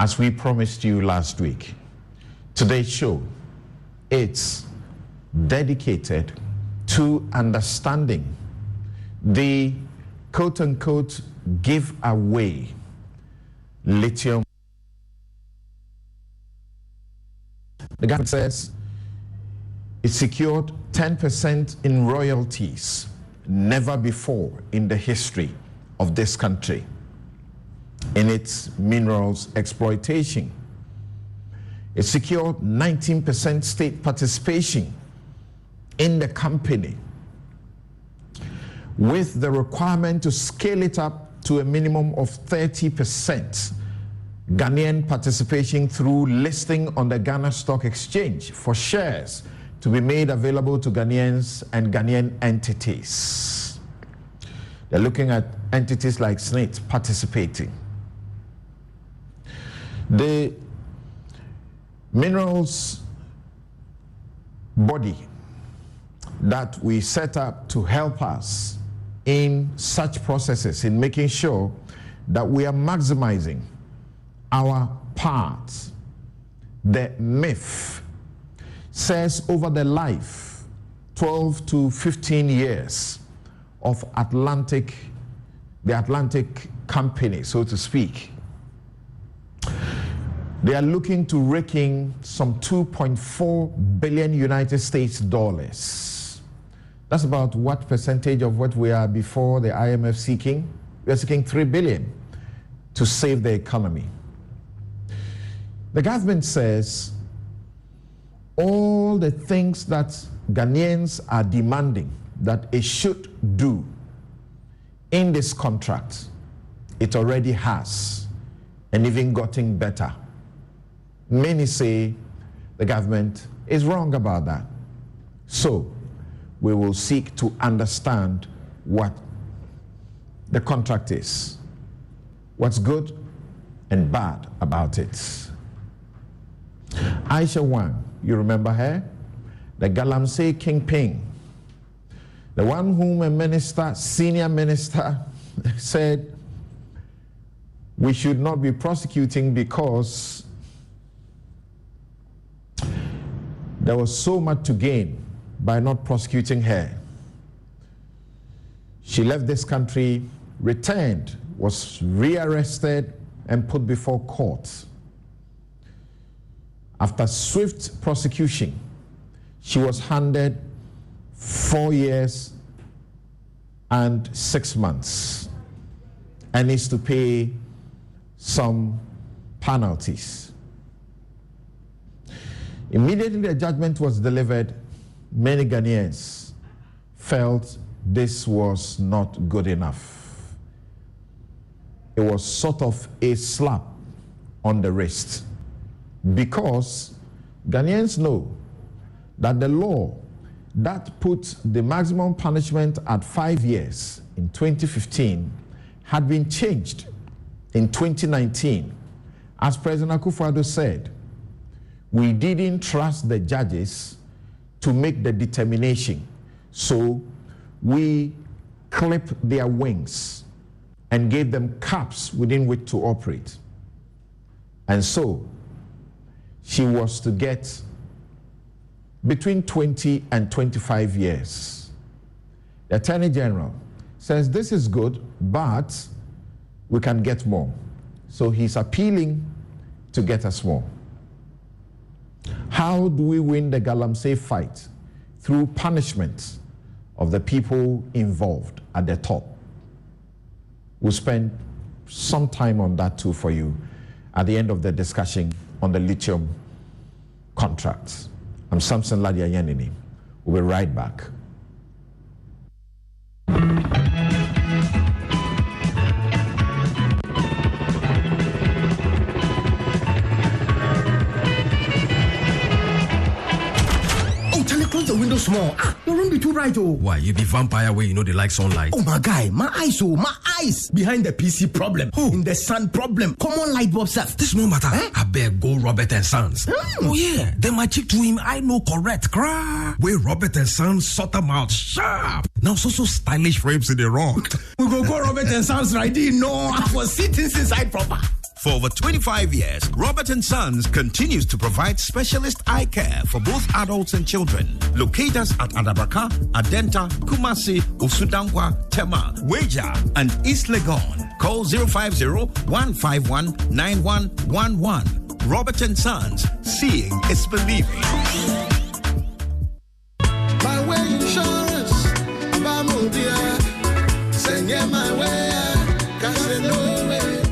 as we promised you last week, today's show, it's dedicated to understanding the quote-unquote giveaway lithium. The government says it secured 10% in royalties, never before in the history of this country, in its minerals exploitation. It secured 19% state participation in the company, with the requirement to scale it up to a minimum of 30% Ghanaian participation through listing on the Ghana Stock Exchange for shares to be made available to Ghanaians and Ghanaian entities. They're looking at entities like SNIT participating. The minerals body that we set up to help us in such processes, in making sure that we are maximizing our part. The MIF says over the life, 12 to 15 years of the Atlantic company, so to speak, they are looking to rake in some 2.4 billion United States dollars. That's about what percentage of what we are before the IMF seeking? We are seeking 3 billion to save the economy. The government says all the things that Ghanaians are demanding that it should do in this contract, it already has, and even gotten better. Many say the government is wrong about that. So we will seek to understand what the contract is, what's good and bad about it. Aisha Wang, you remember her? The Galamsey kingpin, the one whom a minister, senior minister, said we should not be prosecuting because there was so much to gain by not prosecuting her. She left this country, returned, was rearrested and put before court. After swift prosecution, she was handed 4 years and 6 months and needs to pay some penalties. Immediately the judgment was delivered, many Ghanaians felt this was not good enough. It was sort of a slap on the wrist, because Ghanaians know that the law that put the maximum punishment at 5 years in 2015 had been changed in 2019. As President Akufo-Addo said, we didn't trust the judges to make the determination, so we clipped their wings and gave them caps within which to operate. And so she was to get between 20 and 25 years. The Attorney General says this is good, but we can get more. So he's appealing to get us more. How do we win the Galamsey fight? Through punishment of the people involved at the top. We'll spend some time on that too for you at the end of the discussion on the lithium contracts. I'm Samson Ladia Yanini. We'll be right back. Close the window small. Your room be too bright, oh. Why, you be vampire where you know they like sunlight? Oh, my guy, my eyes. Behind the PC problem. Oh. In the sun problem. Common light bulb set. This no matter. I beg go Robert and Sons. Oh, yeah. Then my chick to him, I know correct. Cry. Where Robert and Sons sort them out sharp. Now, so stylish frames in the wrong. We go Robert and Sons right in. No, I was sitting inside proper. For over 25 years, Robert & Sons continues to provide specialist eye care for both adults and children. Locate us at Adabraka, Adenta, Kumasi, Usudankwa, Tema, Weja, and East Legon. Call 050-151-9111. Robert & Sons, seeing is believing. My way insurance, my way,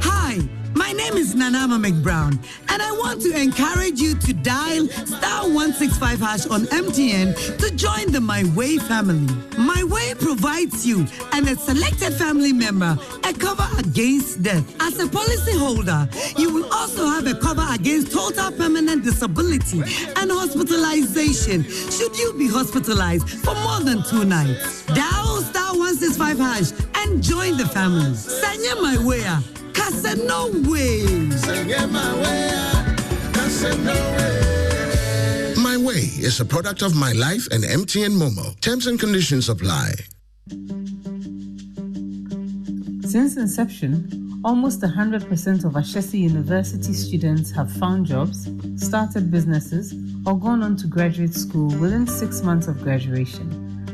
Hi, my name is Nanama McBrown, and I want to encourage you to dial *165# on MTN to join the My Way family. My Way provides you and a selected family member a cover against death. As a policyholder, you will also have a cover against total permanent disability and hospitalization should you be hospitalized for more than 2 nights. Dial *165# and join the family. Sanya My Way. No way. My Way is a product of My Life and MTN Momo. Terms and conditions apply. Since inception, almost 100% of Ashesi University students have found jobs, started businesses, or gone on to graduate school within 6 months of graduation.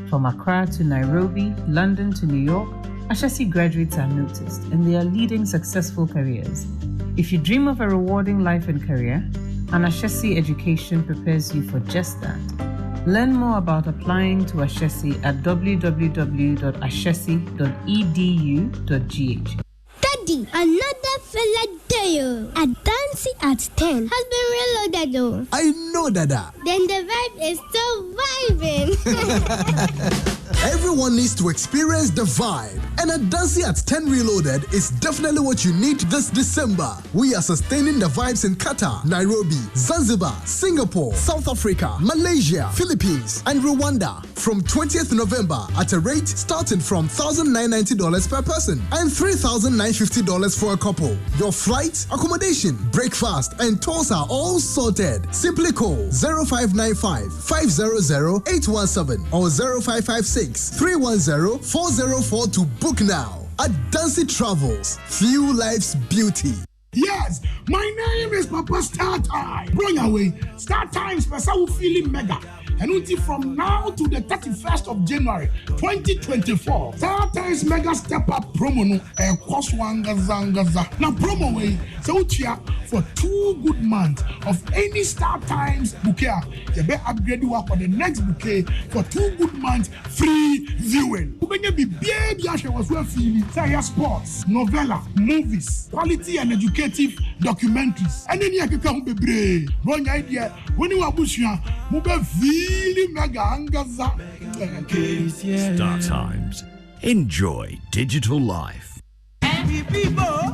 From Accra to Nairobi, London to New York, Ashesi graduates are noticed and they are leading successful careers. If you dream of a rewarding life and career, an Ashesi education prepares you for just that. Learn more about applying to Ashesi at www.ashesi.edu.gh. Daddy, another fella day at Dancing at 10 has been reloaded though. I know, Dada. Then the vibe is still vibing. Everyone needs to experience the vibe. And at Dancing at 10 Reloaded is definitely what you need this December. We are sustaining the vibes in Qatar, Nairobi, Zanzibar, Singapore, South Africa, Malaysia, Philippines, and Rwanda from 20th November at a rate starting from $1,990 per person and $3,950 for a couple. Your flight, accommodation, breakfast, and tours are all sorted. Simply call 0595 500 817 or 0556 310 404 to book now. At Dancy Travels, fuel life's beauty. Yes, my name is Papa Star Time. Bring away Star Time special feeling mega. And until from now to the 31st of January 2024, Star Times Mega Step Up promo no Koswangaza. Now promo way so for 2 good months of any Star Times bouquet. You better upgrade you for the next bouquet for 2 good months free viewing. When you be baby was well feeling sports, novella, movies, quality and educative documentaries. And then you can come be brave. Wrong idea. When you are bushia, move really mega angaza. Star Times. Enjoy digital life. Happy people!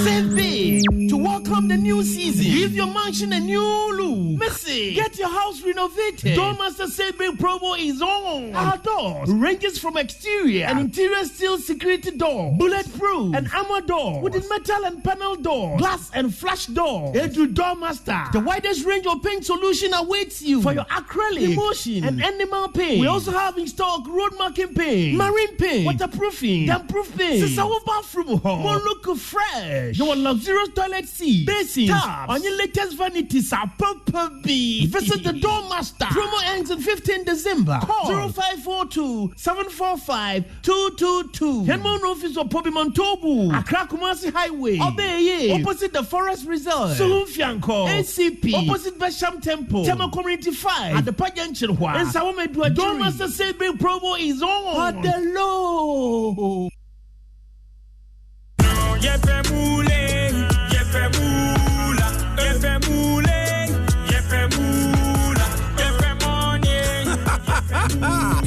Save big to welcome the new season. Give your mansion a new look. Messy. Get your house renovated. Doormaster Save Big promo is on. Our doors ranges from exterior and interior steel security door, bulletproof and armor door, wooden metal and panel door, glass and flash door. Edu Doormaster. The widest range of paint solution awaits you for your acrylic, emulsion, and animal paint. We also have in stock road marking paint, marine paint, waterproofing, damp-proof paint. Our bathroom hall will look fresh. Your luxurious toilet seat, basins, taps, on your latest vanities are Papa B. Visit the Doormaster. Promo ends on 15 December. Call 0542-745-222. Henmon office of Pobi Montobu, Accra Kumasi Highway, Obeye, opposite the Forest Reserve, Sulunfianko, ACP, opposite Besham Temple, Tema Community 5, at the Pajanchil Hua, and Sawamedua. Doormaster Saving promo is on. At the low.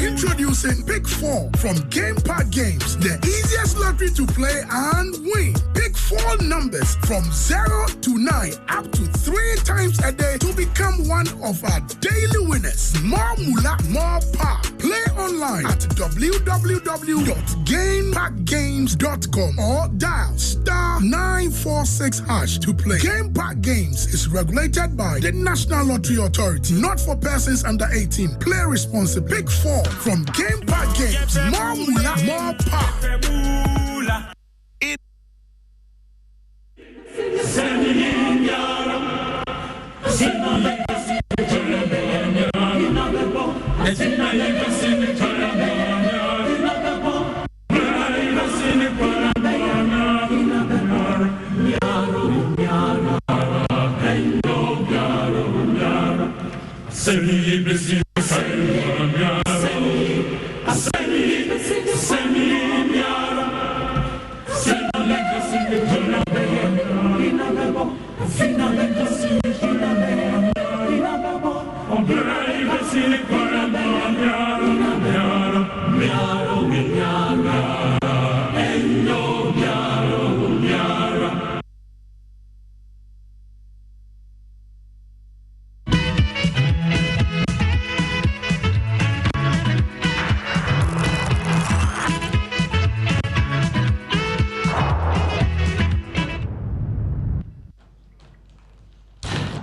Introducing Pick 4 from Game Park Games, the easiest lottery to play and win. Pick 4 numbers from 0 to 9 up to 3 times a day to become one of our daily winners. More moolah, more power. Play online at www.gameparkgames.com or dial *946# to play. Game Park Games is regulated by the National Lottery Authority, not for persons under 18. Play responsibly. Pick 4 from Game Park Games. More moolah, more power.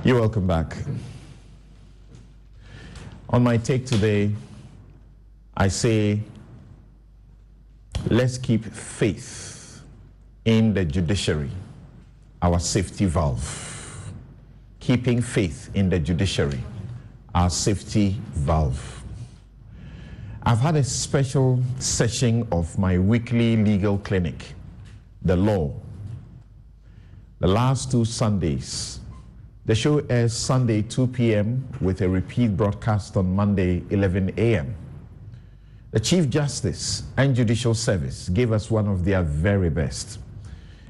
You're welcome back. On my take today, I say, let's keep faith in the judiciary, our safety valve. Keeping faith in the judiciary, our safety valve. I've had a special session of my weekly legal clinic, The Law, the last 2 Sundays. The show airs Sunday 2 p.m. with a repeat broadcast on Monday 11 a.m. The Chief Justice and Judicial Service gave us one of their very best,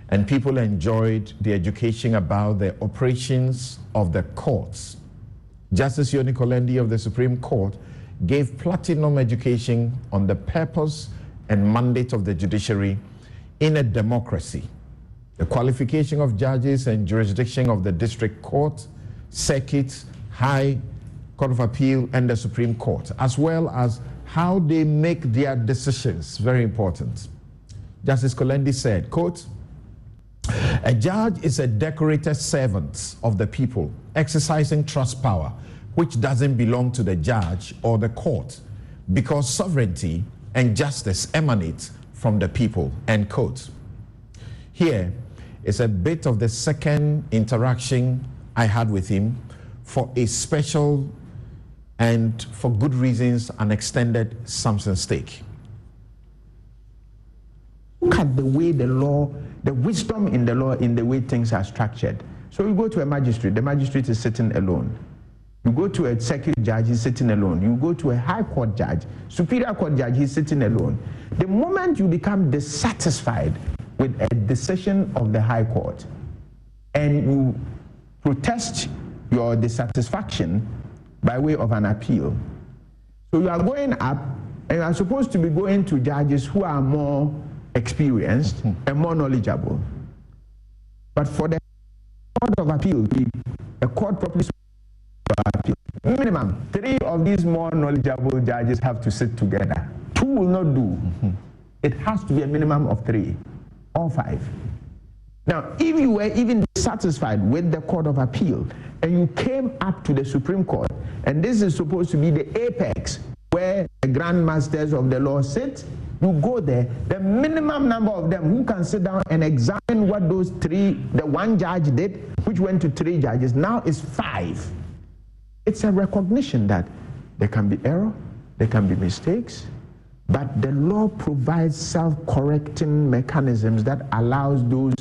and people enjoyed the education about the operations of the courts. Justice Yoni Kolendi of the Supreme Court gave platinum education on the purpose and mandate of the judiciary in a democracy, the qualification of judges and jurisdiction of the district court, circuit, high court of appeal, and the Supreme Court, as well as how they make their decisions. Very important. Justice Kolendi said, quote, "A judge is a decorated servant of the people, exercising trust power, which doesn't belong to the judge or the court, because sovereignty and justice emanate from the people," end quote. Here is a bit of the second interaction I had with him for a special and, for good reasons, an extended Samson stake. Look at the way the law, the wisdom in the law, in the way things are structured. So you go to a magistrate, the magistrate is sitting alone. You go to a circuit judge, he's sitting alone. You go to a high court judge, superior court judge, he's sitting alone. The moment you become dissatisfied with a decision of the high court and you protest your dissatisfaction by way of an appeal, so you are going up and you are supposed to be going to judges who are more experienced and more knowledgeable. But for the court of appeal, a court properly appeal, minimum 3 of these more knowledgeable judges have to sit together. 2 will not do. It has to be a minimum of 3 or 5. Now, if you were even dissatisfied with the court of appeal and you came up to the Supreme Court, and this is supposed to be the apex where the grandmasters of the law sit, you go there, the minimum number of them who can sit down and examine what those 3, the 1 judge did, which went to 3 judges, now is 5. It's a recognition that there can be error, there can be mistakes, but the law provides self-correcting mechanisms that allows those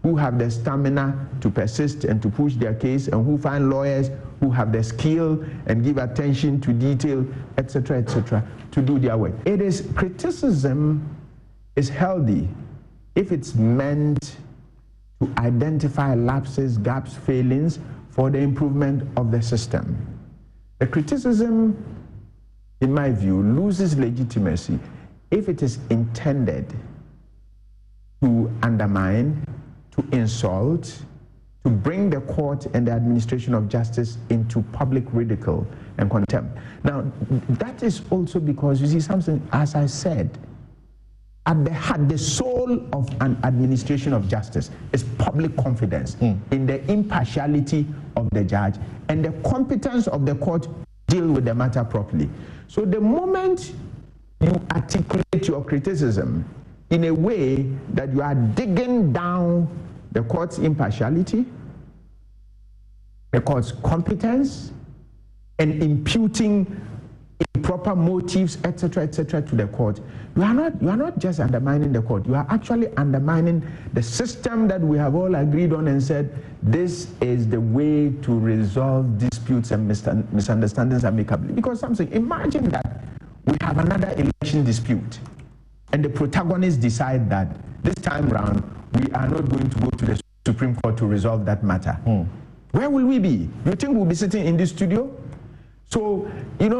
who have the stamina to persist and to push their case, and who find lawyers who have the skill and give attention to detail, etc., to do their work. It is, criticism is healthy if it's meant to identify lapses, gaps, failings for the improvement of the system. The criticism, in my view, loses legitimacy if it is intended to undermine, to insult, to bring the court and the administration of justice into public ridicule and contempt. Now, that is also because, you see, something, as I said, at the heart, the soul of an administration of justice is public confidence in the impartiality of the judge and the competence of the court to deal with the matter properly. So the moment you articulate your criticism in a way that you are digging down the court's impartiality, the court's competence, and imputing improper motives, etc., to the court, you are not just undermining the court. You are actually undermining the system that we have all agreed on and said this is the way to resolve disputes and misunderstandings amicably. Because imagine that we have another election dispute, and the protagonists decide that this time round we are not going to go to the Supreme Court to resolve that matter. Where will we be? You think we'll be sitting in this studio? So, with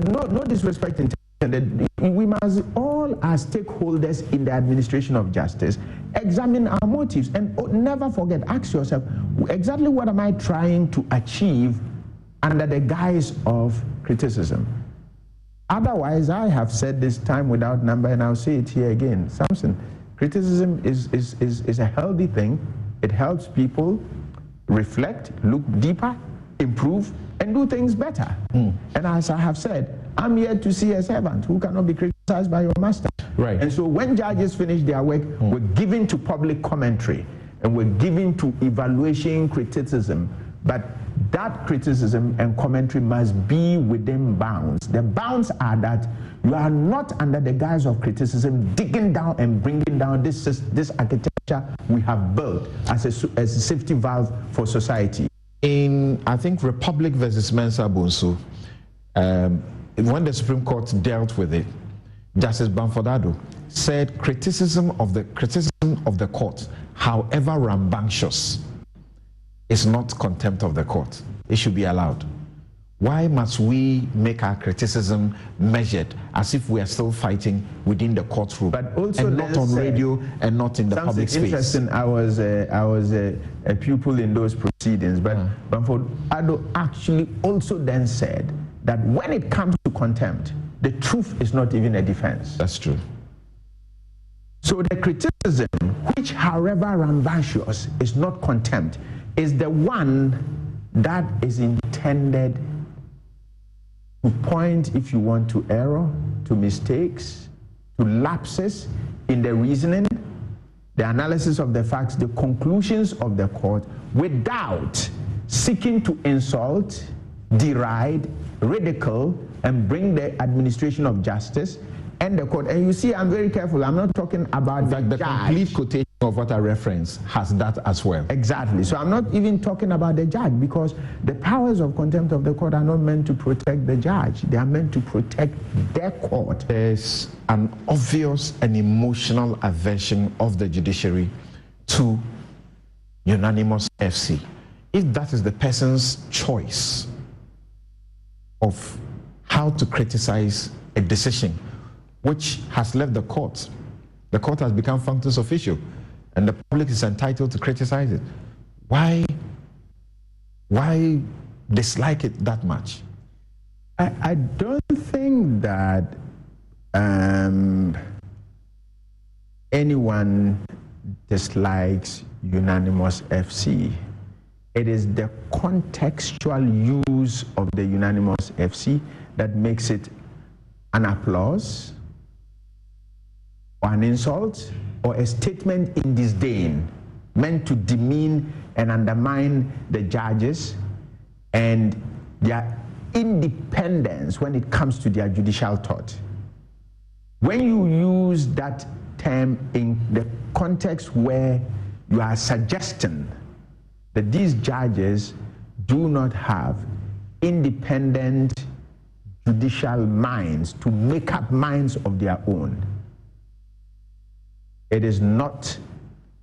no disrespect intended, we must all, as stakeholders in the administration of justice, examine our motives and never forget, ask yourself, exactly what am I trying to achieve under the guise of criticism? Otherwise, I have said this time without number, and I'll say it here again. Samson, criticism is a healthy thing. It helps people reflect, look deeper, improve, and do things better. And as I have said, I'm here to see a servant who cannot be criticized by your master. Right. And so when judges finish their work, we're given to public commentary, and we're given to evaluation, criticism. But that criticism and commentary must be within bounds. The bounds are that you are not, under the guise of criticism, digging down and bringing down this architecture we have built as a safety valve for society. In, I think, Republic versus Mensah Bonsu, when the Supreme Court dealt with it, Justice Bamford Addo said criticism of the court, however rambunctious, is not contempt of the court. It should be allowed. Why must we make our criticism measured as if we are still fighting within the courtroom, but also and not on radio and not in the public space? Interesting. I was a pupil in those proceedings, but Bamford Addo actually also then said that when it comes to contempt, the truth is not even a defense. That's true. So the criticism, which however rambunctious is not contempt, is the one that is intended to point, if you want, to error, to mistakes, to lapses in the reasoning, the analysis of the facts, the conclusions of the court, without seeking to insult, deride, ridicule, and bring the administration of justice and the court. And you see, I'm very careful. I'm not talking about the judge. Complete quotation of what I reference has that as well. Exactly. So I'm not even talking about the judge, because the powers of contempt of the court are not meant to protect the judge. They are meant to protect their court. There's an obvious and emotional aversion of the judiciary to unanimous FC. If that is the person's choice of how to criticize a decision which has left the court has become functus officio, and the public is entitled to criticize it, why dislike it that much? I don't think that anyone dislikes unanimous FC. It is the contextual use of the unanimous FC that makes it an applause, or an insult, or a statement in disdain, meant to demean and undermine the judges and their independence when it comes to their judicial thought. When you use that term in the context where you are suggesting that these judges do not have independent judicial minds to make up minds of their own, it is not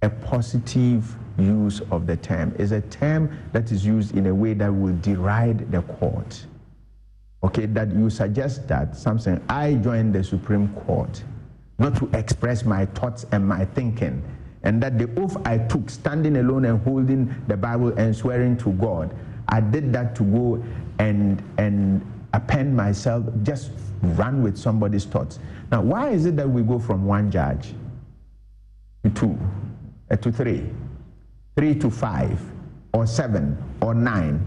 a positive use of the term. It's a term that is used in a way that will deride the court. Okay, that you suggest that something, I joined the Supreme Court not to express my thoughts and my thinking, and that the oath I took, standing alone and holding the Bible and swearing to God, I did that to go and append myself, just run with somebody's thoughts. Now, why is it that we go from one judge to two, to three to 5, or 7, or 9?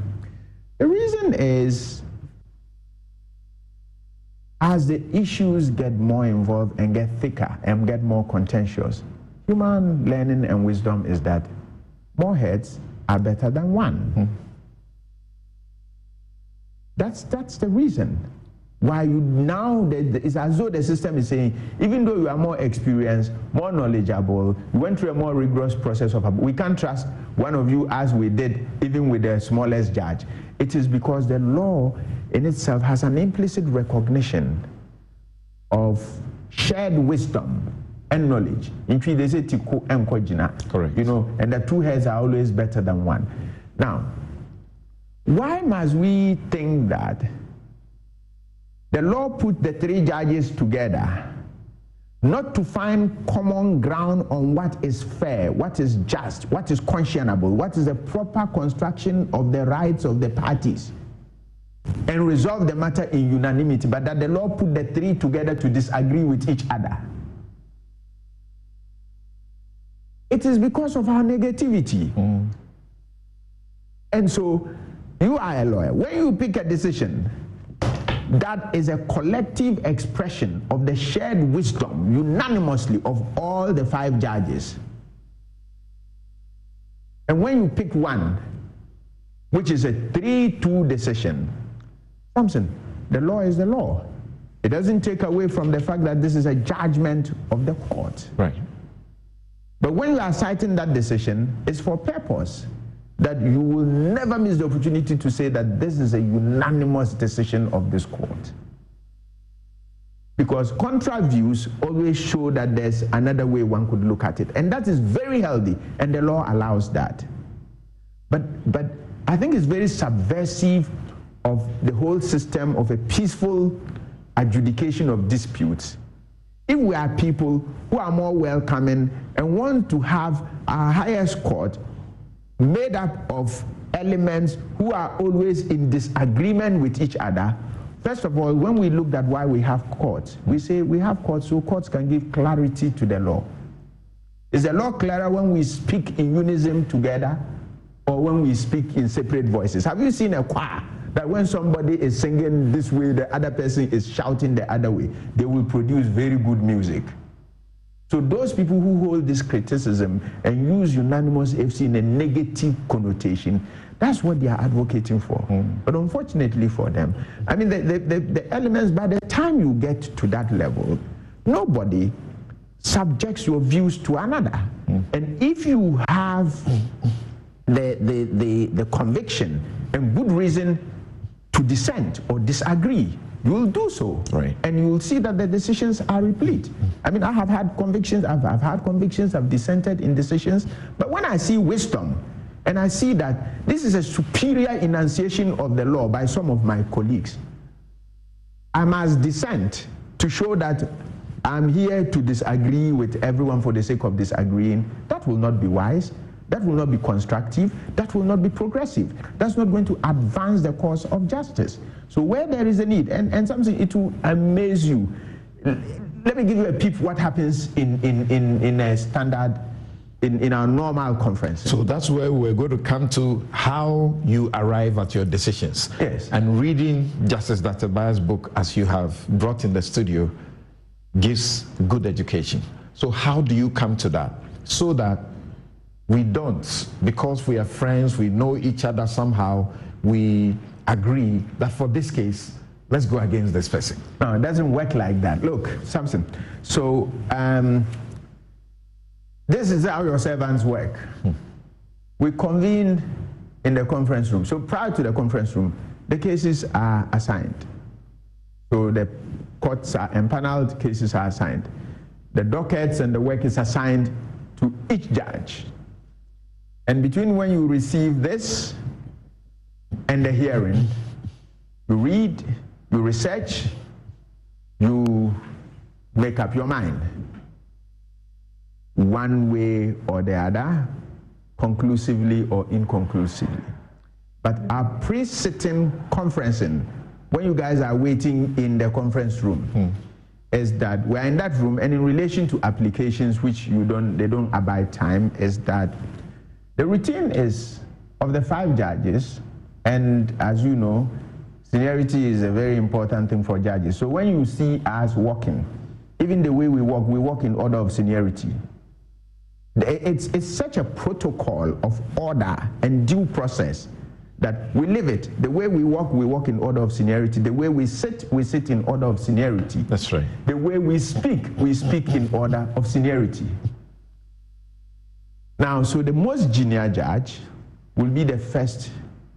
The reason is, as the issues get more involved and get thicker and get more contentious, human learning and wisdom is that more heads are better than one. That's the reason why you now, it's as though the system is saying, even though you are more experienced, more knowledgeable, you went through a more rigorous process of, we can't trust one of you as we did even with the smallest judge. It is because the law in itself has an implicit recognition of shared wisdom and knowledge. In Twi, they say tiku and kojina. Correct. You know, and the two heads are always better than one. Now, why must we think that the law put the three judges together not to find common ground on what is fair, what is just, what is conscionable, what is the proper construction of the rights of the parties, and resolve the matter in unanimity, but that the law put the three together to disagree with each other? It is because of our negativity. And so you are a lawyer. When you pick a decision that is a collective expression of the shared wisdom unanimously of all the 5 judges, and when you pick one, which is a 3-2 decision, Samson, the law is the law. It doesn't take away from the fact that this is a judgment of the court. Right. But when you are citing that decision, it's for purpose that you will never miss the opportunity to say that this is a unanimous decision of this court. Because contra views always show that there's another way one could look at it. And that is very healthy, and the law allows that. But I think it's very subversive of the whole system of a peaceful adjudication of disputes if we are people who are more welcoming and want to have our highest court made up of elements who are always in disagreement with each other. First of all, when we looked at why we have courts, we say we have courts so courts can give clarity to the law. Is the law clearer when we speak in unison together or when we speak in separate voices? Have you seen a choir that when somebody is singing this way, the other person is shouting the other way? They will produce very good music. So those people who hold this criticism and use unanimous FC in a negative connotation, that's what they are advocating for. But unfortunately for them, I mean, the elements, by the time you get to that level, nobody subjects your views to another. And if you have the conviction and good reason to dissent or disagree, you will do so. Right. And you will see that the decisions are replete. I mean, I have had convictions, I've had convictions, I've dissented in decisions, but when I see wisdom, and I see that this is a superior enunciation of the law by some of my colleagues, I must dissent to show that I'm here to disagree with everyone for the sake of disagreeing. That will not be wise. That will not be constructive. That will not be progressive. That's not going to advance the cause of justice. So where there is a need, and something, it will amaze you. Let me give you a peep what happens in a standard, in our normal conference. So that's where we're going to come to how you arrive at your decisions. Yes. And reading Justice Dr. Bayer's book, as you have brought in the studio, gives good education. So how do you come to that? So that we don't, because we are friends, we know each other somehow, we agree that for this case, let's go against this person. No, it doesn't work like that. Look, Samson, so this is how your servants work. We convene in the conference room. So prior to the conference room, the cases are assigned. So the courts are empaneled, cases are assigned. The dockets and the work is assigned to each judge. And between when you receive this and the hearing, you read, you research, you make up your mind. One way or the other, conclusively or inconclusively. But our pre-sitting conferencing, when you guys are waiting in the conference room, is that we're in that room, and in relation to applications which they don't abide time, is that the routine is of the 5 judges, and as you know, seniority is a very important thing for judges. So when you see us walking, even the way we walk in order of seniority. It's such a protocol of order and due process that we live it. The way we walk in order of seniority. The way we sit in order of seniority. That's right. The way we speak in order of seniority. Now, so the most junior judge will be the first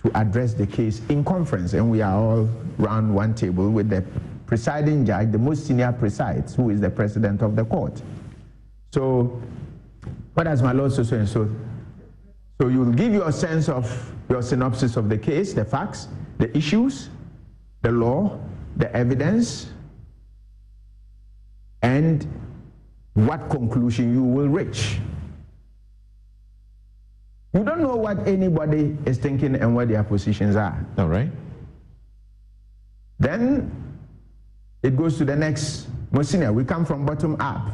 to address the case in conference, and we are all round one table with the presiding judge. The most senior presides, who is the president of the court. So, what does my lord so and so? So you will give your sense of your synopsis of the case, the facts, the issues, the law, the evidence, and what conclusion you will reach. You don't know what anybody is thinking and what their positions are. All right. Then it goes to the next most senior. We come from bottom up.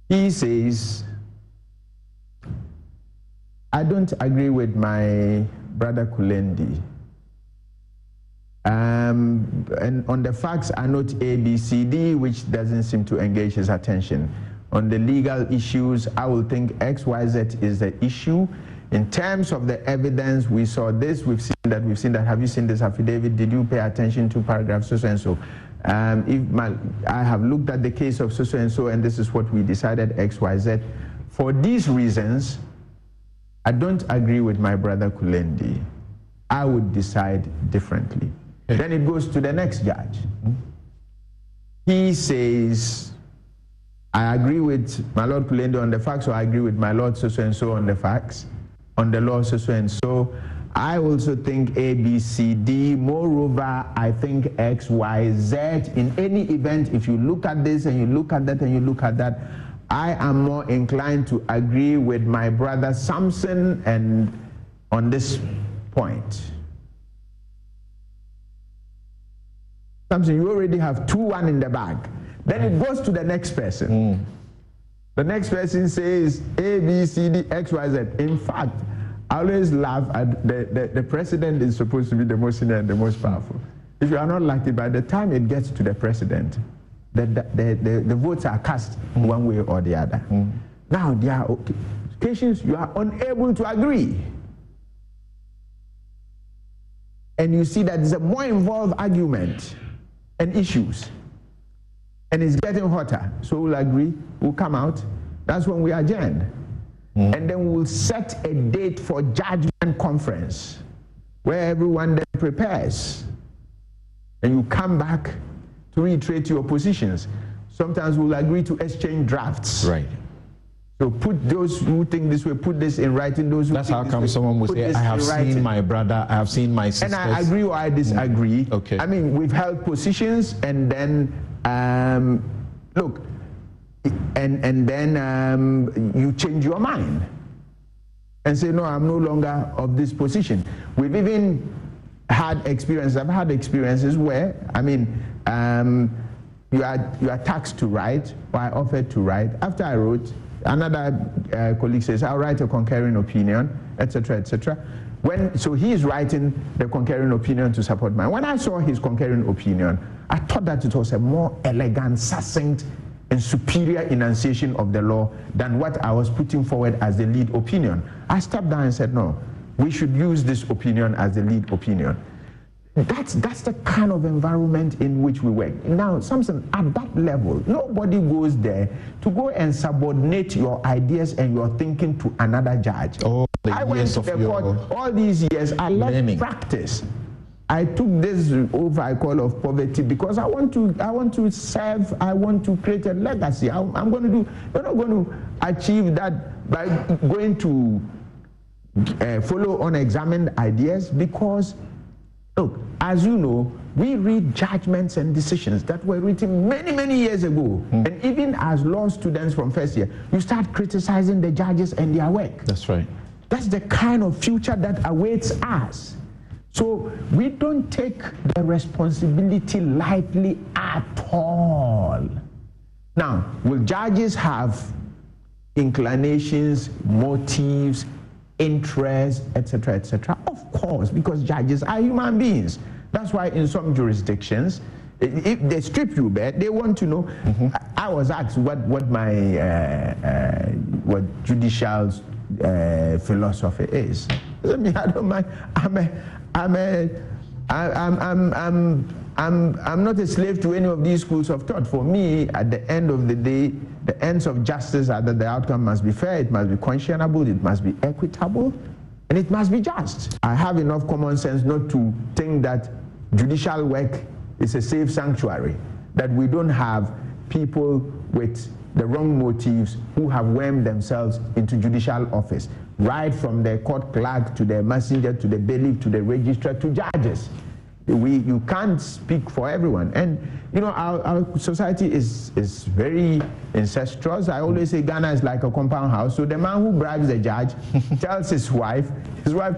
He says, I don't agree with my brother Kulendi. And on the facts, I note A, B, C, D, which doesn't seem to engage his attention. On the legal issues, I will think X, Y, Z is the issue. In terms of the evidence, we saw this, we've seen that. Have you seen this affidavit? Did you pay attention to paragraph so and so? I have looked at the case of so and so, and this is what we decided, X, Y, Z. For these reasons, I don't agree with my brother Kulendi. I would decide differently. Okay. Then it goes to the next judge. He says, I agree with my lord Kulendi on the facts, or I agree with my lord so and so on the facts, on the law so and so. I also think A, B, C, D. Moreover, I think X, Y, Z. In any event, if you look at this and you look at that and you look at that, I am more inclined to agree with my brother Samson and on this point. Samson, you already have 2-1 in the bag. Then it goes to the next person. The next person says A, B, C, D, X, Y, Z. In fact, I always laugh at the president is supposed to be the most senior and the most powerful. If you are not lucky, by the time it gets to the president, the votes are cast one way or the other. Now, there are occasions you are unable to agree. And you see that it's a more involved argument and issues. And it's getting hotter. So we'll agree, we'll come out. That's when we adjourn. And then we'll set a date for judgment conference where everyone then prepares. And you come back to reiterate your positions. Sometimes we'll agree to exchange drafts. Right. So put those who think this way, put this in writing. Those who That's think how this come way, someone would say, I have seen my brother, I have seen my sisters. And I agree or I disagree. Okay. I mean, we've held positions and then, look, and then you change your mind and say, no, I'm no longer of this position. We've even had experiences. I've had experiences where, I mean, you are tasked to write, or I offered to write. After I wrote, another colleague says, I'll write a concurring opinion, etc., etc. So he is writing the concurring opinion to support mine. When I saw his concurring opinion, I thought that it was a more elegant, succinct, and superior enunciation of the law than what I was putting forward as the lead opinion. I stepped down and said, no, we should use this opinion as the lead opinion. That's the kind of environment in which we work. Now, Samson, at that level, nobody goes there to go and subordinate your ideas and your thinking to another judge. I went to the court all these years. I learned practice. I took this over I call of poverty because I want to serve. I want to create a legacy. I'm going to do. You're not going to achieve that by going to follow unexamined ideas because, look, as you know, we read judgments and decisions that were written many, many years ago. And even as law students from first year, you start criticizing the judges and their work. That's right. That's the kind of future that awaits us. So we don't take the responsibility lightly at all. Now, will judges have inclinations, motives, interests, etc., etc.? Of course, because judges are human beings. That's why in some jurisdictions, If they strip you bare, they want to know. I was asked what my what judicial philosophy is. I mean, I don't mind. I'm not a slave to any of these schools of thought. For me, at the end of the day, the ends of justice are that the outcome must be fair, it must be conscionable, it must be equitable, and it must be just. I have enough common sense not to think that judicial work is a safe sanctuary, that we don't have people with the wrong motives who have wormed themselves into judicial office, right from the court clerk to the messenger to the bailiff to the registrar to judges. You can't speak for everyone. And you know, our society is very incestuous. I always say Ghana is like a compound house. So the man who bribes the judge tells his wife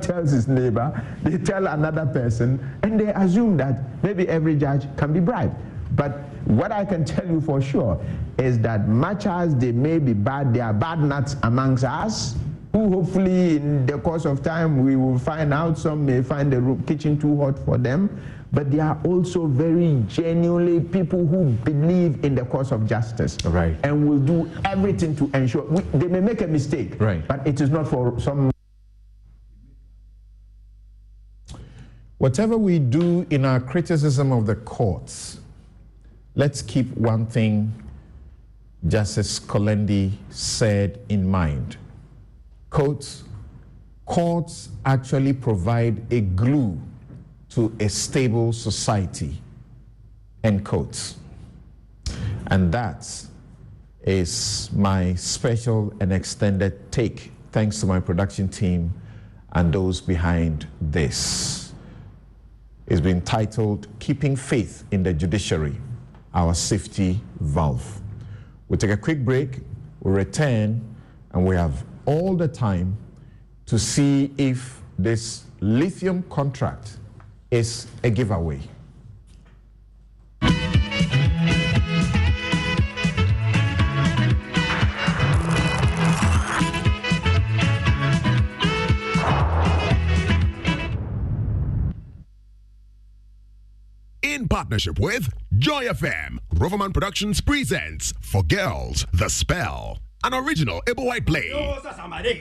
tells his neighbor, they tell another person, and they assume that maybe every judge can be bribed. But what I can tell you for sure is that much as they may be bad, there are bad nuts amongst us, who hopefully in the course of time we will find out. Some may find the kitchen too hot for them, but they are also very genuinely people who believe in the cause of justice, right, and will do everything to ensure. They may make a mistake, right, but it is not for some. Whatever we do in our criticism of the courts, let's keep one thing Justice Kolendi said in mind. Quote, courts actually provide a glue to a stable society, end quote. And that is my special and extended take, thanks to my production team and those behind this. It's been titled, Keeping Faith in the Judiciary, Our Safety Valve. We'll take a quick break, we'll return, and we have all the time to see if this lithium contract is a giveaway. In partnership with Joy FM, Roverman Productions presents For Girls, The Spell. An original Able White play.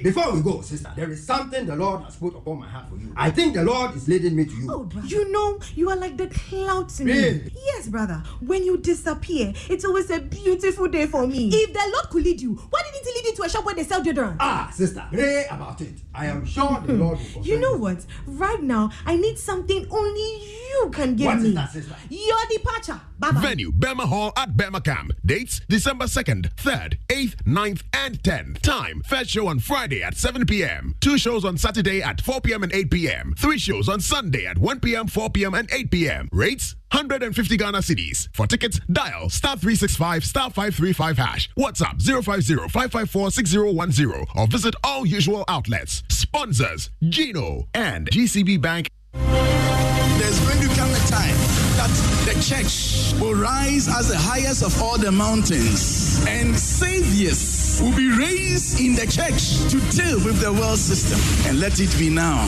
Before we go, sister, there is something the Lord has put upon my heart for you. I think the Lord is leading me to you. Oh, brother. You know, you are like the clouds in Really? me. Yes, brother. When you disappear, it's always a beautiful day for me. If the Lord could lead you, why didn't he lead you to a shop where they sell deodorant? Ah, sister, pray about it. I am sure the Lord will You know what? Right now, I need something only you can give What me. is that, sister? Your departure. Bye-bye. Venue, Burma Hall at Burma Camp. Dates, December 2nd, 3rd, 8th, 9th, and 10th. Time, first show on Friday at 7 p.m. 2 shows on Saturday at 4 p.m. and 8 p.m. 3 shows on Sunday at 1 p.m., 4 p.m., and 8 p.m. Rates, 150 Ghana cedis. For tickets, dial *365 *535 hash. WhatsApp 050-554-6010 or visit all usual outlets. Sponsors, Gino and GCB Bank. There's going to come a time that the church will rise as the highest of all the mountains, and saviors will be raised in the church to deal with the world system. And let it be now.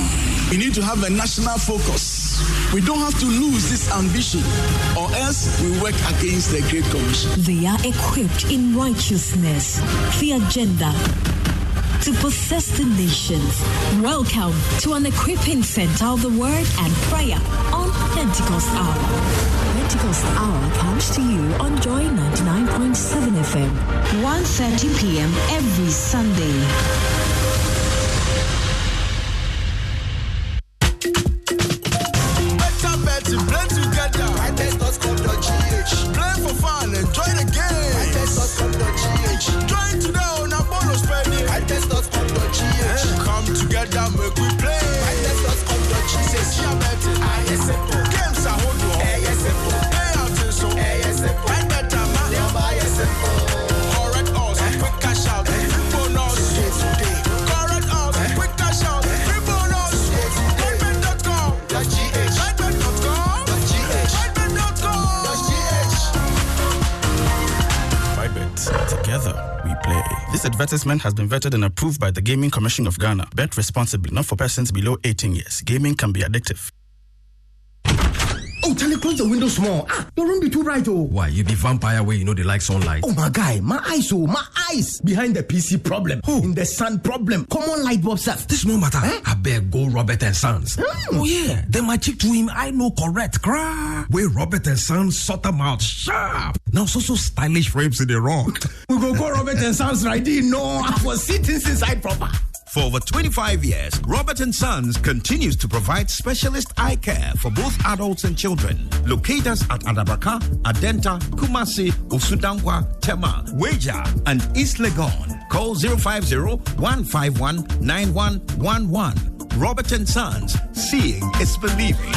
We need to have a national focus. We don't have to lose this ambition, or else we work against the Great Commission. They are equipped in righteousness, the agenda to possess the nations. Welcome to an equipping center of the word and prayer on Pentecost Hour. Pentecost Hour comes to you on Joy 99.7 FM, 1:30 p.m. every Sunday. Play together. Play for fun, enjoy the game. Join today on a bonus spending. Come together, make we play. Games are hold on. Pay attention. Correct us, quick cash out, bonus. Correct us, quick cash out, bonus. Together, we play. This advertisement has been vetted and approved by the Gaming Commission of Ghana. Bet responsibly, not for persons below 18 years. Gaming can be addictive. Oh, Charlie, close the window small. Your room be too bright, oh. Why, you be vampire way, you know they like sunlight? Oh, my guy, my eyes. Behind the PC problem. In the sun problem. Common light bulb stuff. This no matter. I beg go Robert and Sons. Oh, yeah. Then my chick to him, I know correct. Where Robert and Sons sort them out sharp. Now, so stylish frames in the wrong. We go Robert and Sons right in. No, I was sitting inside proper. For over 25 years, Robert & Sons continues to provide specialist eye care for both adults and children. Locate us at Adabraka, Adenta, Kumasi, Usudankwa, Tema, Weja, and East Legon. Call 050-151-9111. Robert & Sons, seeing is believing.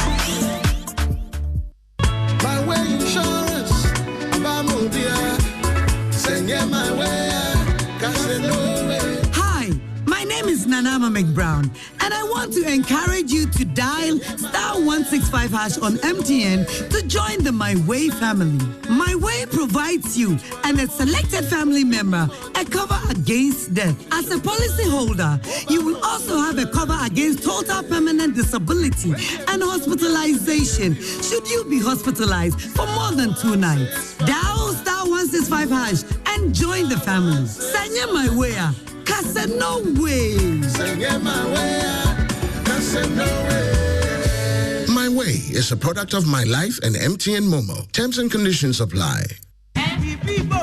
My way insurance, send my way, My name is Nanama McBrown, and I want to encourage you to dial *165# on MTN to join the My Way family. My Way provides you and a selected family member a cover against death. As a policyholder, you will also have a cover against total permanent disability and hospitalization should you be hospitalized for more than 2 nights. Dial *165# and join the family. Sanya My Way. No way. My Way is a product of My Life and MTN Momo. Terms and conditions apply. Happy people.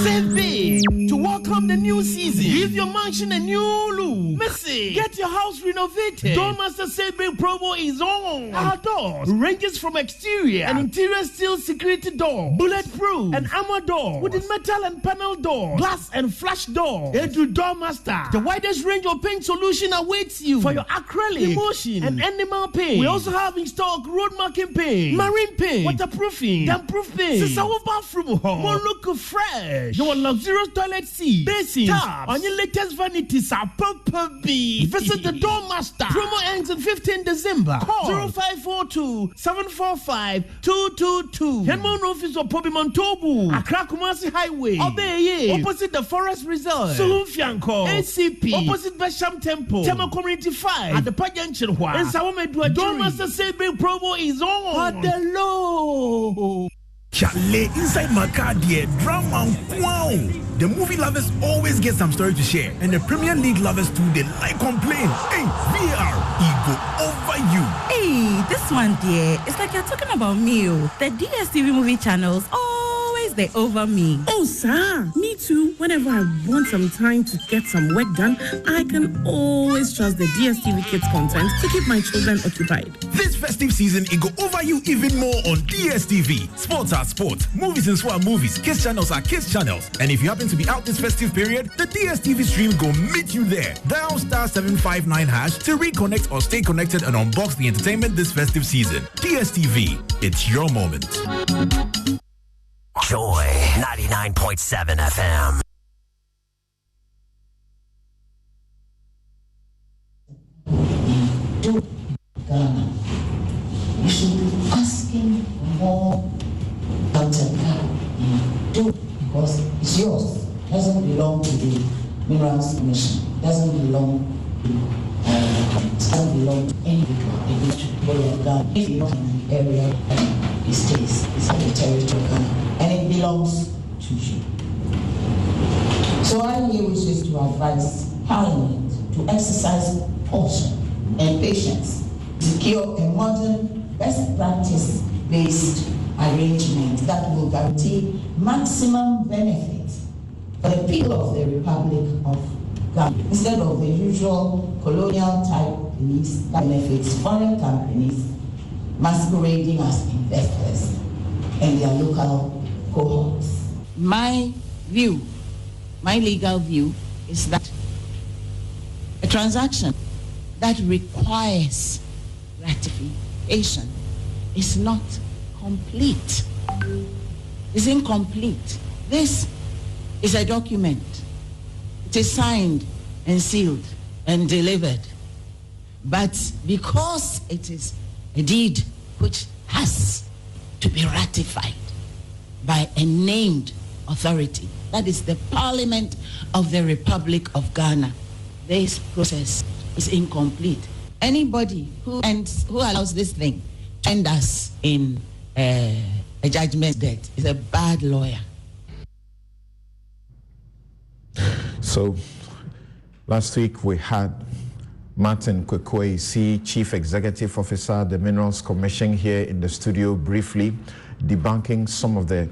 Save big to welcome the new season. Give your mansion a new look. Missy, get your house renovated. Doormaster Save Big promo is on. Our doors ranges from exterior and interior steel security door, bulletproof and armor door, wooden metal and panel door, glass and flash door. Edu Doormaster, the widest range of paint solution awaits you for your acrylic, emulsion, and animal paint. We also have in stock road marking paint, marine paint, waterproofing, damp-proof paint, Sisawo bathroom hall. More look fresh. Your luxurious toilet seat, basins, taps, on your latest vanities are Papa B. Visit the Doormaster. Promo ends on 15 December. Call 0542-745-222. Henmon office of Pobi Montobu, Accra Kumasi Highway, Obeye, opposite the Forest Reserve, Sulunfianco, ACP, opposite Besham Temple, Tema Community 5, at the Pajanchen Hua, and Sawamedua. Doormaster Saving promo is on. Hello. Chalet inside my car, dear drama. Wow! The movie lovers always get some story to share, and the Premier League lovers too, they like complain. Hey, VR, ego over you. Hey, this one, dear, it's like you're talking about me. The DSTV movie channels always they over me. Oh, sir, me too. Whenever I want some time to get some work done, I can always trust the DSTV Kids content to keep my children occupied. This festive season, it go over you even more on DSTV. Sports are sports, movies and swap movies, kids channels are kids channels. And if you happen to be out this festive period, the DSTV stream go meet you there. Dial *759# to reconnect or stay connected and unbox the entertainment this festive season. DSTV, it's your moment. Joy 99.7 FM. Ghana. You should be asking more because it's yours. It doesn't belong to the Minerals Commission. It doesn't belong to any individual of Ghana. If you're not in an area, it stays. It's on the territory of Ghana. And it belongs to you. So I here wishes to advise Parliament to exercise caution and patience, secure a modern, best practice-based arrangement that will guarantee maximum benefit for the people of the Republic of Ghana, instead of the usual colonial-type beliefs that benefits foreign companies masquerading as investors and their local cohorts. My view, my legal view, is that a transaction that requires ratification is not complete. It's incomplete. This is a document. It is signed and sealed and delivered. But because it is a deed which has to be ratified by a named authority, that is the Parliament of the Republic of Ghana, this process is incomplete. Anybody who allows this thing end us in a judgment debt. He's a bad lawyer. So, last week we had Martin Kwekwesi, Chief Executive Officer, the Minerals Commission, here in the studio briefly debunking some of the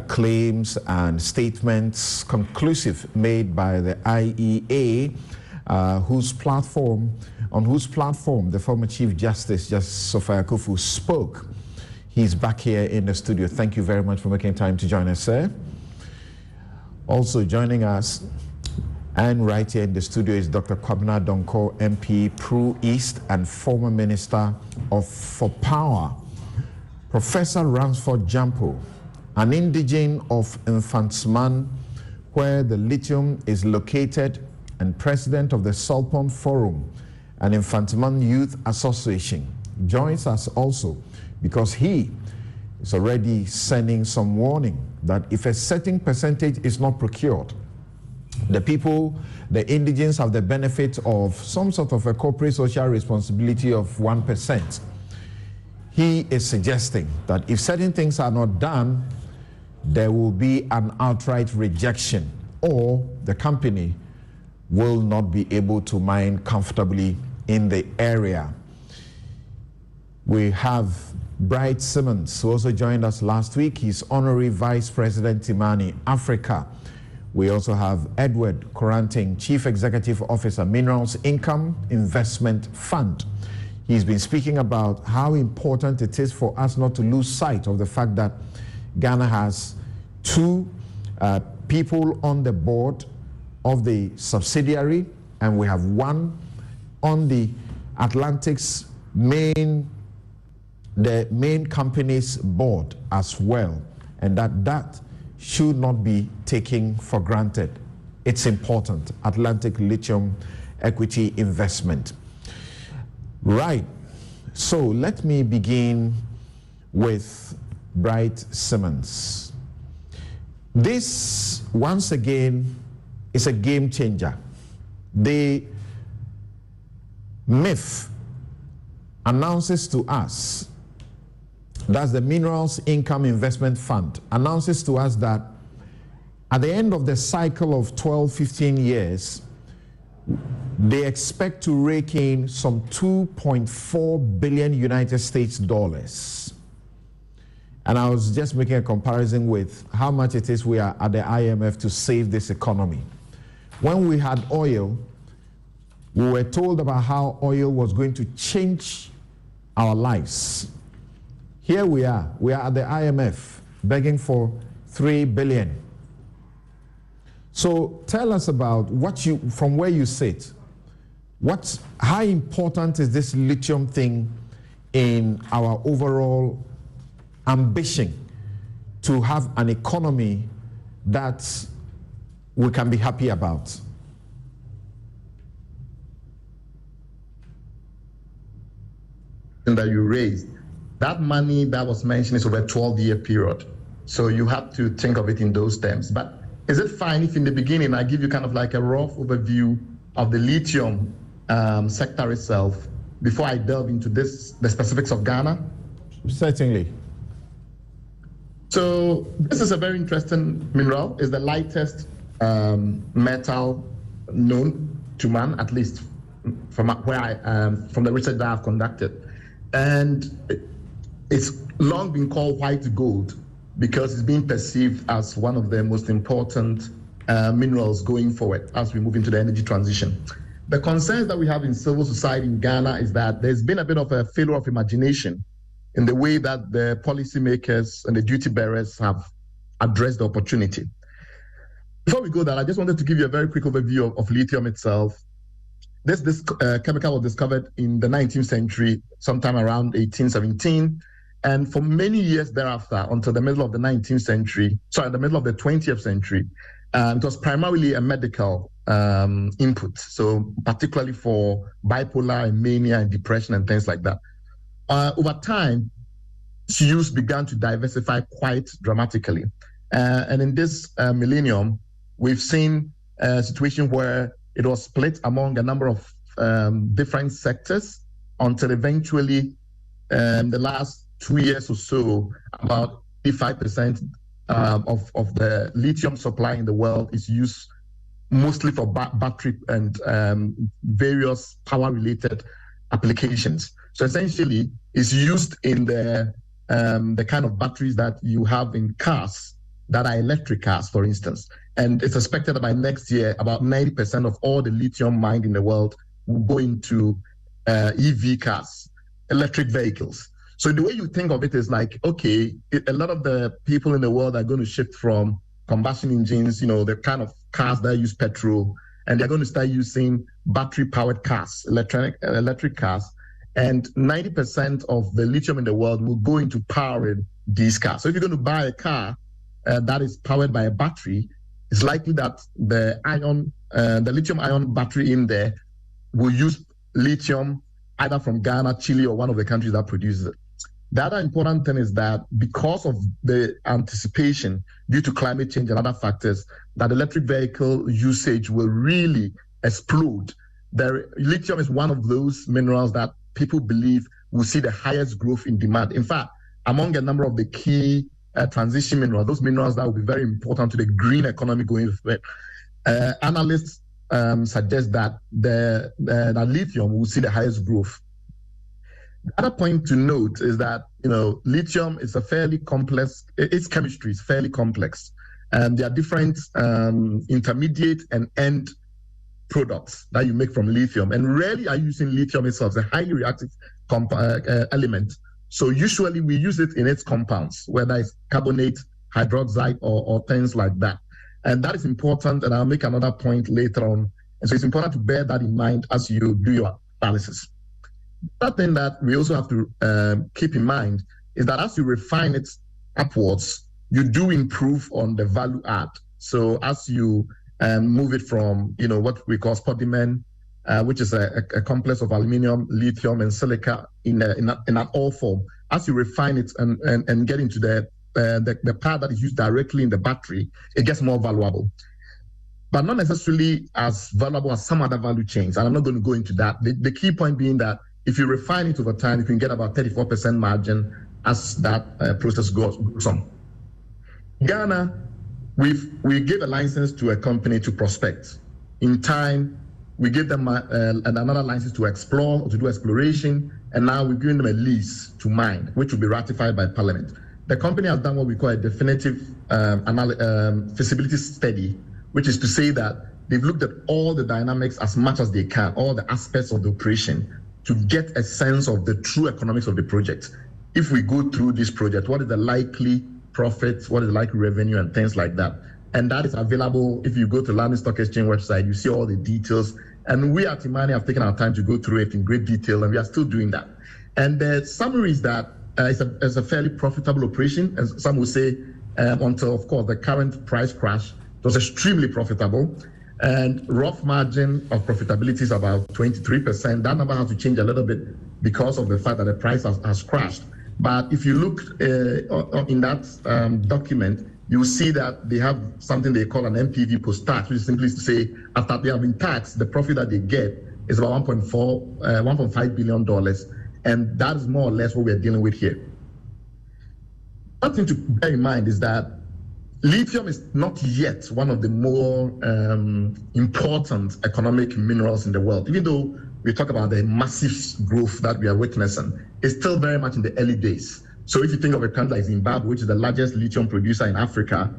claims and statements conclusive made by the IEA, on whose platform the former Chief Justice Sophia Kufu spoke. He's back here in the studio. Thank you very much for making time to join us, sir. Also joining us and right here in the studio is Dr. Kwabena Donko, MP, Pru East, and former Minister for Power. Professor Ransford Jampo, an indigene of Infantsman, where the lithium is located, and president of the Solpon Forum and Infantsman Youth Association, joins us also because he is already sending some warning that if a certain percentage is not procured, the people, the indigenes, have the benefit of some sort of a corporate social responsibility of 1%. He is suggesting that if certain things are not done, there will be an outright rejection, or the company will not be able to mine comfortably in the area. We have Bright Simmons, who also joined us last week. He's Honorary Vice President Timani Africa. We also have Edward Coranting, Chief Executive Officer, Minerals Income Investment Fund. He's been speaking about how important it is for us not to lose sight of the fact that Ghana has two people on the board of the subsidiary, and we have one on the Atlantic's the main company's board as well, and that should not be taken for granted. It's important. Atlantic Lithium Equity Investment. Right. So let me begin with Bright Simmons. This, once again, is a game changer. The myth announces to us, that's the Minerals Income Investment Fund, announces to us that at the end of the cycle of 12-15 years, they expect to rake in some 2.4 billion United States dollars. And I was just making a comparison with how much it is we are at the IMF to save this economy. When we had oil, we were told about how oil was going to change our lives. Here we are at the IMF begging for 3 billion. So tell us about from where you sit, how important is this lithium thing in our overall ambition to have an economy that we can be happy about? That you raised, that money that was mentioned is over a 12-year period. So you have to think of it in those terms. But is it fine if in the beginning I give you kind of like a rough overview of the lithium sector itself before I delve into the specifics of Ghana? Certainly. So this is a very interesting mineral. It's the lightest metal known to man, at least from the research that I've conducted. And it's long been called white gold because it's being perceived as one of the most important minerals going forward as we move into the energy transition. The concerns that we have in civil society in Ghana is that there's been a bit of a failure of imagination in the way that the policymakers and the duty bearers have addressed the opportunity. Before we go there, I just wanted to give you a very quick overview of lithium itself. This chemical was discovered in the 19th century, sometime around 1817. And for many years thereafter, until the middle of the 19th century, the middle of the 20th century, it was primarily a medical input. So particularly for bipolar and mania and depression and things like that. Over time, its use began to diversify quite dramatically. And in this millennium, we've seen a situation where it was split among a number of different sectors until eventually the last 2 years or so, about 85% of the lithium supply in the world is used mostly for battery and various power-related applications. So essentially, it's used in the kind of batteries that you have in cars that are electric cars, for instance. And it's expected that by next year, about 90% of all the lithium mined in the world will go into EV cars, electric vehicles. So the way you think of it is like, okay, a lot of the people in the world are going to shift from combustion engines, the kind of cars that use petrol, and they're going to start using battery-powered cars, electric cars. And 90% of the lithium in the world will go into powering these cars. So if you're going to buy a car that is powered by a battery, it's likely that the lithium-ion battery in there will use lithium either from Ghana, Chile, or one of the countries that produces it. The other important thing is that because of the anticipation due to climate change and other factors, that electric vehicle usage will really explode. Lithium is one of those minerals that people believe will see the highest growth in demand. In fact, among a number of the key transition minerals, those minerals that will be very important to the green economy going forward, analysts suggest that that lithium will see the highest growth. The other point to note is that, lithium is a fairly complex, its chemistry is fairly complex. There are different intermediate and end products that you make from lithium. And rarely are you using lithium itself. It's a highly reactive element. So usually we use it in its compounds, whether it's carbonate, hydroxide, or things like that. And that is important, and I'll make another point later on. And so it's important to bear that in mind as you do your analysis. That thing that we also have to keep in mind is that as you refine it upwards, you do improve on the value add. So as you move it from, what we call spodumene, which is a complex of aluminum, lithium, and silica in an ore form, as you refine it and get into the part that is used directly in the battery, it gets more valuable. But not necessarily as valuable as some other value chains. And I'm not going to go into that. The key point being that if you refine it over time, you can get about 34% margin as that process goes on. Ghana, we gave a license to a company to prospect. In time, we gave them another license to explore, to do exploration, and now we're giving them a lease to mine, which will be ratified by Parliament. The company has done what we call a definitive feasibility study, which is to say that they've looked at all the dynamics as much as they can, all the aspects of the operation, to get a sense of the true economics of the project. If we go through this project, what is the likely profit, what is the likely revenue, and things like that. And that is available if you go to London Stock Exchange website, you see all the details. And we at Imani have taken our time to go through it in great detail, and we are still doing that. And the summary is that it's a fairly profitable operation, as some will say, until, of course, the current price crash. It was extremely profitable. And rough margin of profitability is about 23%. That number has to change a little bit because of the fact that the price has crashed. But if you look in that document, you'll see that they have something they call an MPV post-tax, which is simply to say, after they have been taxed, the profit that they get is about $1.5 billion. And that is more or less what we're dealing with here. One thing to bear in mind is that lithium is not yet one of the more important economic minerals in the world. Even though we talk about the massive growth that we are witnessing, it's still very much in the early days. So if you think of a country like Zimbabwe, which is the largest lithium producer in Africa,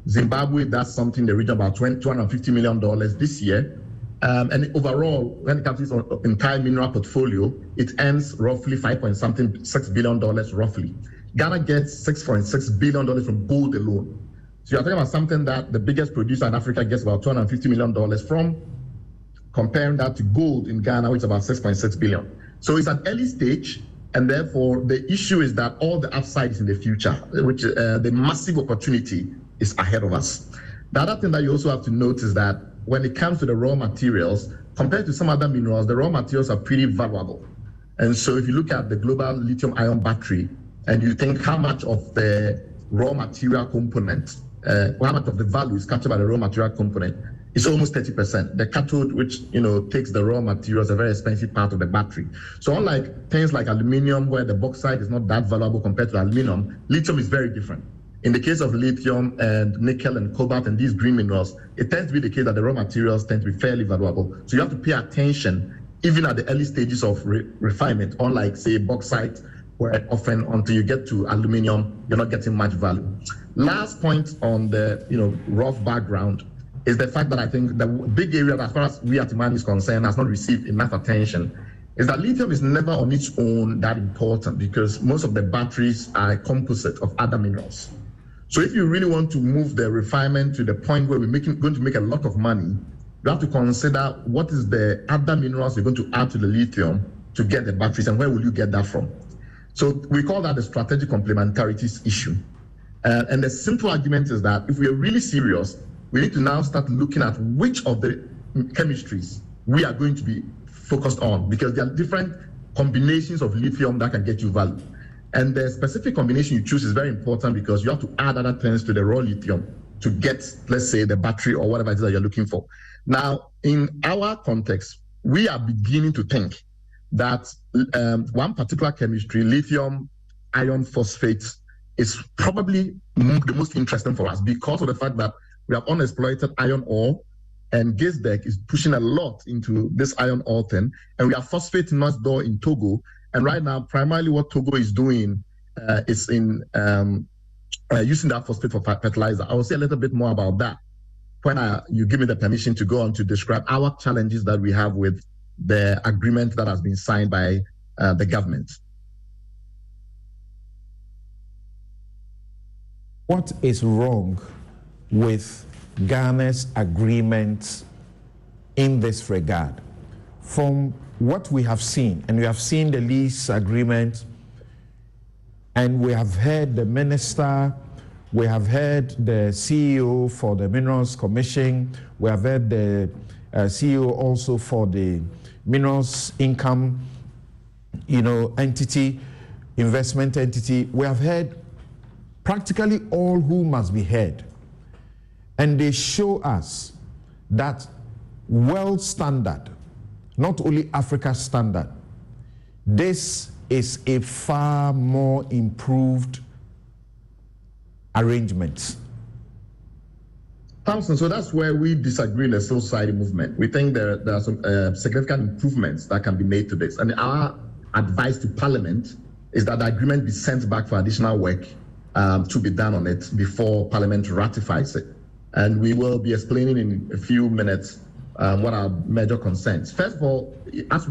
Zimbabwe does something in the region about $250 million this year. And overall, when it comes to its entire mineral portfolio, it earns roughly $6 billion roughly. Ghana gets $6.6 billion from gold alone. So you're talking about something that the biggest producer in Africa gets about $250 million from, comparing that to gold in Ghana, which is about $6.6 billion. So it's an early stage, and therefore the issue is that all the upside is in the future, which the massive opportunity is ahead of us. The other thing that you also have to note is that when it comes to the raw materials, compared to some other minerals, the raw materials are pretty valuable. And so if you look at the global lithium-ion battery, and you think how much of the raw material component, how much of the value is captured by the raw material component, is almost 30%. The cathode, which takes the raw materials, a very expensive part of the battery. So unlike things like aluminium, where the bauxite is not that valuable compared to aluminum, lithium is very different. In the case of lithium and nickel and cobalt and these green minerals, it tends to be the case that the raw materials tend to be fairly valuable. So you have to pay attention even at the early stages of refinement, unlike, say, bauxite, where often until you get to aluminium, you're not getting much value. Last point on the rough background is the fact that I think the big area, as far as we at Imani is concerned, has not received enough attention, is that lithium is never on its own that important, because most of the batteries are a composite of other minerals. So if you really want to move the refinement to the point where we're going to make a lot of money, you have to consider what is the other minerals you're going to add to the lithium to get the batteries, and where will you get that from? So we call that the strategic complementarities issue. And the simple argument is that if we are really serious, we need to now start looking at which of the chemistries we are going to be focused on, because there are different combinations of lithium that can get you value. And the specific combination you choose is very important, because you have to add other things to the raw lithium to get, let's say, the battery or whatever it is that you're looking for. Now, in our context, we are beginning to think that one particular chemistry, lithium iron phosphate, is probably the most interesting for us, because of the fact that we have unexploited iron ore, and GISDEC is pushing a lot into this iron ore thing, and we have phosphate next door in Togo. And right now, primarily what Togo is doing is in using that phosphate for fertilizer. I will say a little bit more about that when you give me the permission to go on to describe our challenges that we have with the agreement that has been signed by the government. What is wrong with Ghana's agreement in this regard? From what we have seen, and we have seen the lease agreement, and we have heard the minister, we have heard the CEO for the Minerals Commission, we have heard the CEO also for the Minerals Income, entity, investment entity. We have heard practically all who must be heard. And they show us that world standard, not only Africa standard, this is a far more improved arrangement. Thompson, so that's where we disagree in the civil society movement. We think there are some significant improvements that can be made to this. And our advice to Parliament is that the agreement be sent back for additional work to be done on it before Parliament ratifies it. And we will be explaining in a few minutes what are major concerns. First of all, as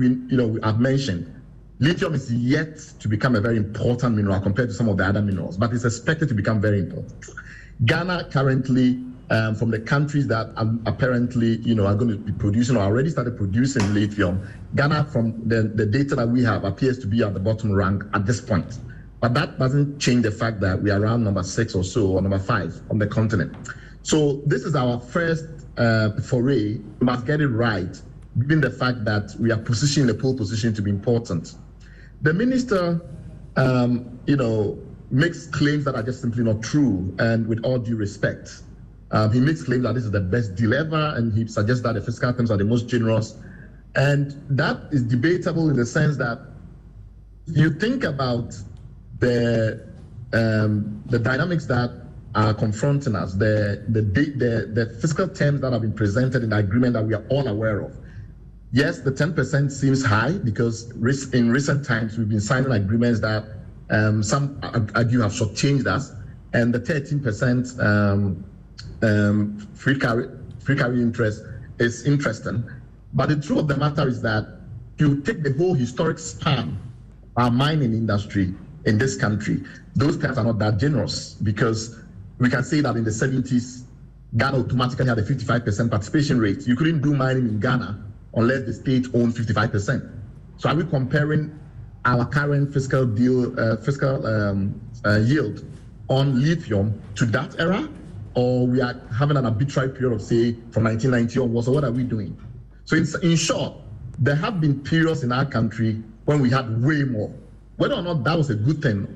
I've mentioned, lithium is yet to become a very important mineral compared to some of the other minerals, but it's expected to become very important. Ghana currently, from the countries that are apparently are going to be producing or already started producing lithium, Ghana, from the data that we have, appears to be at the bottom rank at this point. But that doesn't change the fact that we are around number 6 or so, or number 5 on the continent. So this is our first foray. We must get it right, given the fact that we are positioning the pole position to be important. The minister, makes claims that are just simply not true, and with all due respect. He makes claims that this is the best deal ever, and he suggests that the fiscal terms are the most generous. And that is debatable in the sense that you think about the dynamics that are confronting us, the fiscal terms that have been presented in the agreement that we are all aware of. Yes, the 10% seems high, because in recent times we've been signing agreements that some argue have shortchanged us, and the 13% free carry interest is interesting. But the truth of the matter is that you take the whole historic span of our mining industry in this country, those terms are not that generous, because we can say that in the 70s, Ghana automatically had a 55% participation rate. You couldn't do mining in Ghana unless the state owned 55%. So are we comparing our current fiscal yield on lithium to that era? Or we are having an arbitrary period of, say, from 1990 onwards, so what are we doing? So in short, there have been periods in our country when we had way more. Whether or not that was a good thing,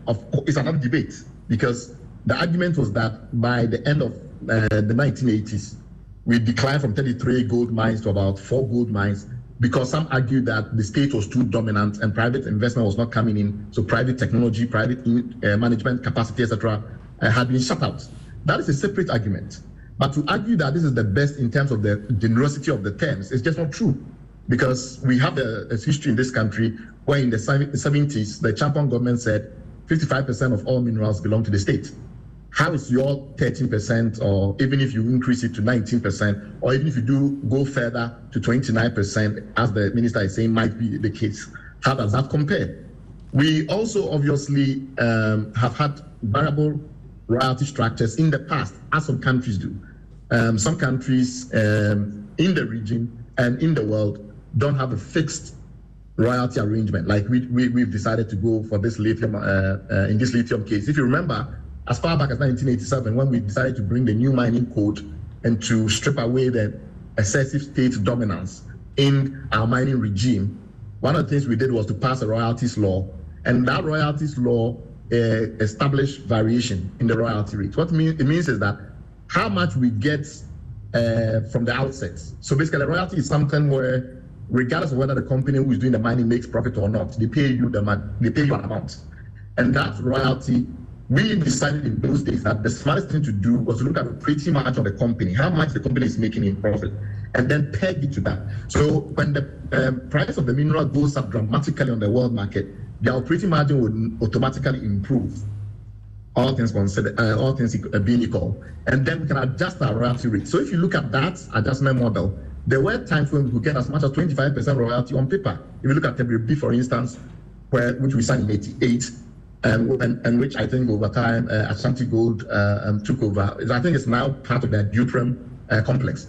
it's another debate, because the argument was that by the end of the 1980s, we declined from 33 gold mines to about 4 gold mines, because some argued that the state was too dominant and private investment was not coming in. So private technology, private management capacity, etc., had been shut out. That is a separate argument. But to argue that this is the best in terms of the generosity of the terms is just not true. Because we have a history in this country where in the 70s, the Champagne government said 55% of all minerals belong to the state. How is your 13%, or even if you increase it to 19%, or even if you do go further to 29%, as the minister is saying might be the case, how does that compare? We also obviously have had variable royalty structures in the past, as some countries do. Some countries in the region and in the world don't have a fixed royalty arrangement, like we've decided to go for this lithium, in this lithium case. If you remember, as far back as 1987, when we decided to bring the new mining code and to strip away the excessive state dominance in our mining regime, one of the things we did was to pass a royalties law, and that royalties law established variation in the royalty rate. What it means is that how much we get from the outset. So basically, royalty is something where, regardless of whether the company who is doing the mining makes profit or not, they pay you they pay you an amount, and that royalty. We decided in those days that the smartest thing to do was to look at the operating margin of the company, how much the company is making in profit, and then peg it to that. So when the price of the mineral goes up dramatically on the world market, the operating margin would automatically improve, all things considered, all things being equal, and then we can adjust our royalty rate. So if you look at that adjustment model, there were times when we could get as much as 25% royalty on paper. If you look at WB, for instance, which we signed in '88, and which I think over time Ashanti Gold took over. I think it's now part of the Deuterium complex.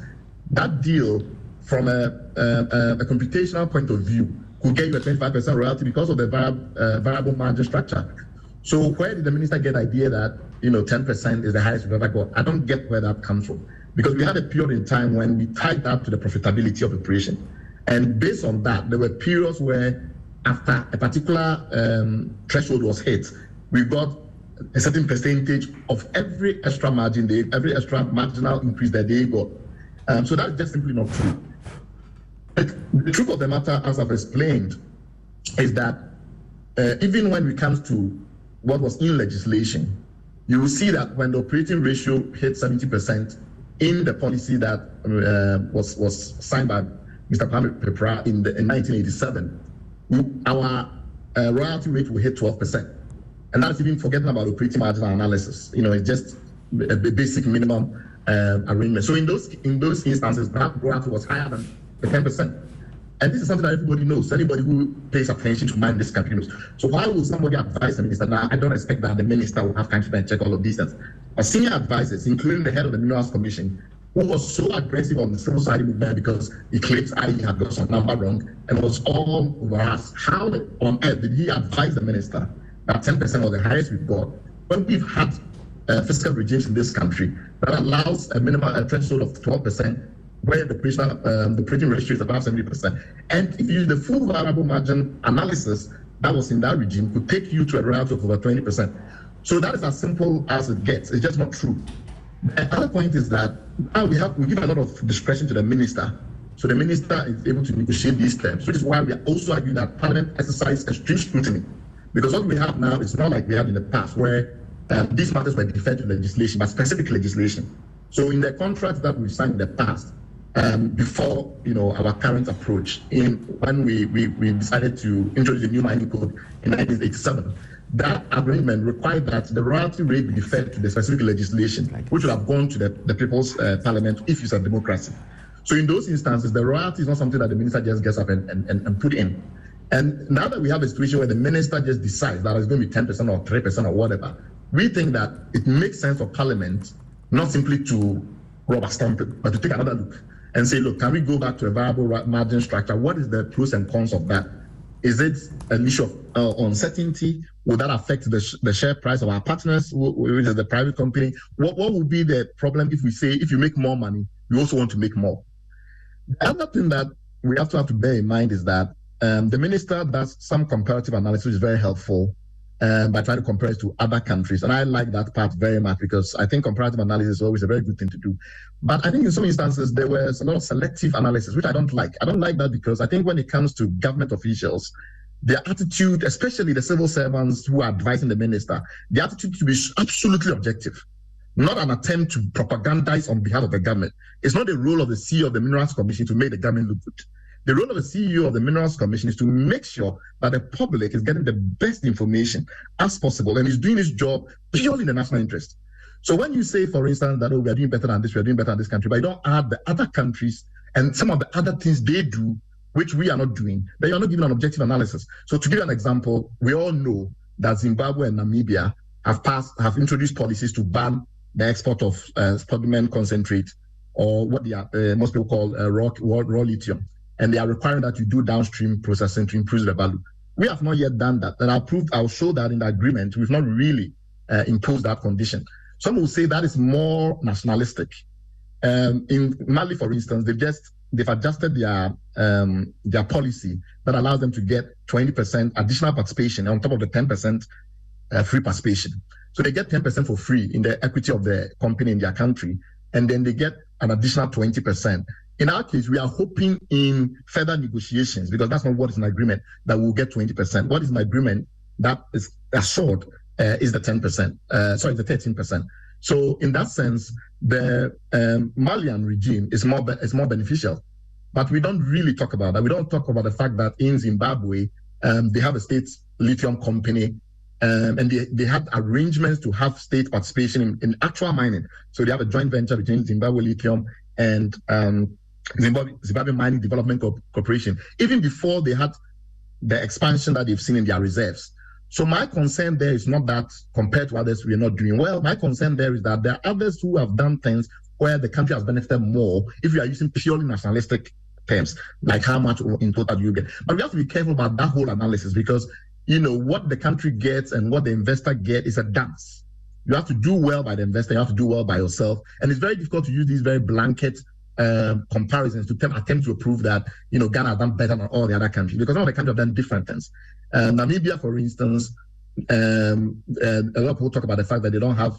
That deal, from a computational point of view, could get you a 25% royalty because of the variable margin structure. So where did the minister get the idea that 10% is the highest we've ever got? I don't get where that comes from, because we had a period in time when we tied that to the profitability of operation, and based on that, there were periods where, after a particular threshold was hit, we got a certain percentage of every extra margin, every extra marginal increase that they got. So that's just simply not true. The truth of the matter, as I've explained, is that even when it comes to what was in legislation, you will see that when the operating ratio hit 70% in the policy that was signed by Mr. Kwame Pepra in 1987, our royalty rate will hit 12%. And that's even forgetting about operating margin analysis. It's just a basic minimum arrangement. So in those instances, that royalty was higher than the 10%. And this is something that everybody knows. Anybody who pays attention to mine this country knows. So why would somebody advise the minister? Now, I don't expect that the minister will have time to check all of these things. But senior advisors, including the head of the Minerals Commission, who was so aggressive on the civil society movement because he claims IE had got some number wrong and was all over us. How on earth did he advise the minister that 10% was the highest we've got, when we've had fiscal regimes in this country that allows a minimum threshold of 12%, where the operating ratio is above 70%. And if you use the full variable margin analysis that was in that regime, could take you to a royalty of over 20%. So that is as simple as it gets. It's just not true. The other point is that now we give a lot of discretion to the minister. So the minister is able to negotiate these terms, which is why we are also arguing that Parliament exercise extreme scrutiny. Because what we have now is not like we had in the past, where these matters were deferred to legislation, but specific legislation. So in the contracts that we've signed in the past, before our current approach, when we decided to introduce the new mining code in 1987, that agreement required that the royalty rate be deferred to the specific legislation, which would have gone to the People's Parliament if it's a democracy. So in those instances, the royalty is not something that the minister just gets up and put in. And now that we have a situation where the minister just decides that it's going to be 10% or 3% or whatever, we think that it makes sense for Parliament not simply to rubber stamp it, but to take another look and say, look, can we go back to a variable margin structure? What is the pros and cons of that? Is it an issue of uncertainty? Will that affect the share price of our partners, which is the private company? What will be the problem if we say, if you make more money, you also want to make more? The other thing that we have to bear in mind is that the minister does some comparative analysis, which is very helpful. by trying to compare it to other countries. And I like that part very much because I think comparative analysis is always a very good thing to do. But I think in some instances, there was a lot of selective analysis, which I don't like. I don't like that because I think when it comes to government officials, their attitude, especially the civil servants who are advising the minister, the attitude to be absolutely objective, not an attempt to propagandize on behalf of the government. It's not the role of the CEO of the Minerals Commission to make the government look good. The role of the CEO of the Minerals Commission is to make sure that the public is getting the best information as possible and is doing his job purely in the national interest. So when you say, for instance, that, oh, we are doing better than this, we are doing better than this country, but you don't add the other countries and some of the other things they do, which we are not doing, then you're not giving an objective analysis. So to give you an example, we all know that Zimbabwe and Namibia have introduced policies to ban the export of spodumene concentrate, or what most people call raw lithium. And they are requiring that you do downstream processing to improve the value. We have not yet done that. And I'll show that in the agreement. We've not really imposed that condition. Some will say that is more nationalistic. In Mali, for instance, they've adjusted their policy that allows them to get 20% additional participation on top of the 10% free participation. So they get 10% for free in the equity of the company in their country, and then they get an additional 20%. In our case, we are hoping in further negotiations, because that's not what is an agreement, that we'll get 20%. What is an agreement that is assured is the 10%, the 13%. So in that sense, the Malian regime is more beneficial. But we don't really talk about that. We don't talk about the fact that in Zimbabwe, they have a state lithium company, and they have arrangements to have state participation in actual mining. So they have a joint venture between Zimbabwe Lithium and Zimbabwe Mining Development Corporation, even before they had the expansion that they've seen in their reserves. So my concern there is not that compared to others we are not doing well. My concern there is that there are others who have done things where the country has benefited more if we are using purely nationalistic terms, like how much in total do you get. But we have to be careful about that whole analysis because, what the country gets and what the investor gets is a dance. You have to do well by the investor, you have to do well by yourself. And it's very difficult to use these very blanket comparisons to attempt to prove that, Ghana has done better than all the other countries, because all the countries have done different things. Namibia, for instance, a lot of people talk about the fact that they don't have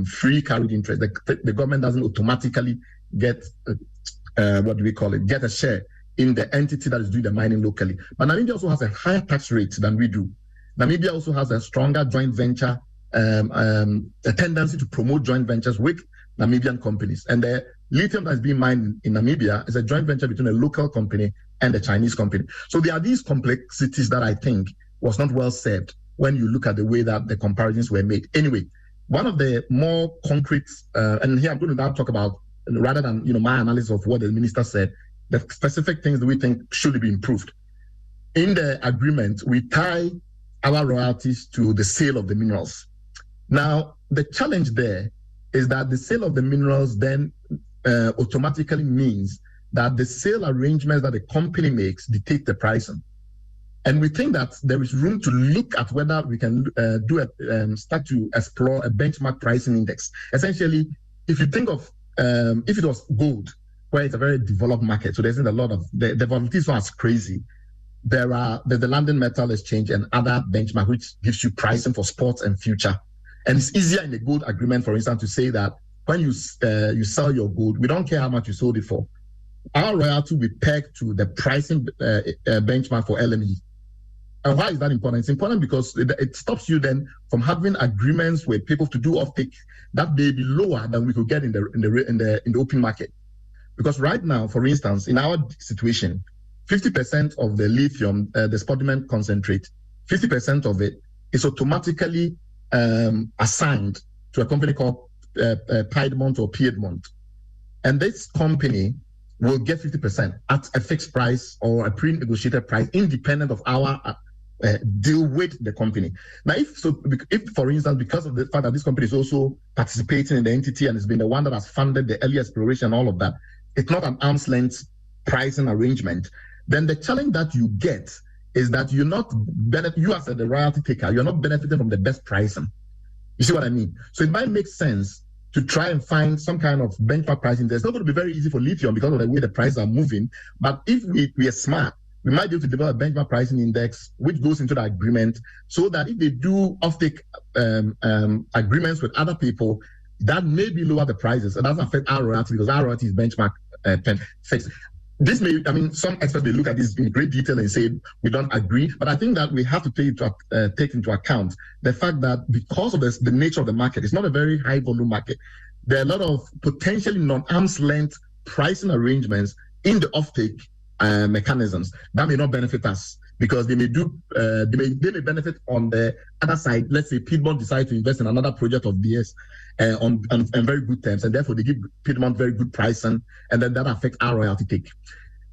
free carried interest. The government doesn't automatically get, get a share in the entity that is doing the mining locally. But Namibia also has a higher tax rate than we do. Namibia also has a stronger joint venture, a tendency to promote joint ventures with Namibian companies. And the lithium that is being mined in Namibia is a joint venture between a local company and a Chinese company. So there are these complexities that I think was not well served when you look at the way that the comparisons were made. Anyway, one of the more concrete, and here I'm going to now talk about, rather than my analysis of what the minister said, the specific things that we think should be improved. In the agreement, we tie our royalties to the sale of the minerals. Now, the challenge there is that the sale of the minerals then automatically means that the sale arrangements that the company makes dictate the pricing. And we think that there is room to look at whether we can start to explore a benchmark pricing index. Essentially, if you think of, if it was gold, where it's a very developed market, so there isn't a lot of, the volatility is not as crazy. There's the London Metal Exchange and other benchmark, which gives you pricing for sports and future. And it's easier in the gold agreement, for instance, to say that when you sell your gold, we don't care how much you sold it for. Our royalty will be pegged to the pricing benchmark for LME. And why is that important? It's important because it stops you then from having agreements with people to do offtake that may be lower than we could get in the open market. Because right now, for instance, in our situation, 50% of the lithium, the spodumene concentrate, 50% of it is automatically assigned to a company called Piedmont or Piedmont. And this company will get 50% at a fixed price or a pre-negotiated price, independent of our deal with the company. Now, if, for instance, because of the fact that this company is also participating in the entity and has been the one that has funded the early exploration and all of that, it's not an arm's length pricing arrangement, then the challenge that you get is that you as the royalty taker, you're not benefiting from the best pricing. You see what I mean? So it might make sense to try and find some kind of benchmark pricing. It's not going to be very easy for lithium because of the way the prices are moving. But if we are smart, we might be able to develop a benchmark pricing index, which goes into the agreement, so that if they do offtake agreements with other people, that maybe lower the prices. And doesn't affect our royalty because our royalty is benchmark fixed. This may, some experts may look at this in great detail and say we don't agree, but I think that we have to take into account the fact that because of the nature of the market, it's not a very high volume market. There are a lot of potentially non-arm's length pricing arrangements in the offtake mechanisms that may not benefit us because they may benefit on the other side. Let's say Piedmont decides to invest in another project of DS on very good terms, and therefore they give Piedmont very good pricing, and then that affects our royalty take.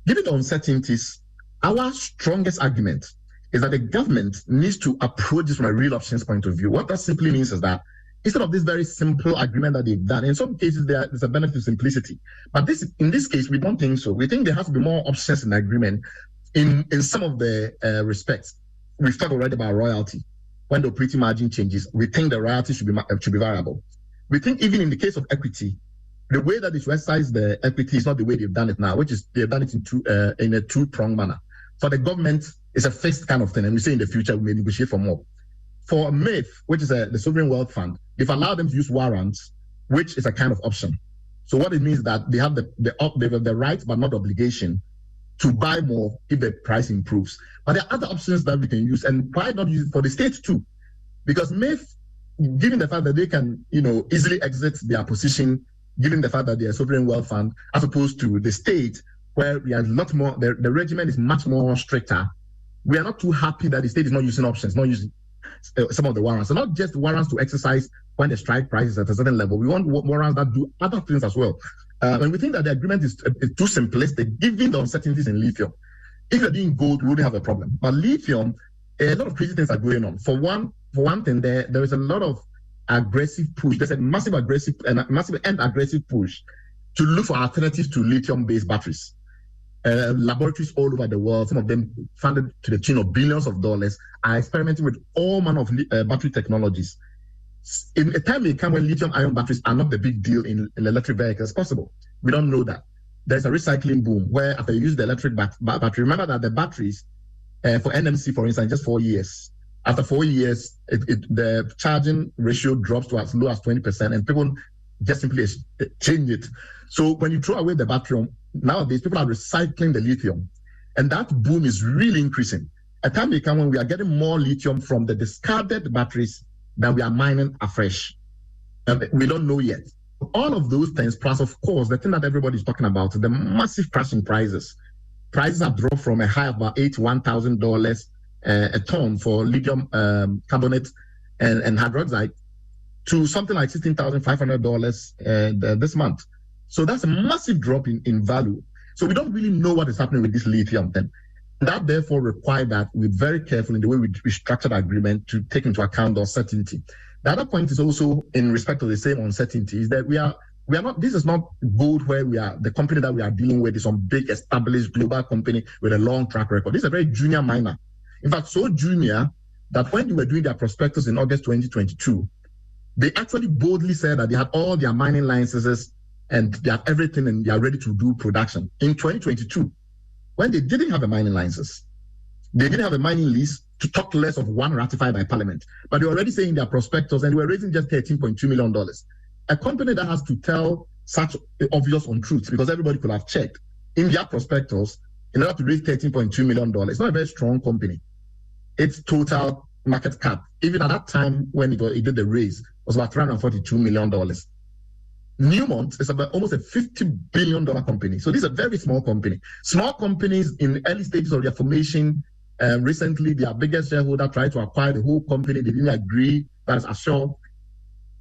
Given the uncertainties, our strongest argument is that the government needs to approach this from a real options point of view. What that simply means is that instead of this very simple agreement that they've done, in some cases there's a benefit of simplicity. But in this case, we don't think so. We think there has to be more options in the agreement in some of the respects. We've talked already about royalty. When the operating margin changes, we think the royalty should be variable. We think even in the case of equity, the way that they exercise the equity is not the way they've done it now, which is they've done it in a two-pronged manner. For the government, it's a fixed kind of thing, and we say in the future we may negotiate for more. For MAIF, which is the Sovereign Wealth Fund, they've allowed them to use warrants, which is a kind of option. So what it means is that they have the right but not the obligation to buy more if the price improves. But there are other options that we can use, and why not use it for the state too? Because MAIF, given the fact that they can, easily exit their position, given the fact that they are a sovereign wealth fund, as opposed to the state, where we are a lot more, the regimen is much more stricter. We are not too happy that the state is not using options, not using some of the warrants. So not just warrants to exercise when the strike price is at a certain level. We want warrants that do other things as well. And we think that the agreement is too simplistic, given the uncertainties in lithium. If you're doing gold, we wouldn't have a problem. But lithium, a lot of crazy things are going on. For one thing, there is a lot of aggressive push. There's a massive and aggressive push to look for alternatives to lithium-based batteries. Laboratories all over the world, some of them funded to the tune of billions of dollars, are experimenting with all manner of battery technologies. In a time may come when lithium-ion batteries are not the big deal in electric vehicles possible. We don't know that. There's a recycling boom where after you use the electric battery, remember that the batteries for NMC, for instance, just 4 years. After 4 years, the charging ratio drops to as low as 20%, and people just simply change it. So when you throw away the battery, nowadays people are recycling the lithium, and that boom is really increasing. A time may come when we are getting more lithium from the discarded batteries than we are mining afresh. We don't know yet. All of those things, plus of course, the thing that everybody's talking about, the massive crash in prices. Prices have dropped from a high of about $81,000 a ton for lithium carbonate and hydroxide to something like $16,500 this month. So that's a massive drop in value. So we don't really know what is happening with this lithium then. That therefore requires that we're very careful in the way we structure the agreement to take into account the uncertainty. The other point is also in respect to the same uncertainty is that we are not, this is not gold where the company that we are dealing with is some big established global company with a long track record. This is a very junior miner. In fact, so junior that when they were doing their prospectus in August 2022, they actually boldly said that they had all their mining licenses and they have everything and they are ready to do production. In 2022, when they didn't have a mining license, they didn't have a mining lease, to talk less of one ratified by Parliament. But they were already saying their prospectus and they were raising just $13.2 million. A company that has to tell such obvious untruths, because everybody could have checked in their prospectus in order to raise $13.2 million. It's not a very strong company. Its total market cap, even at that time when it did the raise, was about $342 million. Newmont is about almost a $50 billion company. So this is a very small company. Small companies in early stages of their formation, recently their biggest shareholder tried to acquire the whole company. They didn't agree. That's assured.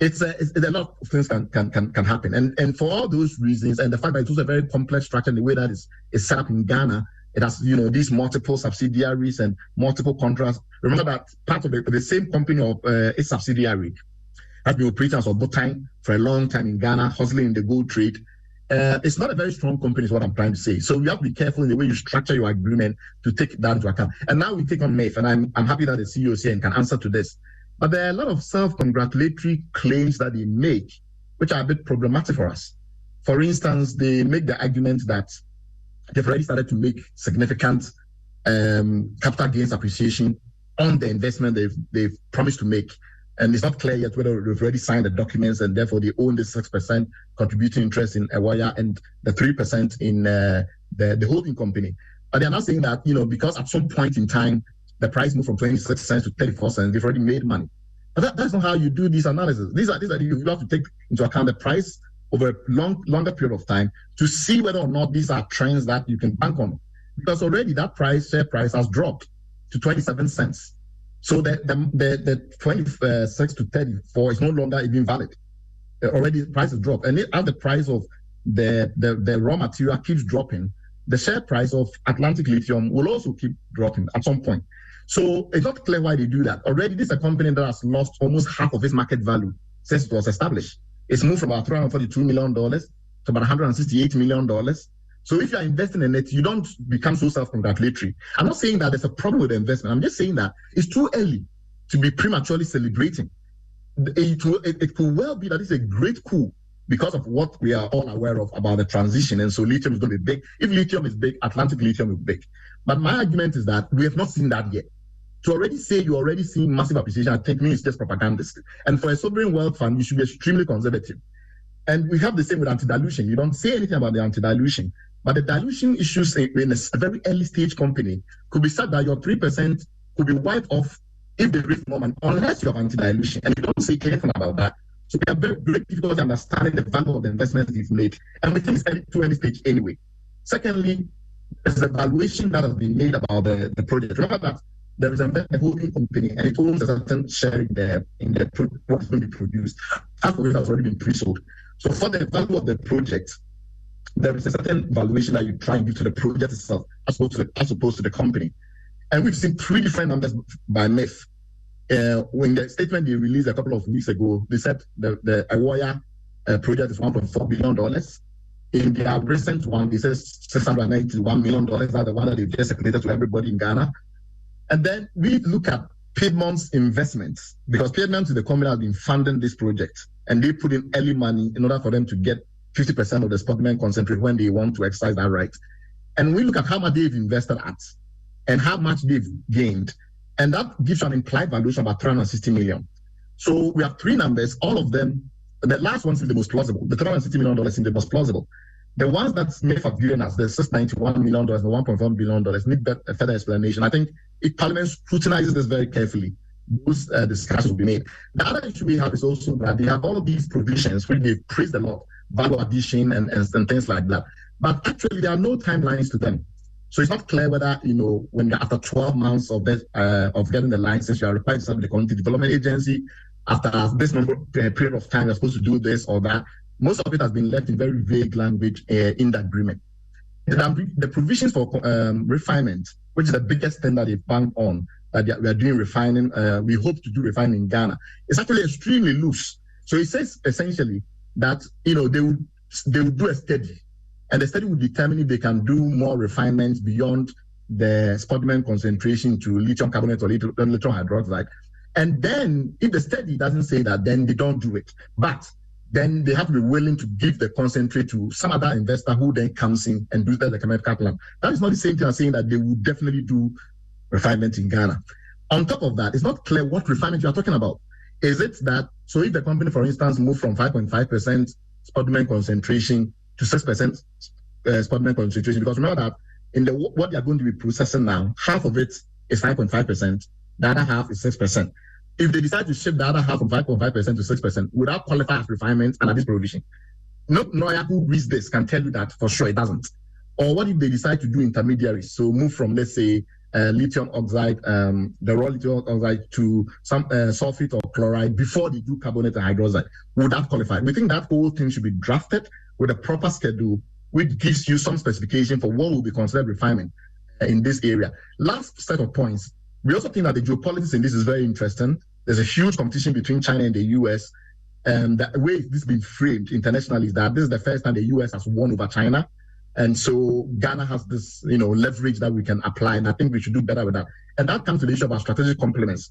It's a lot of things can happen. And for all those reasons, and the fact that it's also a very complex structure in the way that is set up in Ghana, it has, these multiple subsidiaries and multiple contracts. Remember that part of the same company of its subsidiary has been operating as a botine for a long time in Ghana, hustling in the gold trade. It's not a very strong company is what I'm trying to say. So you have to be careful in the way you structure your agreement to take that into account. And now we take on MAIF, and I'm happy that the CEO is here and can answer to this. But there are a lot of self-congratulatory claims that they make, which are a bit problematic for us. For instance, they make the argument that they've already started to make significant capital gains appreciation on the investment they've promised to make. And it's not clear yet whether they've already signed the documents and therefore they own the 6% contributing interest in Ewaya and the 3% in the holding company. But they're not saying that, because at some point in time, the price moved from 26 cents to 34 cents, they've already made money. But that's not how you do this analysis. These are you have to take into account the price over a longer period of time to see whether or not these are trends that you can bank on. Because already that share price has dropped to 27 cents. So the 26 to 34 is no longer even valid. Already the price has dropped. And as the price of the raw material keeps dropping, the share price of Atlantic Lithium will also keep dropping at some point. So it's not clear why they do that. Already this is a company that has lost almost half of its market value since it was established. It's moved from about $342 million to about $168 million. So if you're investing in it, you don't become so self-congratulatory. I'm not saying that there's a problem with the investment. I'm just saying that it's too early to be prematurely celebrating. It could well be that it's a great coup because of what we are all aware of about the transition. And so lithium is going to be big. If lithium is big, Atlantic Lithium is big. But my argument is that we have not seen that yet. To already say you're already seeing massive appreciation, I think means just propagandist. And for a sovereign wealth fund, you should be extremely conservative. And we have the same with anti-dilution. You don't say anything about the anti-dilution. But the dilution issues in a very early stage company could be said that your 3% could be wiped off if they raise more money, unless you have anti-dilution. And you don't say anything about that. So we have very great difficulty understanding the value of the investments you've made. And we think it's too early stage anyway. Secondly, there's a valuation that has been made about the project. Remember that there is a holding company and it owns a certain share in what's going to be produced. Half of it has already been pre-sold. So for the value of the project, there is a certain valuation that you try and give to the project itself as opposed to the company. And we've seen 3 different numbers by MIF. When the statement they released a couple of weeks ago, they said the Ewaya project is $1.4 billion. In their recent one, it says $691 million. That's the one that they've just circulated to everybody in Ghana. And then we look at Piedmont's investments, because Piedmont is the company that has been funding this project, and they put in early money in order for them to get 50% of the spodumene concentrate when they want to exercise that right. And we look at how much they've invested at and how much they've gained. And that gives you an implied valuation of about $360 million. So we have 3 numbers, all of them. The last one is the most plausible. The $360 million is the most plausible. The ones that Smith have given us, the $691 million, the $1.1 billion, need a further explanation. I think if Parliament scrutinizes this very carefully, those discussions will be made. The other issue we have is also that they have all of these provisions which they've praised a lot, value addition and things like that. But actually, there are no timelines to them. So it's not clear whether, when you're after 12 months of getting the license, you are required to serve the Community Development Agency. After this period of time, you're supposed to do this or that. Most of it has been left in very vague language in the agreement. The provisions for refinement, which is the biggest thing that they bank on, that we are doing refining, we hope to do refining in Ghana, it's actually extremely loose. So it says essentially that they would do a study, and the study would determine if they can do more refinements beyond the spodumene concentration to lithium carbonate or lithium hydroxide. And then if the study doesn't say that, then they don't do it. But then they have to be willing to give the concentrate to some other investor who then comes in and does the chemical plant. That is not the same thing as saying that they would definitely do refinement in Ghana. On top of that, it's not clear what refinement you are talking about. Is it that, so if the company, for instance, moved from 5.5% spodumene concentration to 6% spodumene concentration, because remember that in what they are going to be processing now, half of it is 5.5%, the other half is 6%. If they decide to shift the other half from 5.5% to 6%, would that qualify as refinement under this provision? No lawyer who reads this can tell you that for sure it doesn't. Or what if they decide to do intermediaries? So move from, let's say, lithium oxide, the raw lithium oxide to some sulfate or chloride before they do carbonate and hydroxide. Would that qualify? We think that whole thing should be drafted with a proper schedule, which gives you some specification for what will be considered refinement in this area. Last set of points. We also think that the geopolitics in this is very interesting. There's a huge competition between China and the US. And the way this has been framed internationally is that this is the first time the US has won over China. And so Ghana has this, leverage that we can apply. And I think we should do better with that. And that comes to the issue about strategic complements.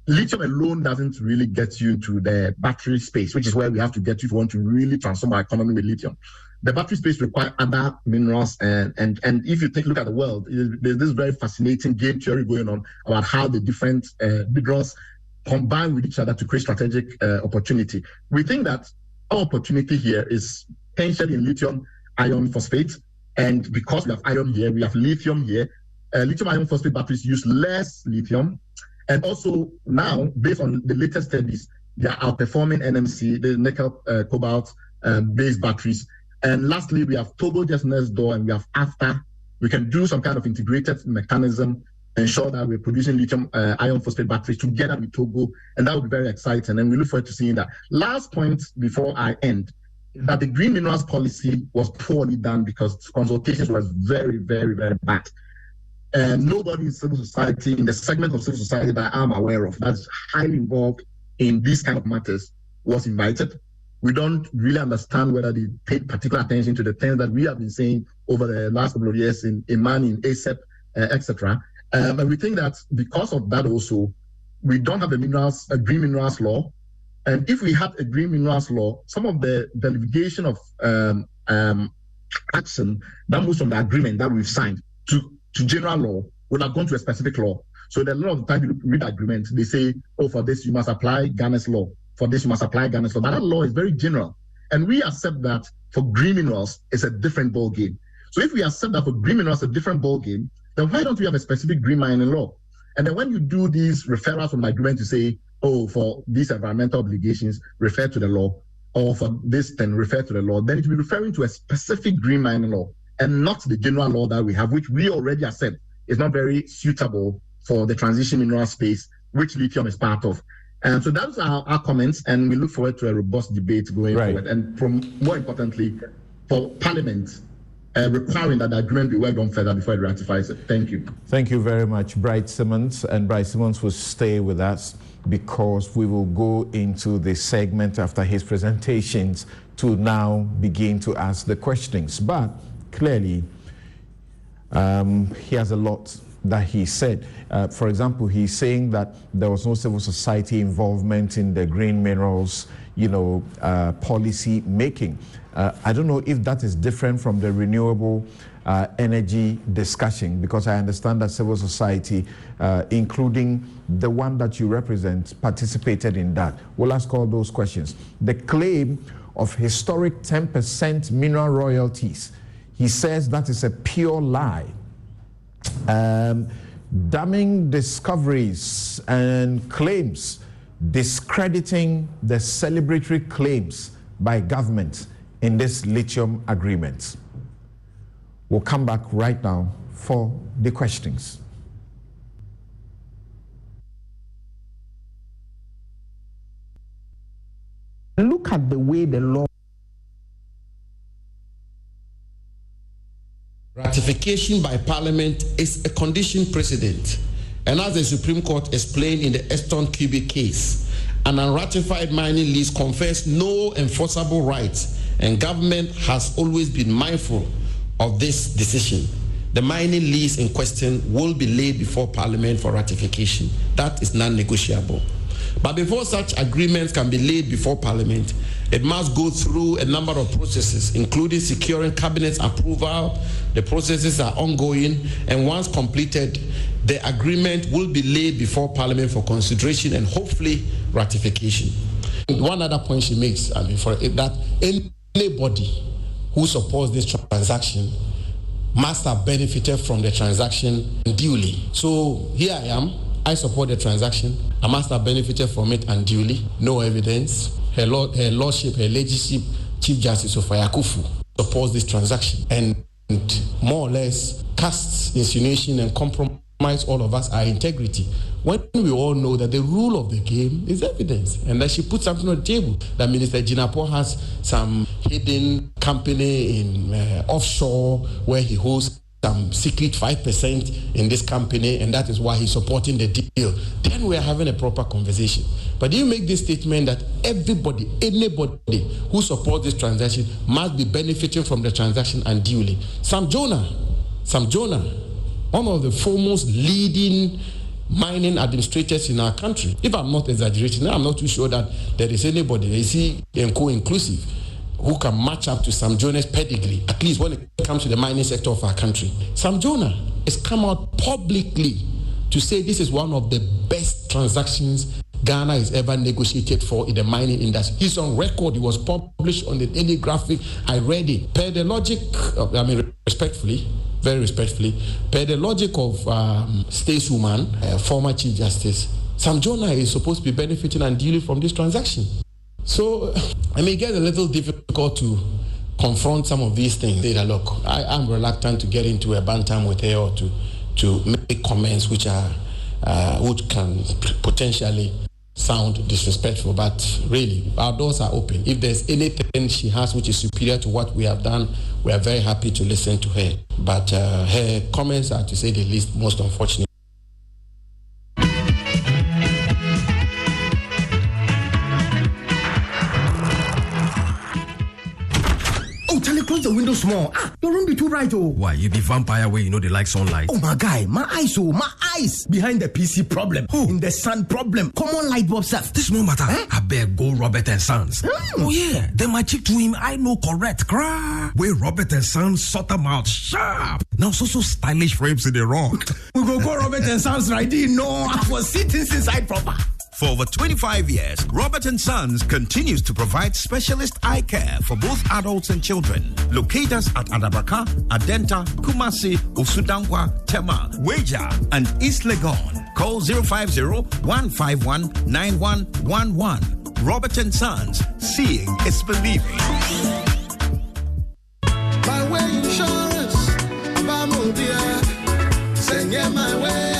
Lithium alone doesn't really get you into the battery space, which is where we have to get you if we want to really transform our economy with lithium. the battery space requires other minerals, and if you look at the world, there's this very fascinating game theory going on about how the different minerals combine with each other to create strategic opportunity. We think that our opportunity here is potentially in lithium iron phosphate, and because we have iron here, we have lithium here. Lithium iron phosphate batteries use less lithium, and also now, based on the latest studies, they are outperforming NMC, the nickel cobalt based batteries. And lastly, we have Togo just next door, and we have AFTA. We can do some kind of integrated mechanism, ensure that we're producing lithium iron phosphate batteries together with Togo, and that would be very exciting. And we look forward to seeing that. Last point before I end, that the green minerals policy was poorly done because consultations was very, very, very bad. And nobody in civil society, in the segment of civil society that I'm aware of, that's highly involved in these kind of matters, was invited. We don't really understand whether they paid particular attention to the things that we have been saying over the last couple of years in Imani, in ASEP, etc. And we think that because of that also, we don't have a green minerals law. And if we had a green minerals law, some of the delegation of action that moves from the agreement that we've signed to general law would have gone to a specific law. So that a lot of the time you read the agreement, they say, oh, for this you must apply Ghana's law. For this you must apply Ghana's law. But that law is very general. And we accept that for green minerals, it's a different ball game. So if we accept that for green minerals, a different ball game, then why don't we have a specific green mining law? And then when you do these referrals from the agreement to say, oh, for these environmental obligations, refer to the law, or for this then refer to the law, then it will be referring to a specific green mining law and not the general law that we have, which we already accept is not very suitable for the transition mineral space, which lithium is part of. And so that's our comments, and we look forward to a robust debate going forward. And more importantly, for Parliament, requiring that the agreement be worked on further before it ratifies it. Thank you. Thank you very much, Bright Simmons. And Bright Simmons will stay with us because we will go into the segment after his presentations to now begin to ask the questions. But clearly, he has a lot that he said. For example, he's saying that there was no civil society involvement in the green minerals, policy making. I don't know if that is different from the renewable energy discussion, because I understand that civil society, including the one that you represent, participated in that. We'll ask all those questions. The claim of historic 10% mineral royalties, he says that is a pure lie. Damning discoveries and claims, discrediting the celebratory claims by government in this lithium agreement. We'll come back right now for the questions. Look at the way the law. Ratification by Parliament is a condition precedent. And as the Supreme Court explained in the Eston Cubic case, an unratified mining lease confers no enforceable rights, and government has always been mindful of this decision. The mining lease in question will be laid before Parliament for ratification. That is non-negotiable. But before such agreements can be laid before Parliament, it must go through a number of processes, including securing Cabinet's approval. The processes are ongoing, and once completed, the agreement will be laid before Parliament for consideration and hopefully ratification. One other point she makes, that anybody who supports this transaction must have benefited from the transaction duly. So here I am. I support the transaction. I must have benefited from it unduly. No evidence. Her Lordship, her Ladyship, Chief Justice Ofaya Akufu supports this transaction and more or less casts insinuation and compromise all of us, our integrity, when we all know that the rule of the game is evidence, and that she put something on the table, that Minister Jinapo has some hidden company in offshore where he holds some secret 5% in this company, and that is why he's supporting the deal. Then we are having a proper conversation. But you make this statement that everybody, anybody who supports this transaction must be benefiting from the transaction unduly. Sam Jonah, one of the foremost leading mining administrators in our country, if I'm not exaggerating, I'm not too sure that there is anybody, is he inclusive, who can match up to Sam Jonah's pedigree, at least when it comes to the mining sector of our country. Sam Jonah has come out publicly to say this is one of the best transactions Ghana has ever negotiated for in the mining industry. He's on record. It was published on the Daily Graphic. I read it. Per the logic, respectfully, very respectfully, per the logic of stateswoman, former Chief Justice, Sam Jonah is supposed to be benefiting and dealing from this transaction. So I may get a little difficult to confront some of these things. Say that, look, I am reluctant to get into a bantam with her or to make comments which can potentially sound disrespectful, but really our doors are open. If there's anything she has which is superior to what we have done, we are very happy to listen to her. But her comments are, to say the least, most unfortunate. Close the window small. Your room be too bright, oh. Why, you be vampire where you know they like sunlight? Oh, my guy, my eyes. Behind the PC problem. In the sun problem. Common light bulb stuff. This no matter. I beg go Robert and Sons. Oh yeah, then my chick to him, I know correct. Where Robert and Sons sort them out sharp. Now so stylish frames in the wrong. We go Robert and Sons right in. No, I was sitting inside proper. For over 25 years, Robert & Sons continues to provide specialist eye care for both adults and children. Locate us at Adabraka, Adenta, Kumasi, Usudankwa, Tema, Weja, and East Legon. Call 050-151-9111. Robert & Sons, seeing is believing. My way insurance, send my way,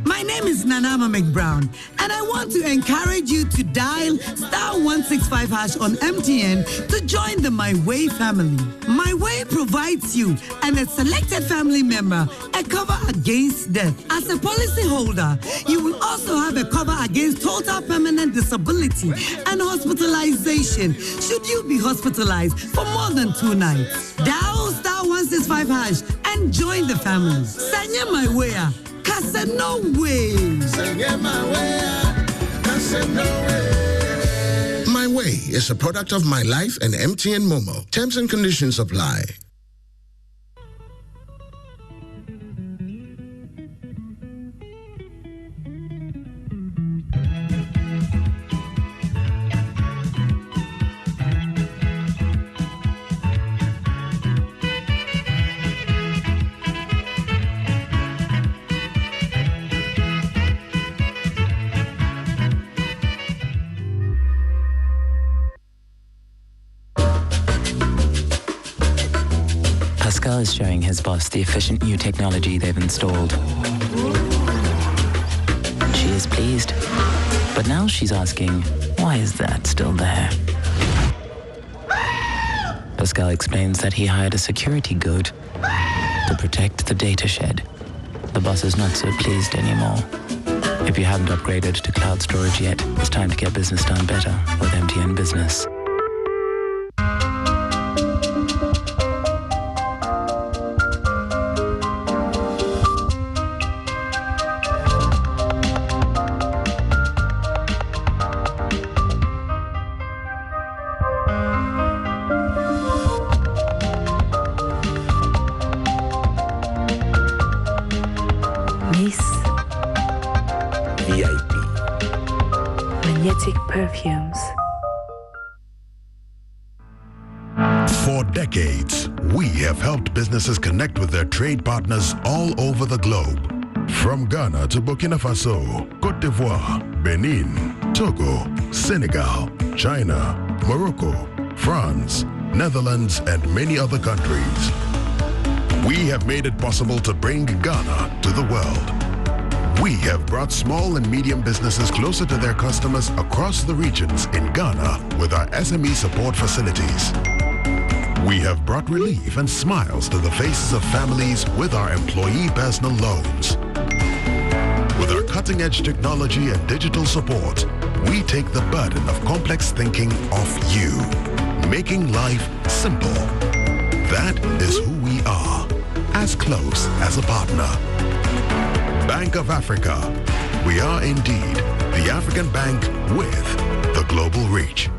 My name is Nanama McBrown, and I want to encourage you to dial *165# on MTN to join the My Way family. My Way provides you and a selected family member a cover against death. As a policyholder, you will also have a cover against total permanent disability and hospitalization should you be hospitalized for more than 2 nights. Dial *165# and join the family. Sanya My Way. No way. My Way is a product of My Life and MTN Momo. Terms and conditions apply. Pascal is showing his boss the efficient new technology they've installed. She is pleased, but now she's asking, why is that still there? Pascal explains that he hired a security goat to protect the data shed. The boss is not so pleased anymore. If you haven't upgraded to cloud storage yet, it's time to get business done better with MTN Business. Perfumes. For decades, we have helped businesses connect with their trade partners all over the globe. From Ghana to Burkina Faso, Côte d'Ivoire, Benin, Togo, Senegal, China, Morocco, France, Netherlands, and many other countries. We have made it possible to bring Ghana to the world. We have brought small and medium businesses closer to their customers across the regions in Ghana with our SME support facilities. We have brought relief and smiles to the faces of families with our employee personal loans. With our cutting-edge technology and digital support, we take the burden of complex thinking off you, making life simple. That is who we are, as close as a partner. Bank of Africa. We are indeed the African bank with the global reach.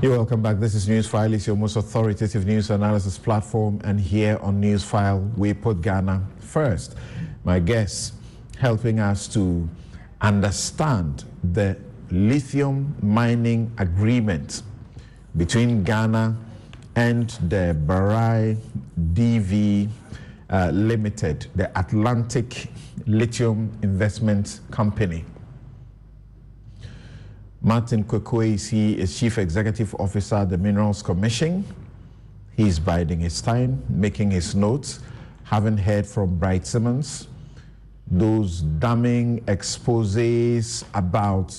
You're welcome back. This is Newsfile. It's your most authoritative news analysis platform, and here on Newsfile, we put Ghana first. My guests helping us to understand the lithium mining agreement between Ghana and the Barai DV Limited, the Atlantic Lithium Investment Company. Martin Kwekwesi is Chief Executive Officer at the Minerals Commission. He's biding his time, making his notes, having heard from Bright Simmons those damning exposés about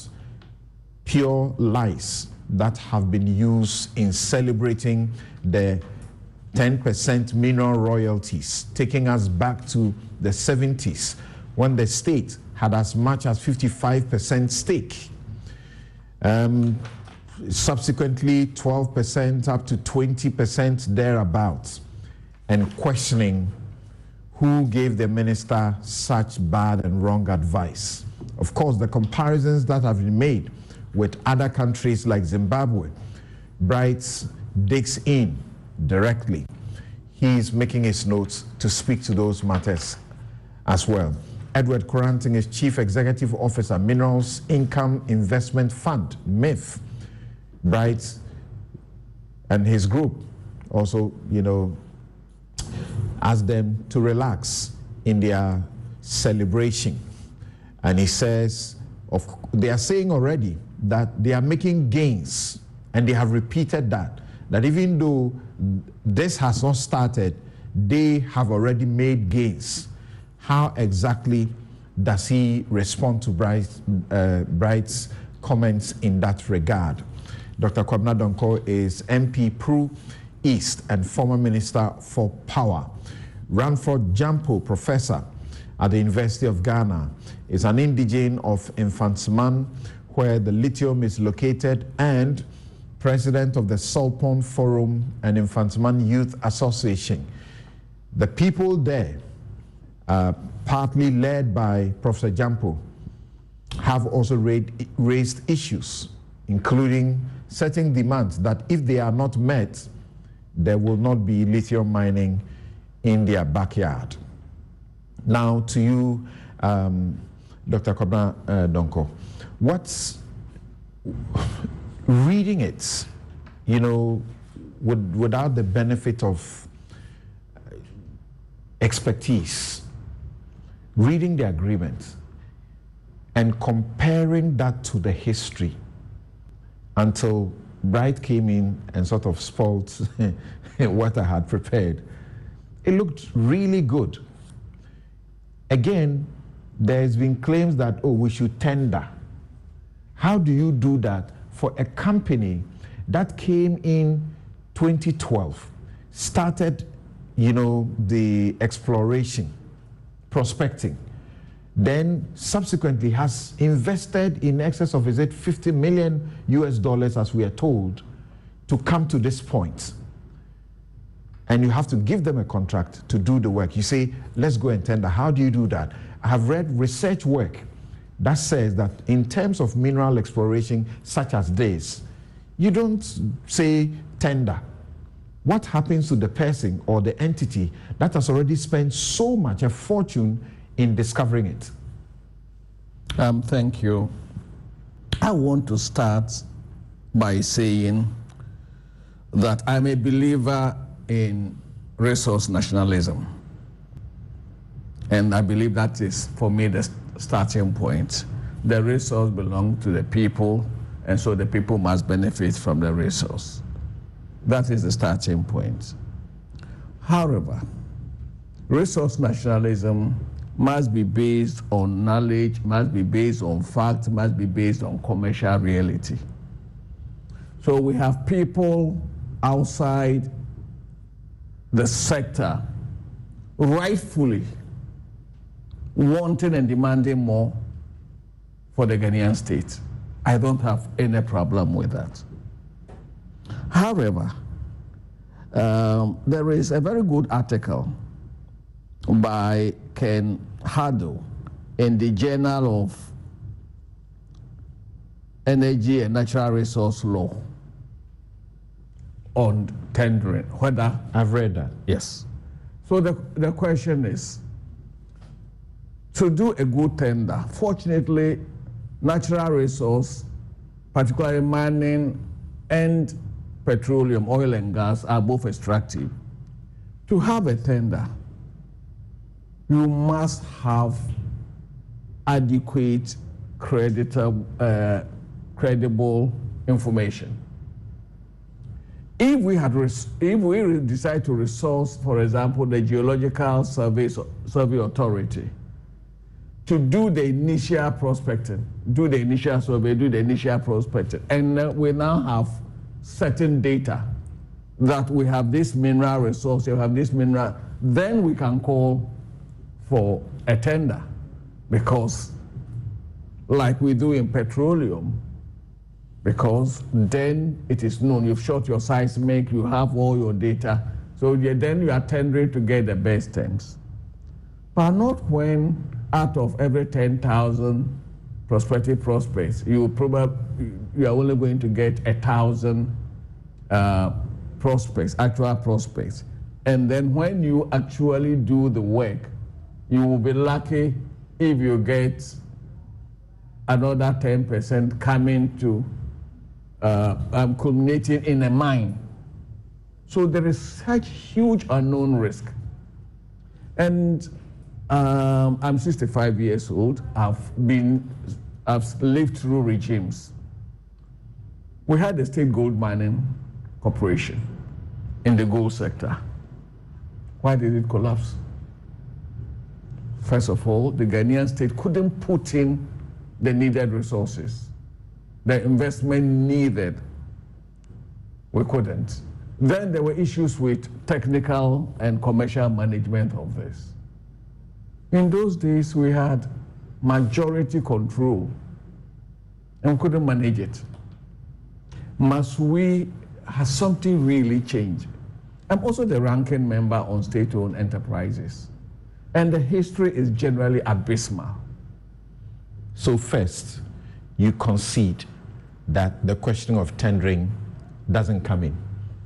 pure lies that have been used in celebrating the 10% mineral royalties, taking us back to the 70s when the state had as much as 55% stake. Subsequently 12% up to 20% thereabouts, and questioning who gave the minister such bad and wrong advice. Of course, the comparisons that have been made with other countries like Zimbabwe, Bright digs in directly. He's making his notes to speak to those matters as well. Edward Coranting is Chief Executive Officer, Minerals Income Investment Fund, MIF. Bright and his group also, asked them to relax in their celebration. And he says, they are saying already that they are making gains, and they have repeated that even though this has not started, they have already made gains. How exactly does he respond to Bright's comments in that regard? Dr. Kwabena Donkor is MP Pro East and former Minister for Power. Ranford Jampo, Professor at the University of Ghana, is an indigene of Infantsman, where the lithium is located, and President of the Sulpon Forum and Infantsman Youth Association. The people there, partly led by Professor Jampo, have also raised issues, including certain demands that if they are not met, there will not be lithium mining in their backyard. Now to you, Dr. Kwabena Donkor, what's reading it, without the benefit of expertise, reading the agreement and comparing that to the history until Bright came in and sort of spoiled what I had prepared. It looked really good. Again, there's been claims that, we should tender. How do you do that for a company that came in 2012, started, the exploration, prospecting, then subsequently has invested in excess of, $50 million as we are told, to come to this point? And you have to give them a contract to do the work. You say, let's go and tender. How do you do that? I have read research work that says that in terms of mineral exploration such as this, you don't say tender. What happens to the person or the entity that has already spent so much, a fortune, in discovering it? Thank you. I want to start by saying that I'm a believer in resource nationalism. And I believe that is, for me, the starting point. The resource belongs to the people, and so the people must benefit from the resource. That is the starting point. However, resource nationalism must be based on knowledge, must be based on fact, must be based on commercial reality. So we have people outside the sector rightfully wanting and demanding more for the Ghanaian state. I don't have any problem with that. However, there is a very good article by Ken Hado in the Journal of Energy and Natural Resource Law, on tendering. Whether I've read that. Yes. So the question is, to do a good tender, fortunately, natural resource, particularly mining and petroleum, oil and gas, are both extractive. To have a tender, you must have adequate, credible information. If we decide to resource, for example, the Geological Survey Authority to do the initial prospecting, do the initial survey, do the initial prospecting, and we now have certain data that we have this mineral resource, we have this mineral, then we can call for a tender, because like we do in petroleum, because then it is known, you've shot your seismic, you have all your data, so then you are tendering to get the best terms. But not when out of every 10,000 prospective prospects, you are only going to get 1,000 prospects, actual prospects. And then when you actually do the work, you will be lucky if you get another 10% coming to culminating in a mine. So there is such huge unknown risk. And I'm 65 years old. I've lived through regimes. We had the State Gold Mining Corporation in the gold sector. Why did it collapse? First of all, the Ghanaian state couldn't put in the needed resources, the investment needed. We couldn't. Then there were issues with technical and commercial management of this. In those days, we had majority control and couldn't manage it. Has something really changed? I'm also the ranking member on state-owned enterprises, and the history is generally abysmal. So first, you concede that the question of tendering doesn't come in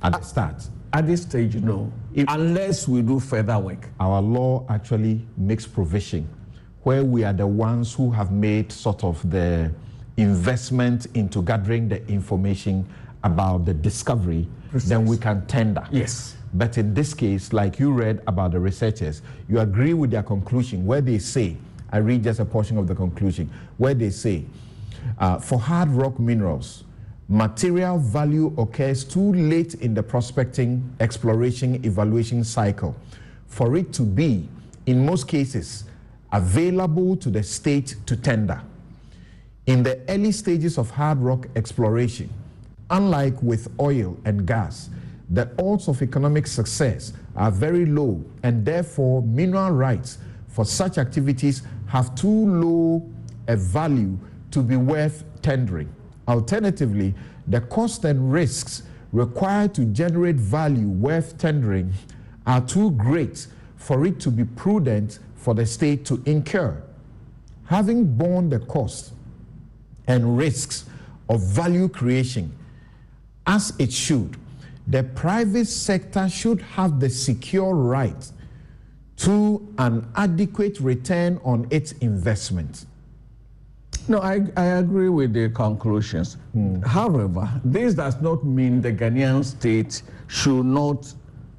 at the start. At this stage, no, unless we do further work. Our law actually makes provision where we are the ones who have made sort of the investment into gathering the information about the discovery, then we can tender. Yes. But in this case, like you read about the researchers, you agree with their conclusion where they say, I read just a portion of the conclusion, where they say, for hard rock minerals, material value occurs too late in the prospecting, exploration, evaluation cycle for it to be, in most cases, available to the state to tender. In the early stages of hard rock exploration, unlike with oil and gas, the odds of economic success are very low, and therefore mineral rights for such activities have too low a value to be worth tendering. Alternatively, the cost and risks required to generate value worth tendering are too great for it to be prudent for the state to incur. Having borne the cost and risks of value creation as it should, the private sector should have the secure right to an adequate return on its investment. No, I agree with the conclusions. However, this does not mean the Ghanaian state should not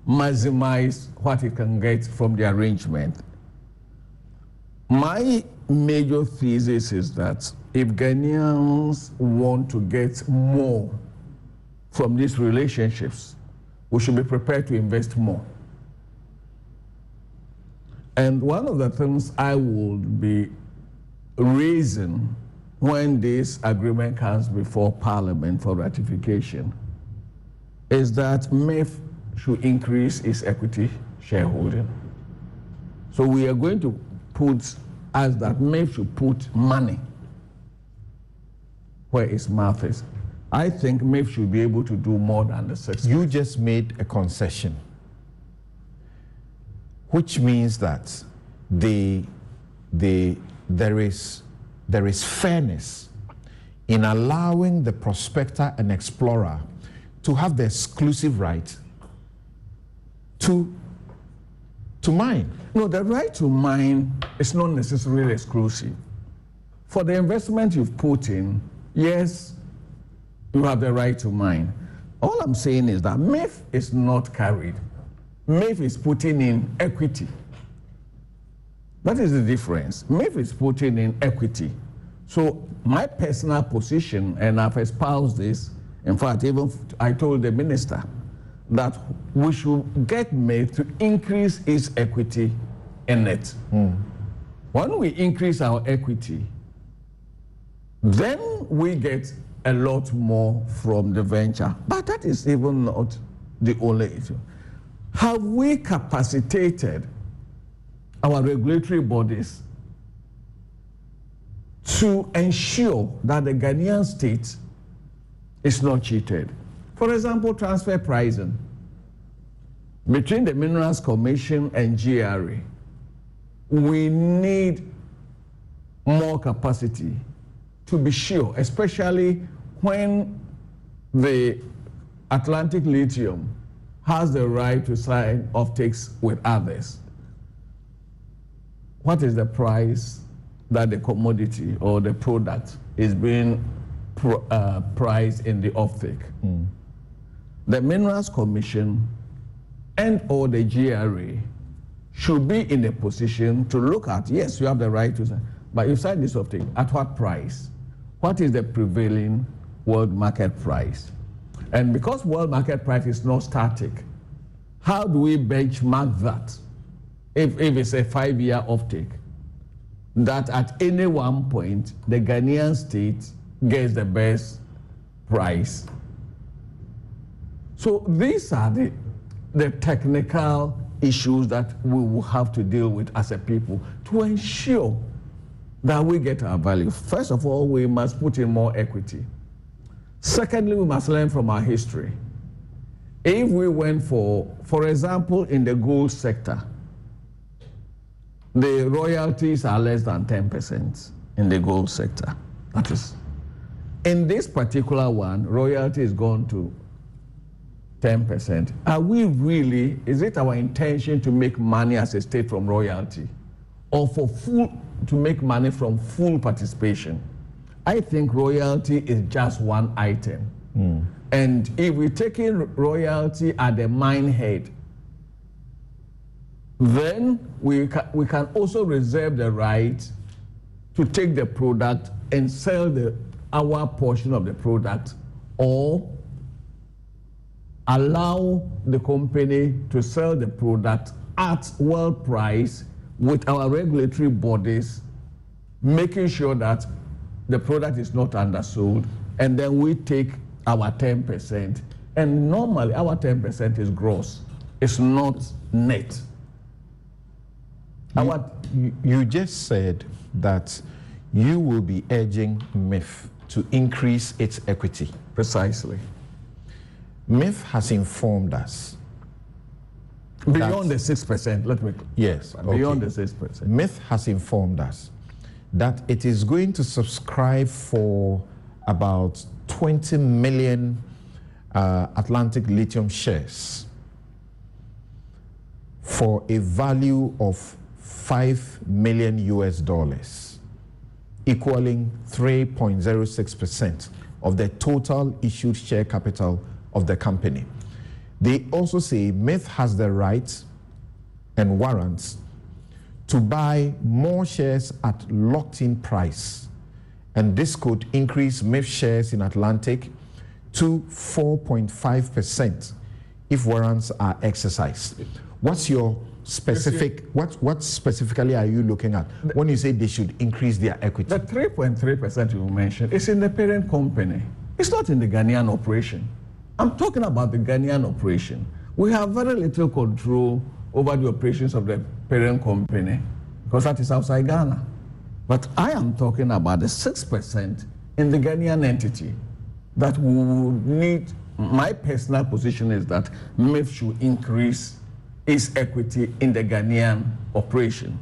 maximize what it can get from the arrangement. My major thesis is that if Ghanaians want to get more from these relationships, we should be prepared to invest more. And one of the things I would be raising when this agreement comes before Parliament for ratification is that MEF should increase its equity shareholding. So we are going to ask that MEF should put money where its mouth is. I think MEF should be able to do more than the 6. You just made a concession, which means that there is fairness in allowing the prospector and explorer to have the exclusive right to mine. No, the right to mine is not necessarily exclusive. For the investment you've put in, yes, you have the right to mine. All I'm saying is that MIF is not carried. MIF is putting in equity. That is the difference. MIF is putting in equity. So my personal position, and I've espoused this, in fact, even I told the minister that we should get MIF to increase its equity in it. When we increase our equity, then we get a lot more from the venture. But that is even not the only issue. Have we capacitated our regulatory bodies to ensure that the Ghanaian state is not cheated? For example, transfer pricing between the Minerals Commission and GRA. We need more capacity to be sure, especially when the Atlantic Lithium has the right to sign offtakes with others. What is the price that the commodity or the product is being priced in the offtake? The Minerals Commission and or the GRA should be in a position to look at, yes, you have the right to sign, but you sign this offtake, at what price? What is the prevailing world market price? And because world market price is not static, how do we benchmark that? If it's a 5-year offtake, that at any one point, the Ghanaian state gets the best price. So these are the technical issues that we will have to deal with as a people to ensure that we get our value. First of all, we must put in more equity. Secondly, we must learn from our history. If we went for example, in the gold sector, the royalties are less than 10% in the gold sector. That is, in this particular one, royalty is gone to 10%. Are we really, is it our intention to make money as a state from royalty, or to make money from full participation? I think royalty is just one item. And if we're taking royalty at the mine head, then we can also reserve the right to take the product and sell our portion of the product, or allow the company to sell the product at world price with our regulatory bodies making sure that the product is not undersold, and then we take our 10%. And normally our 10% is gross, it's not net. You just said that you will be urging MIF to increase its equity. Precisely. MIF has informed us. Beyond the 6%, let me. Yes. Beyond the 6%. MIF has informed us that it is going to subscribe for about 20 million Atlantic Lithium shares for a value of $5 million, equaling 3.06% of the total issued share capital of the company. They also say MIF has the right and warrants to buy more shares at locked-in price, and this could increase MIF shares in Atlantic to 4.5% if warrants are exercised. What's your specific, what specifically are you looking at when you say they should increase their equity? The 3.3% you mentioned is in the parent company. It's not in the Ghanaian operation. I'm talking about the Ghanaian operation. We have very little control over the operations of the parent company because that is outside Ghana. But I am talking about the 6% in the Ghanaian entity that we would need. My personal position is that MIF should increase its equity in the Ghanaian operation.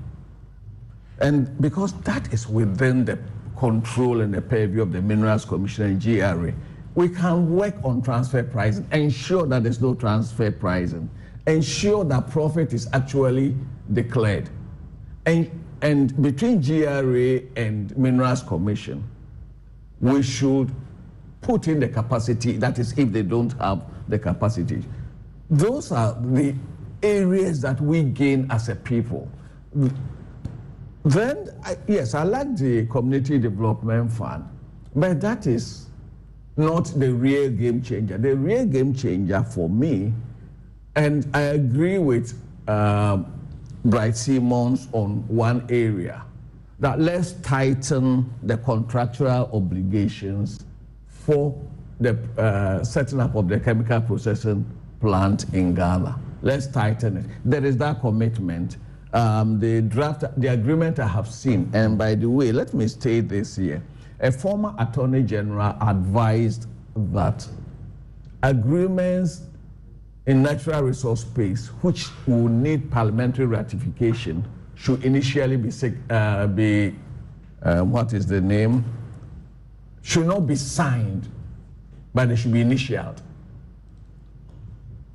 And because that is within the control and the purview of the Minerals Commission and GRA, we can work on transfer pricing, ensure that there's no transfer pricing, ensure that profit is actually declared. And between GRA and Minerals Commission, we should put in the capacity, that is if they don't have the capacity. Those are the areas that we gain as a people. Then, yes, I like the Community Development Fund, but that is not the real game changer. The real game changer for me, and I agree with Bright Simmons on one area, that let's tighten the contractual obligations for the setting up of the chemical processing plant in Ghana. Let's tighten it. There is that commitment. The agreement I have seen, and by the way, let me state this here. A former Attorney General advised that agreements in natural resource space, which will need parliamentary ratification, should initially should not be signed, but they should be initialed.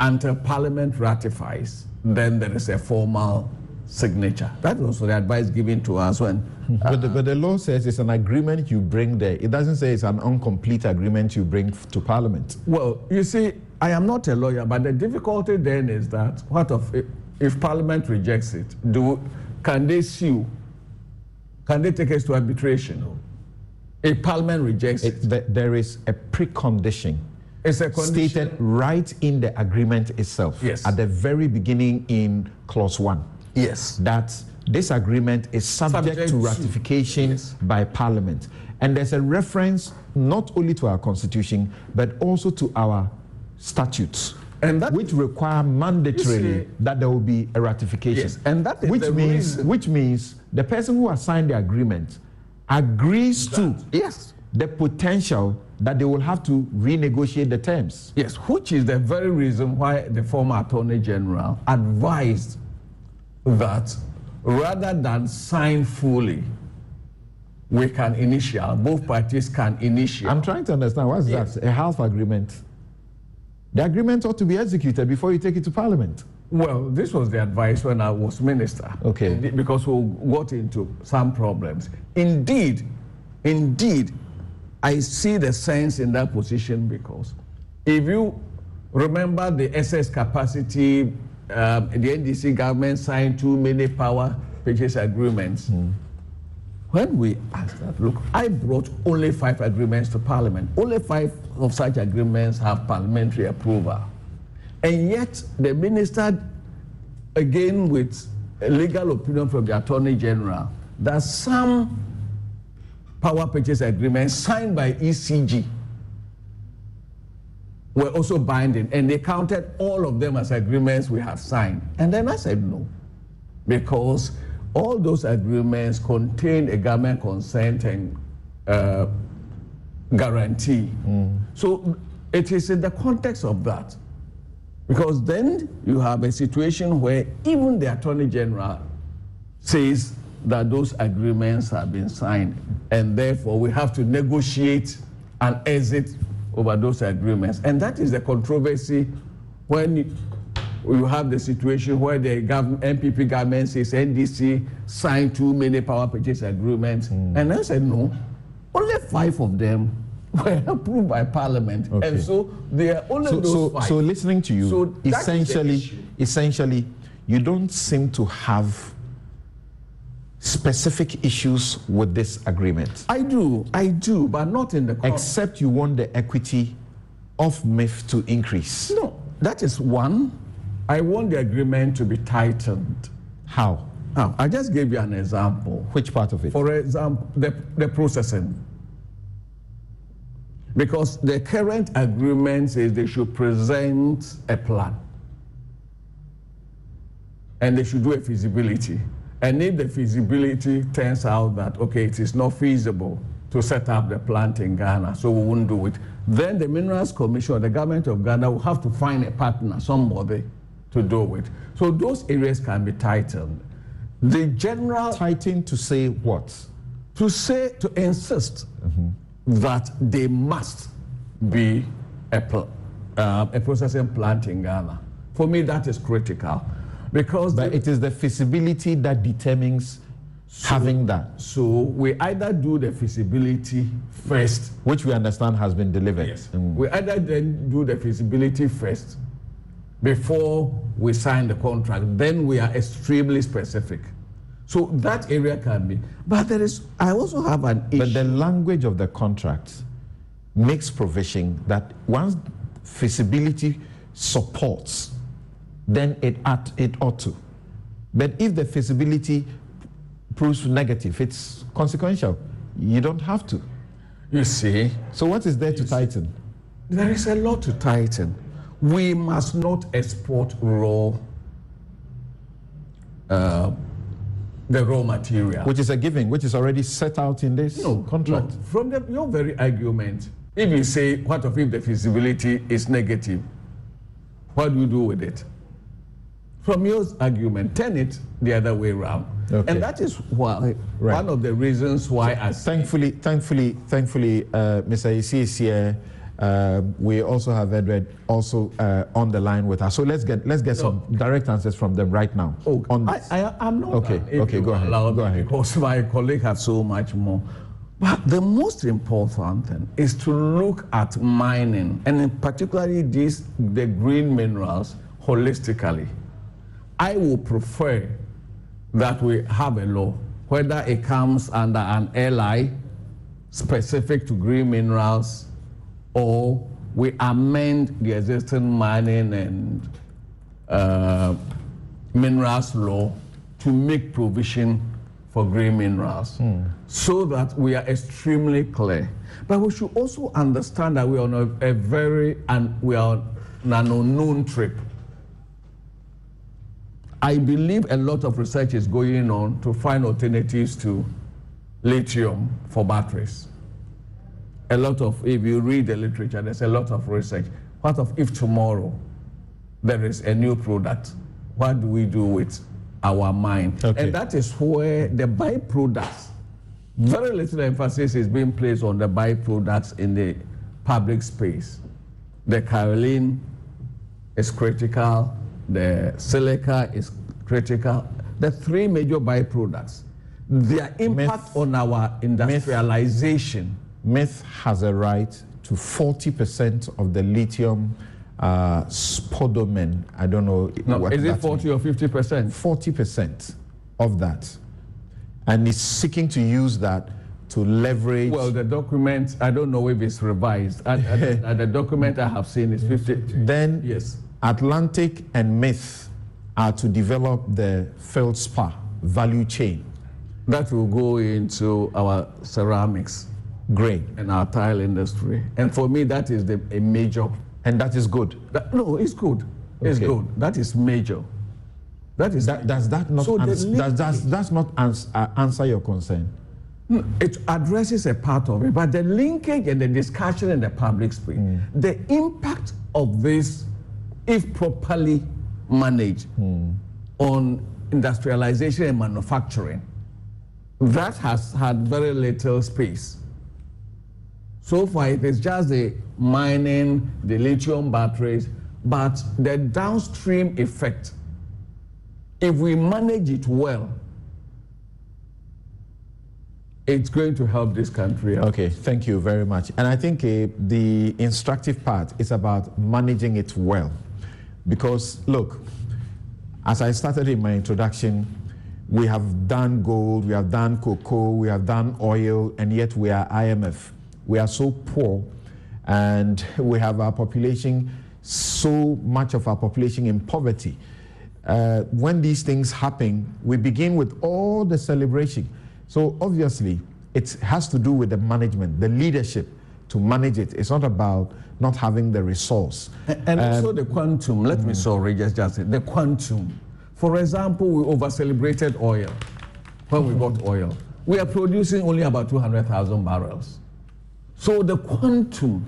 Until Parliament ratifies, then there is a formal signature. That was also the advice given to us when... But the law says it's an agreement you bring there. It doesn't say it's an incomplete agreement you bring to Parliament. Well, you see, I am not a lawyer, but the difficulty then is that if Parliament rejects it, can they sue? Can they take us to arbitration? If Parliament rejects it... There is a precondition. It's a condition stated right in the agreement itself. Yes. At the very beginning in clause 1. Yes. That this agreement is subject to ratification by Parliament. And there's a reference not only to our constitution, but also to our statutes, and which require mandatorily that there will be a ratification. Yes. And that is which means the person who has signed the agreement agrees to the potential that they will have to renegotiate the terms. Yes, which is the very reason why the former Attorney General advised that rather than sign fully, we can initial, both parties can initial. I'm trying to understand, what's that? A half agreement? The agreement ought to be executed before you take it to Parliament. Well, this was the advice when I was minister. Okay. Because we got into some problems. Indeed, I see the sense in that position, because if you remember the excess capacity, the NDC government signed too many power purchase agreements. When we asked that, look, I brought only 5 agreements to Parliament. Only 5 of such agreements have parliamentary approval. And yet the minister, again with a legal opinion from the Attorney General, that some power purchase agreements signed by ECG were also binding, and they counted all of them as agreements we have signed. And then I said no, because all those agreements contain a government consent and guarantee. So it is in the context of that, because then you have a situation where even the Attorney General says that those agreements have been signed, and therefore we have to negotiate an exit over those agreements. And that is the controversy when you have the situation where the MPP government says NDC signed too many power purchase agreements. And I said no, only 5 of them were approved by Parliament. Okay. And so they are only those 5. So listening to you, essentially, you don't seem to have specific issues with this agreement. I do, but not in the except you want the equity of MIF to increase. No, that is one. I want the agreement to be tightened. How? I just gave you an example. Which part of it? For example, the processing. Because the current agreement says they should present a plan, and they should do a feasibility. And if the feasibility turns out that, okay, it is not feasible to set up the plant in Ghana, so we won't do it, then the Minerals Commission, the government of Ghana, will have to find a partner, somebody, to do it. So those areas can be tightened. The general... Tightened to say what? To insist that they must be a processing plant in Ghana. For me, that is critical, because it is the feasibility that determines having that. So we either do the feasibility first, which we understand has been delivered. Yes. We either then do the feasibility first before we sign the contract. Then we are extremely specific. So that area can be. But I also have an issue. But the language of the contract makes provision that once feasibility supports, then it ought to. But if the feasibility proves negative, it's consequential. You don't have to. You see? So what is there to tighten? There is a lot to tighten. We must not export the raw material. Which is a given, which is already set out in this contract. No. From your very argument, if you say, what if the feasibility is negative? What do you do with it? From your argument, turn it the other way around. Okay. And that is why one of the reasons why thankfully, Mr. Isi is here. We also have Edward also on the line with us. So let's get some direct answers from them right now. I'm not. Okay, go ahead. Because my colleague has so much more. But the most important thing is to look at mining, and in particularly the green minerals, holistically. I would prefer that we have a law, whether it comes under an LI specific to green minerals, or we amend the existing mining and minerals law to make provision for green minerals, so that we are extremely clear. But we should also understand that we are on we are on an unknown trip. I believe a lot of research is going on to find alternatives to lithium for batteries. If you read the literature, there's a lot of research. What if tomorrow there is a new product? What do we do with our mine? Okay. And that is where the byproducts, very little emphasis is being placed on the byproducts in the public space. The kaolin is critical, the silica is critical. The three major byproducts, their impact on our industrialization. Myth has a right to 40% of the lithium spodumene. I don't know. Is it 40 or 50%? 40% of that. And is seeking to use that to leverage. Well, the document, I don't know if it's revised. The document I have seen is 50. Then yes. Atlantic and Myth are to develop the feldspar value chain. That will go into our ceramics. Great. And our tile industry. And for me, that is a major. And that is good? No, it's good. It's good. That is major. Does that not answer your concern? It addresses a part of it, but the linkage and the discussion in the public space, the impact of this, if properly managed, on industrialization and manufacturing, that has had very little space. So far, it is just the mining, the lithium batteries, but the downstream effect, if we manage it well, it's going to help this country out. Okay, thank you very much. And I think the instructive part is about managing it well. Because, look, as I started in my introduction, we have done gold, we have done cocoa, we have done oil, and yet we are IMF. We are so poor, and we have our population, so much of our population in poverty. When these things happen, we begin with all the celebration. So obviously, it has to do with the management, the leadership to manage it. It's not about not having the resource. And also the quantum, just say, the quantum. For example, we over-celebrated oil when we got oil. We are producing only about 200,000 barrels. So the quantum,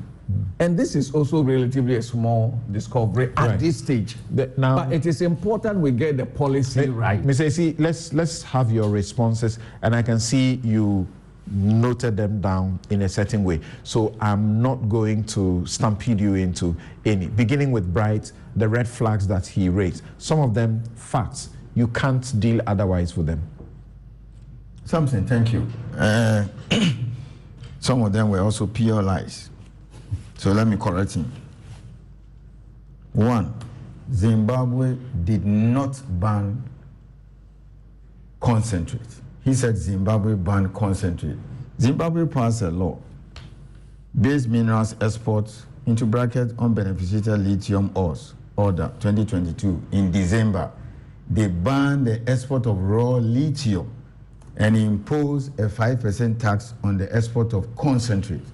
and this is also relatively a small discovery at this stage. But it is important we get the policy right. Mr. Isi, let's have your responses, and I can see you noted them down in a certain way. So I'm not going to stampede you into any. Beginning with Bright, the red flags that he raised, some of them facts. You can't deal otherwise with them. Something, thank you. Some of them were also pure lies. So let me correct him. One, Zimbabwe did not ban concentrate. He said Zimbabwe banned concentrate. Zimbabwe passed a law, base minerals exports into bracket unbeneficiated lithium ores, order 2022. In December, they banned the export of raw lithium and imposed a 5% tax on the export of concentrate.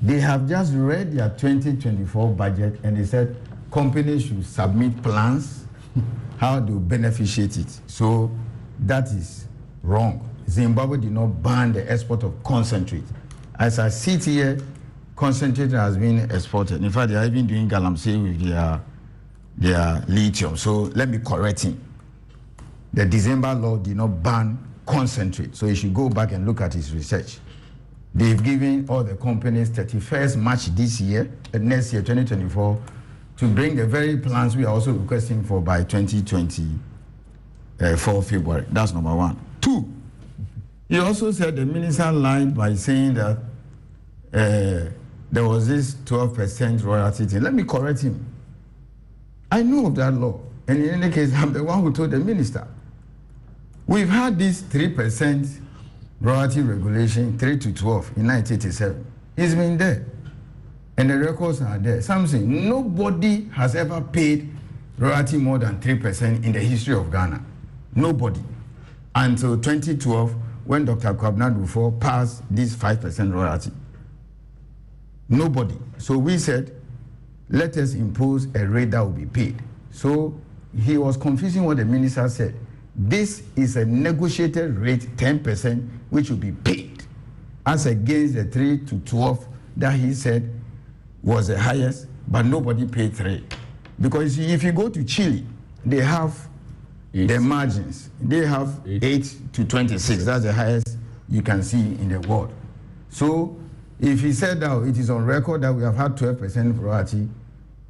They have just read their 2024 budget and they said companies should submit plans how to beneficiate it. So that is wrong. Zimbabwe did not ban the export of concentrate. As I sit here, concentrate has been exported. In fact, they are even doing galamsey with their lithium. So let me correct him. The December law did not ban concentrate. So you should go back and look at his research. They've given all the companies 31st March this year, next year, 2024, to bring the very plans we are also requesting for by 2024 February. That's number one. Two, he also said the minister lied by saying that there was this 12% royalty thing. Let me correct him. I know of that law. And in any case, I'm the one who told the minister. We've had this 3% royalty regulation, 3 to 12 in 1987. It's been there. And the records are there. Something, nobody has ever paid royalty more than 3% in the history of Ghana. Nobody. Until 2012, when Dr. Kwabena Dufo passed this 5% royalty. Nobody. So we said, let us impose a rate that will be paid. So he was confusing what the minister said. This is a negotiated rate, 10%, which will be paid, as against the 3 to 12 that he said was the highest, but nobody paid 3. Because if you go to Chile, they have the margins. They have 8 to 26. That's the highest you can see in the world. So if he said that it is on record that we have had 12% royalty,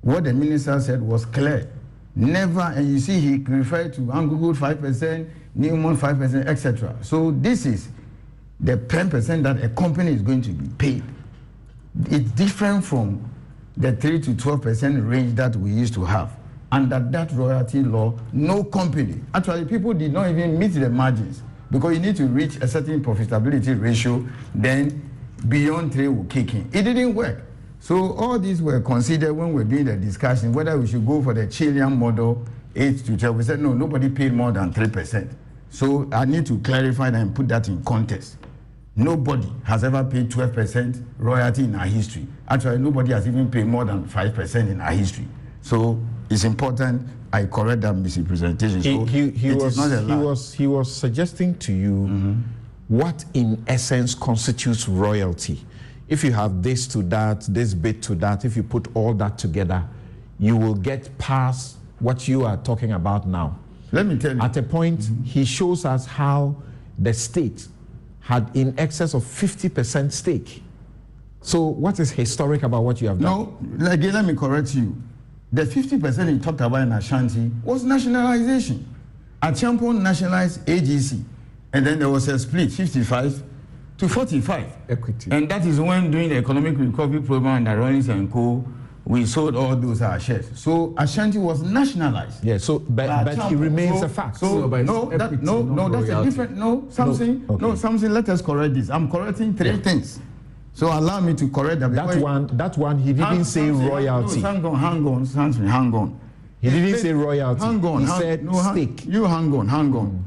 what the minister said was clear. Never, and you see he referred to Anglewood 5%, Newmont 5%, etc. So this is the 10% that a company is going to be paid. It's different from the 3 to 12% range that we used to have. Under that royalty law, no company, actually people did not even meet the margins because you need to reach a certain profitability ratio, then beyond 3 will kick in. It didn't work. So all these were considered when we were doing the discussion whether we should go for the Chilean model 8 to 12. We said no, nobody paid more than 3%. So I need to clarify that and put that in context. Nobody has ever paid 12% royalty in our history. Actually, nobody has even paid more than 5% in our history. So it's important I correct that misrepresentation. So he was suggesting to you what in essence constitutes royalty. If you have this to that, this bit to that, if you put all that together, you will get past what you are talking about now. Let me tell you. At a point, he shows us how the state had in excess of 50% stake. So what is historic about what you have done? No, again, let me correct you. The 50% he talked about in Ashanti was nationalization. Achampon nationalized AGC, and then there was a split, 55 to 45. Equity. And that is when during the economic recovery program under Rollins and Co., we sold all those our shares. So Ashanti was nationalized. Yeah, so but it remains a fact. So that's a different something. Let us correct this. I'm correcting 3 things. So allow me to correct that. That one he didn't say royalty. Hang on. He didn't say royalty. Hang on. He said stake. You hang on.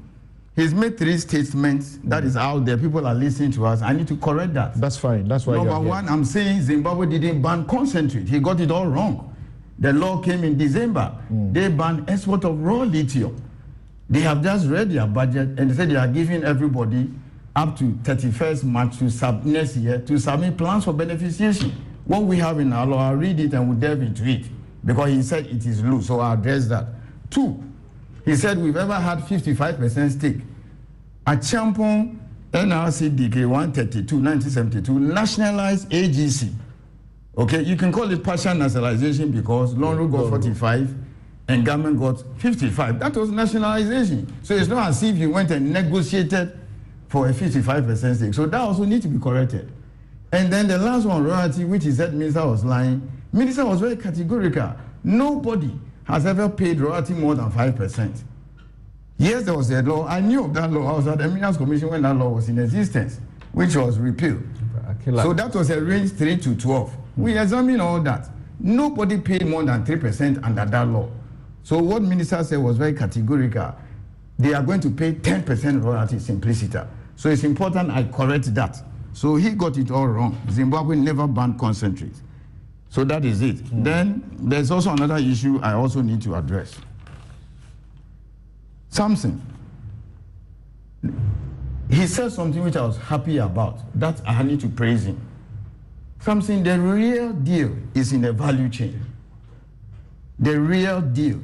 He's made 3 statements that is out there. People are listening to us. I need to correct that. That's fine. That's why. Number one, I'm saying Zimbabwe didn't ban concentrate. He got it all wrong. The law came in December. They banned export of raw lithium. They have just read their budget and they said they are giving everybody up to 31st March to next year to submit plans for beneficiation. What we have in our law, I'll read it and we'll delve into it because he said it is loose. So I'll address that. 2. He said we've ever had 55% stake. Achampon NRCDK 132, 1972, nationalized AGC. Okay, you can call it partial nationalization because Lonro got 45 and government got 55. That was nationalization. So it's not as if you went and negotiated for a 55% stake. So that also needs to be corrected. And then the last one, royalty, which he said Minister was lying. Minister was very categorical. Nobody has ever paid royalty more than 5%. Yes, there was a law. I knew of that law. I was at the Minerals Commission when that law was in existence, which was repealed. So that was a range 3 to 12. We examined all that. Nobody paid more than 3% under that law. So what minister said was very categorical. They are going to pay 10% royalty simpliciter. So it's important I correct that. So he got it all wrong. Zimbabwe never banned concentrate. So that is it. Then there's also another issue I also need to address. Samson. He said something which I was happy about. That I need to praise him. Something, the real deal is in the value chain. The real deal.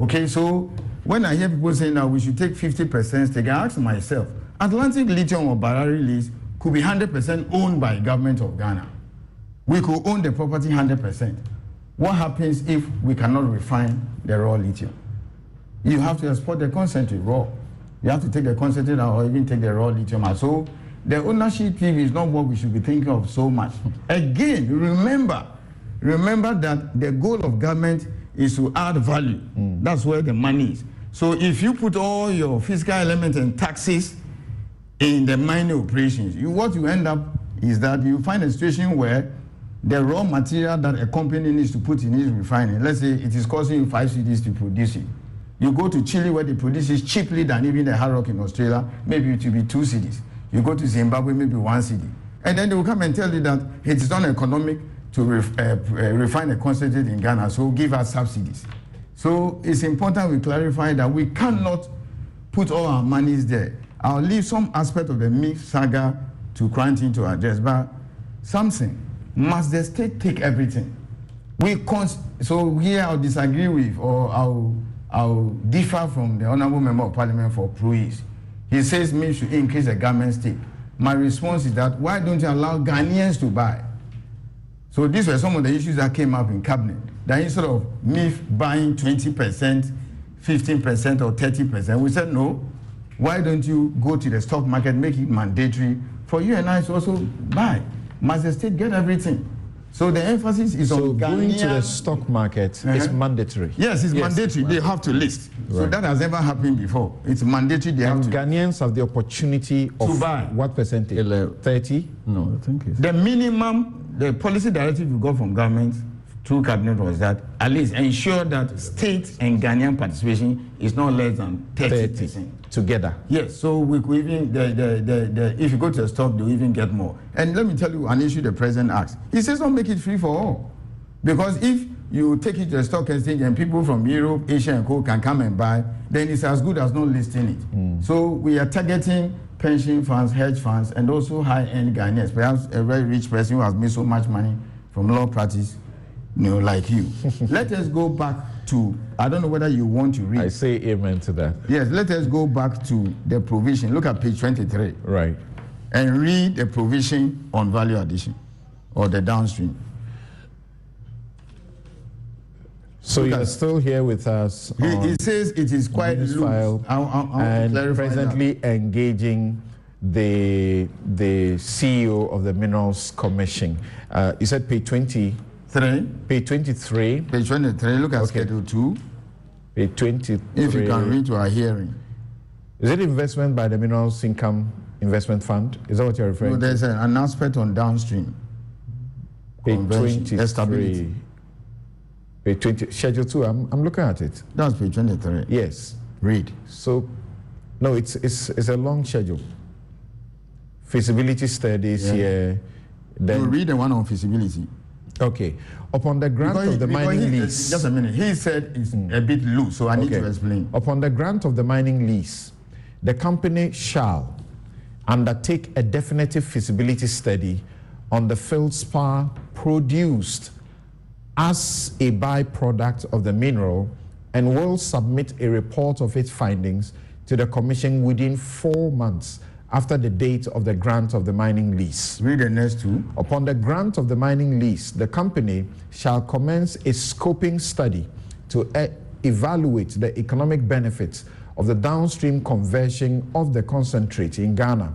Okay, so when I hear people saying that we should take 50% stake, I ask myself, Atlantic Lithium or Barari lease could be 100% owned by the government of Ghana. We could own the property 100%. What happens if we cannot refine the raw lithium? You have to export the concentrate raw. You have to take the concentrate out or even take the raw lithium out. So the ownership thing is not what we should be thinking of so much. Again, remember that the goal of government is to add value. That's where the money is. So if you put all your fiscal elements and taxes in the mining operations, what you end up is that you find a situation where the raw material that a company needs to put in its refining, let's say it is costing you 5 cedis to produce it. You go to Chile where they produce it cheaply than even the hard rock in Australia, maybe it will be 2 cedis. You go to Zimbabwe, maybe 1 cedi. And then they will come and tell you that it is not economic to refine a concentrate in Ghana, so give us subsidies. So it's important we clarify that we cannot put all our monies there. I'll leave some aspect of the MIF saga to Quentin to address, but something, must the state take everything? So here I'll disagree with, or I'll differ from the Honorable Member of Parliament for Pruis. He says MIF should increase the government stake. My response is that why don't you allow Ghanaians to buy? So these were some of the issues that came up in cabinet. That instead of MIF buying 20%, 15% or 30%, we said no. Why don't you go to the stock market, make it mandatory for you and I to also buy? Must the state get everything? So the emphasis is on going to the stock market is mandatory. Yes, it's mandatory. They have to list. Right. So that has never happened before. It's mandatory. They have to. Ghanaians have the opportunity of buy. What percentage? 30? No, I think it's the minimum. The policy directive we got from government through cabinet was that at least ensure that state and Ghanaian participation is not less than 30%. Together. Yes, so we could even, if you go to the stock, they'll even get more. And let me tell you an issue the president asked. He says don't make it free for all. Because if you take it to the stock exchange and people from Europe, Asia and co can come and buy, then it's as good as not listing it. So we are targeting pension funds, hedge funds, and also high-end Ghanaians. Perhaps a very rich person who has made so much money from law practice, like you. Let us go back to, I don't know whether you want to read. I say amen to that. Yes, let us go back to the provision. Look at page 23. Right. And read the provision on value addition or the downstream. So you're still here with us. He says it is quite loose. And presently engaging the CEO of the Minerals Commission. You said page 20. Page 23. Page 23. Look at Schedule 2. Page 23. If you can read to our hearing. Is it investment by the Minerals Income Investment Fund? Is that what you're referring to? No, there's an aspect on downstream. Page 23. Page 20. Schedule 2. I'm looking at it. That's page 23. Yes. Read. So, no, it's a long schedule. Feasibility studies here. Then you read the one on feasibility. Okay. Upon the grant of the mining lease. Just a minute. He said it's a bit loose, so I need to explain. Upon the grant of the mining lease, the company shall undertake a definitive feasibility study on the feldspar produced as a byproduct of the mineral and will submit a report of its findings to the Commission within 4 months after the date of the grant of the mining lease. Read the next two. Upon the grant of the mining lease, the company shall commence a scoping study to evaluate the economic benefits of the downstream conversion of the concentrate in Ghana,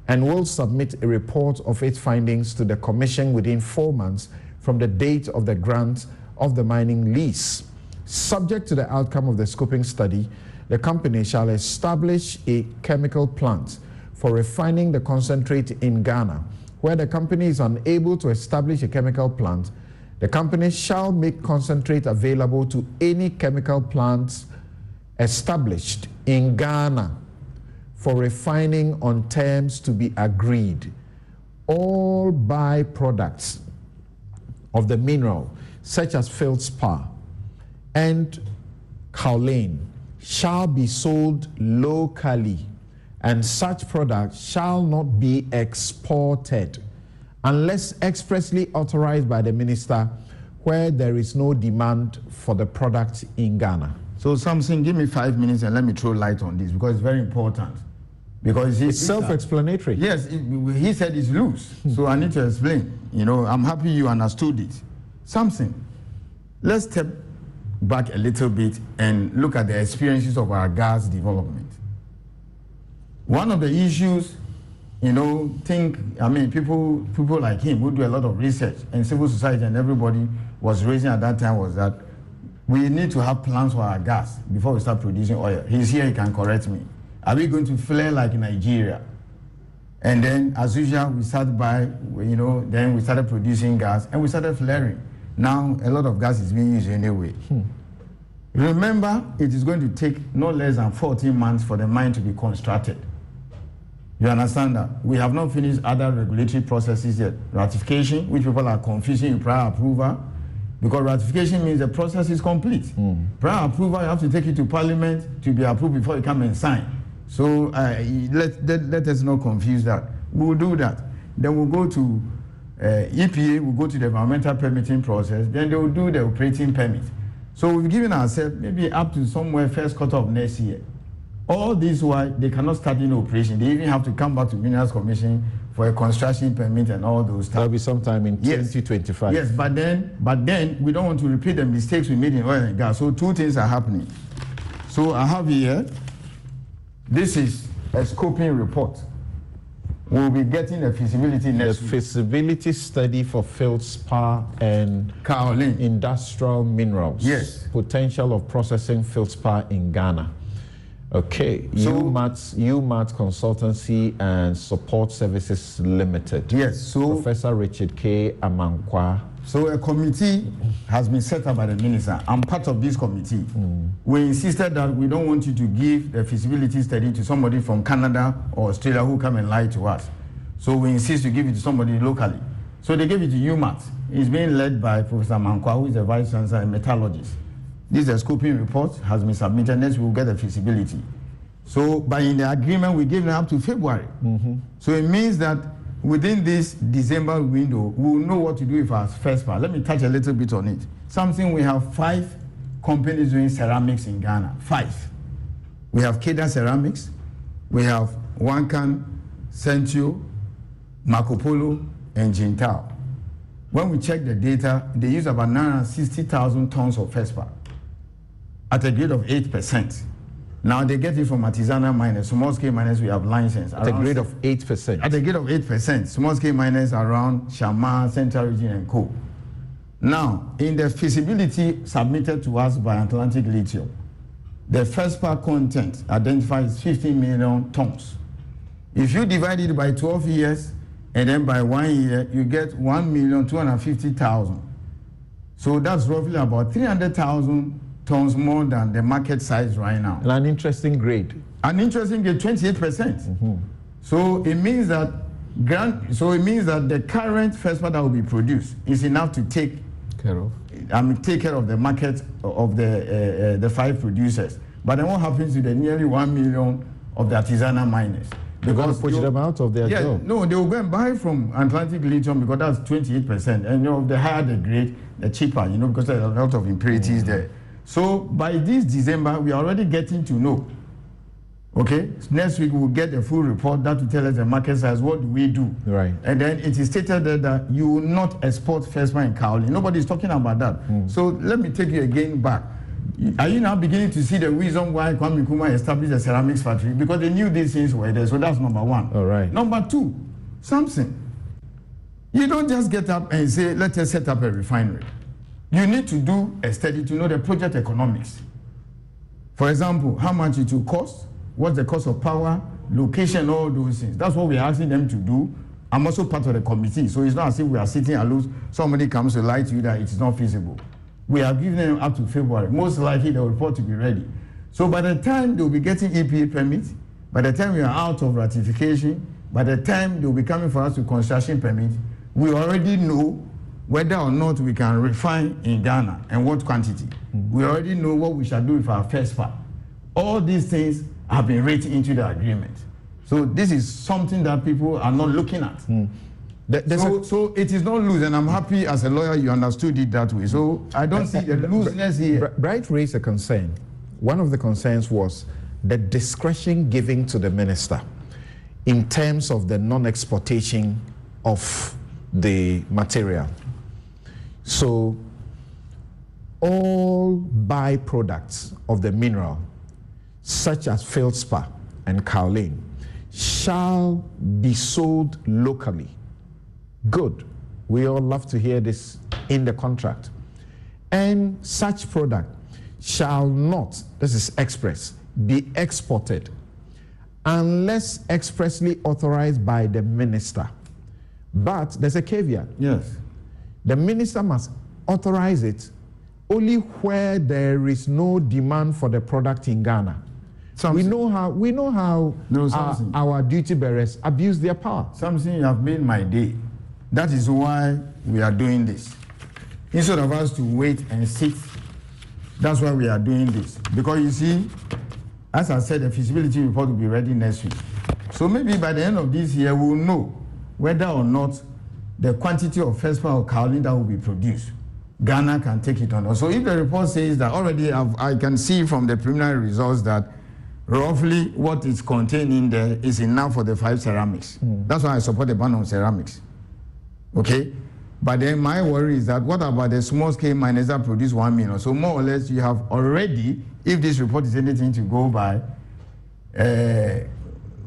and will submit a report of its findings to the Commission within 4 months from the date of the grant of the mining lease. Subject to the outcome of the scoping study, the company shall establish a chemical plant for refining the concentrate in Ghana. Where the company is unable to establish a chemical plant, the company shall make concentrate available to any chemical plants established in Ghana for refining on terms to be agreed. All byproducts of the mineral, such as feldspar and kaolin, shall be sold locally, and such products shall not be exported unless expressly authorized by the minister where there is no demand for the product in Ghana. So Samson, give me 5 minutes and let me throw light on this because it's very important. Because it's self-explanatory. Yes, he said it's loose. So I need to explain. You know, I'm happy you understood it. Samson, let's step back a little bit and look at the experiences of our gas development. One of the issues, you know, people like him who do a lot of research and civil society and everybody was raising at that time was that we need to have plans for our gas before we start producing oil. He's here, he can correct me. Are we going to flare like Nigeria? And then, as usual, we started then we started producing gas and we started flaring. Now, a lot of gas is being used anyway. Remember, it is going to take no less than 14 months for the mine to be constructed. You understand that? We have not finished other regulatory processes yet. Ratification, which people are confusing with prior approval, because ratification means the process is complete. Prior approval, you have to take it to Parliament to be approved before you come and sign. So let us not confuse that. We will do that. Then we'll go to EPA, we'll go to the environmental permitting process, then they will do the operating permit. So we've given ourselves maybe up to somewhere first quarter of next year. All this while they cannot start in operation. They even have to come back to Minerals Commission for a construction permit and all those stuff. That'll be sometime in 2025. Yes, but then we don't want to repeat the mistakes we made in oil and gas. So two things are happening. So I have here, this is a scoping report. We'll be getting a feasibility next week. Feasibility study for feldspar and kaolin industrial minerals. Yes. Potential of processing feldspar in Ghana. Okay, so, UMAT Consultancy and Support Services Limited. Yes, so Professor Richard K. Amankwa. So a committee has been set up by the minister. I'm part of this committee. We insisted that we don't want you to give the feasibility study to somebody from Canada or Australia who come and lie to us. So we insist to give it to somebody locally. So they gave it to UMAT. It's being led by Professor Amankwa, who is the vice chancellor and metallurgist. This is a scoping report, has been submitted. Next, we'll get the feasibility. So, by in the agreement, we give them up to February. So it means that within this December window, we will know what to do with our first part. Let me touch a little bit on it. Something we have 5 companies doing ceramics in Ghana. 5. We have Keda Ceramics, we have Wankan, Centio, Marco Polo, and Jintao. When we check the data, they use about 960,000 tons of feldspar at a grade of 8%. Now they get it from artisanal miners, small scale miners we have license. At a grade of 8%? At a grade of 8%. Small scale miners around Shama, Central Region and Co. Now, in the feasibility submitted to us by Atlantic Lithium, the feldspar content identified is 15 million tons. If you divide it by 12 years and then by 1 year, you get 1,250,000. So that's roughly about 300,000 tons more than the market size right now. And an interesting grade. An interesting grade, 28%. So it means that the current feldspar that will be produced is enough to take care of the market of the 5 producers. But then what happens to the nearly 1 million of the artisanal miners? They're going to push them out of their job. No, they will go and buy from Atlantic Lithium because that's 28%. And the higher the grade, the cheaper, because there's a lot of impurities there. So by this December, we are already getting to know, Okay, next week we'll get a full report that will tell us the market size. What do we do? Right. And then it is stated that you will not export Fespa and kaolin. Nobody is talking about that. So let me take you again back. Are you now beginning to see the reason why Kwame Nkrumah established a ceramics factory? Because they knew these things were there. So that's number one. All right. Number two, something. You don't just get up and say, let us set up a refinery. You need to do a study to know the project economics. For example, how much it will cost, what's the cost of power, location, all those things. That's what we're asking them to do. I'm also part of the committee, so it's not as if we are sitting alone. Somebody comes to lie to you that it's not feasible. We are giving them up to February. Most likely the report to be ready. So by the time they'll be getting EPA permits, by the time we are out of ratification, by the time they'll be coming for us to construction permit, we already know whether or not we can refine in Ghana and what quantity. We already know what we shall do with our first part. All these things have been written into the agreement. So this is something that people are not looking at. So it is not loose, and I'm happy as a lawyer you understood it that way. So I don't see the looseness here. Bright raised a concern. One of the concerns was the discretion given to the minister in terms of the non-exportation of the material. So all byproducts of the mineral, such as feldspar and kaolin, shall be sold locally. Good. We all love to hear this in the contract. And such product shall not, this is express, be exported unless expressly authorized by the minister. But there's a caveat. Yes. The minister must authorize it only where there is no demand for the product in Ghana. We know how our duty bearers abuse their power. Something you have made my day. That is why we are doing this. Instead of us to wait and sit, that's why we are doing this. Because you see, as I said, the feasibility report will be ready next week. So maybe by the end of this year, we'll know whether or not the quantity of feldspar or kaolin that will be produced, Ghana can take it on. So if the report says that already I can see from the preliminary results that roughly what is contained in there is enough for the 5 ceramics. That's why I support the ban on ceramics. Okay? But then my worry is that what about the small scale miners that produce 1 million? So more or less you have already, if this report is anything to go by,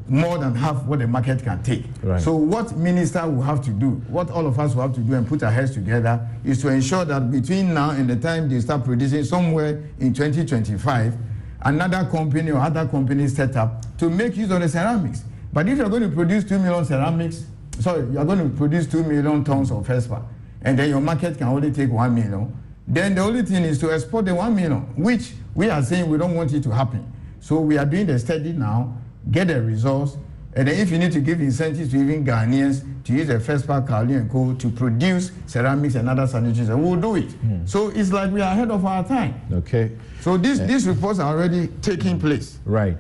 more than half what the market can take. Right. So what minister will have to do, what all of us will have to do and put our heads together is to ensure that between now and the time they start producing somewhere in 2025, another company or other companies set up to make use of the ceramics. But if you're going to produce 2 million ceramics, you're going to produce 2 million tons of feldspar, and then your market can only take 1 million, then the only thing is to export the 1 million, which we are saying we don't want it to happen. So we are doing the study now, get the results, and then if you need to give incentives to even Ghanaians to use the feldspar, kaolin and coal to produce ceramics and other sanitaries, we'll do it. So it's like we are ahead of our time. Okay. So these reports are already taking place. Right.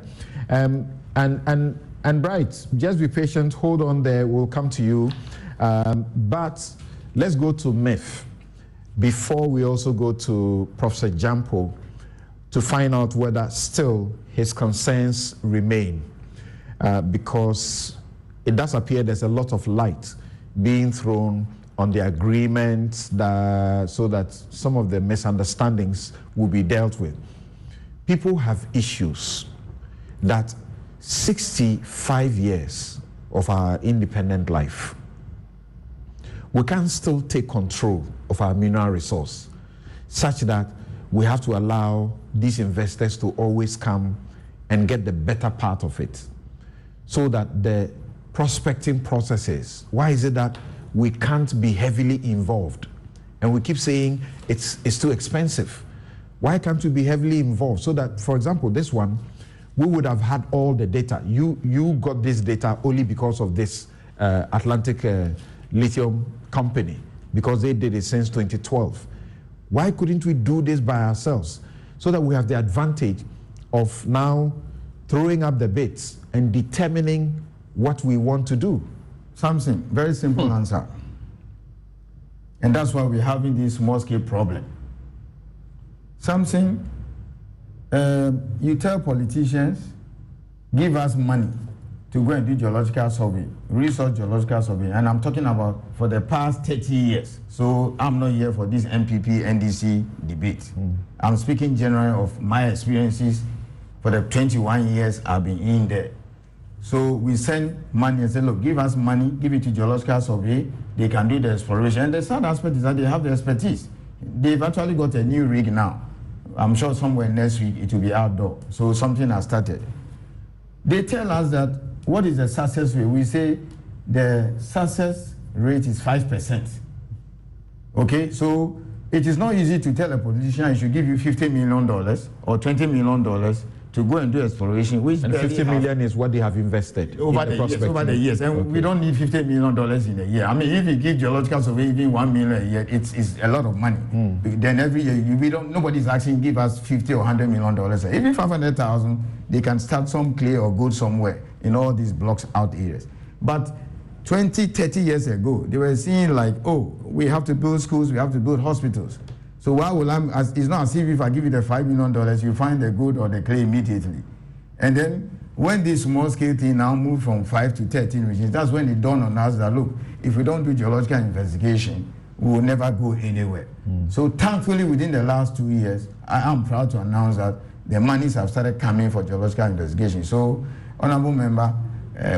And Bright, just be patient, hold on there, we'll come to you. But let's go to MIF before we also go to Professor Jampo to find out whether still his concerns remain. Because it does appear there's a lot of light being thrown on the agreement so that some of the misunderstandings will be dealt with. People have issues that 65 years of our independent life, we can still take control of our mineral resource such that we have to allow these investors to always come and get the better part of it, so that the prospecting processes, why is it that we can't be heavily involved? And we keep saying it's too expensive. Why can't we be heavily involved? So that, for example, this one, we would have had all the data. You got this data only because of this Atlantic Lithium Company, because they did it since 2012. Why couldn't we do this by ourselves? So that we have the advantage of now throwing up the bits and determining what we want to do. Something, very simple answer. And that's why we're having this small-scale problem. Something, you tell politicians give us money to go and do geological survey, resource geological survey, and I'm talking about for the past 30 years. So I'm not here for this MPP, NDC debate. I'm speaking generally of my experiences for the 21 years I've been in there. So we send money and say, look, give us money, give it to geological survey, they can do the exploration. And the sad aspect is that they have the expertise. They've actually got a new rig now. I'm sure somewhere next week it will be outdoor. So something has started. They tell us that what is the success rate? We say the success rate is 5%. Okay, so it is not easy to tell a politician I should give you $50 million or $20 million to go and do exploration, which and $50 million is what they have invested over the years. And we don't need $50 million in a year. I mean, if you give geological survey even $1 million a year, it's a lot of money. Then every year nobody's asking give us $50 or $100 million. Even 500,000, they can start some clay or gold somewhere in all these blocks out areas. But 20, 30 years ago, they were seeing like, oh, we have to build schools, we have to build hospitals. So why will it's not as if I give you the $5 million, you find the gold or the clay immediately. And then when this small scale thing now moved from 5 to 13 regions, that's when it dawned on us that, look, if we don't do geological investigation, we will never go anywhere. So thankfully, within the last 2 years, I am proud to announce that the monies have started coming for geological investigation. So, Honorable Member,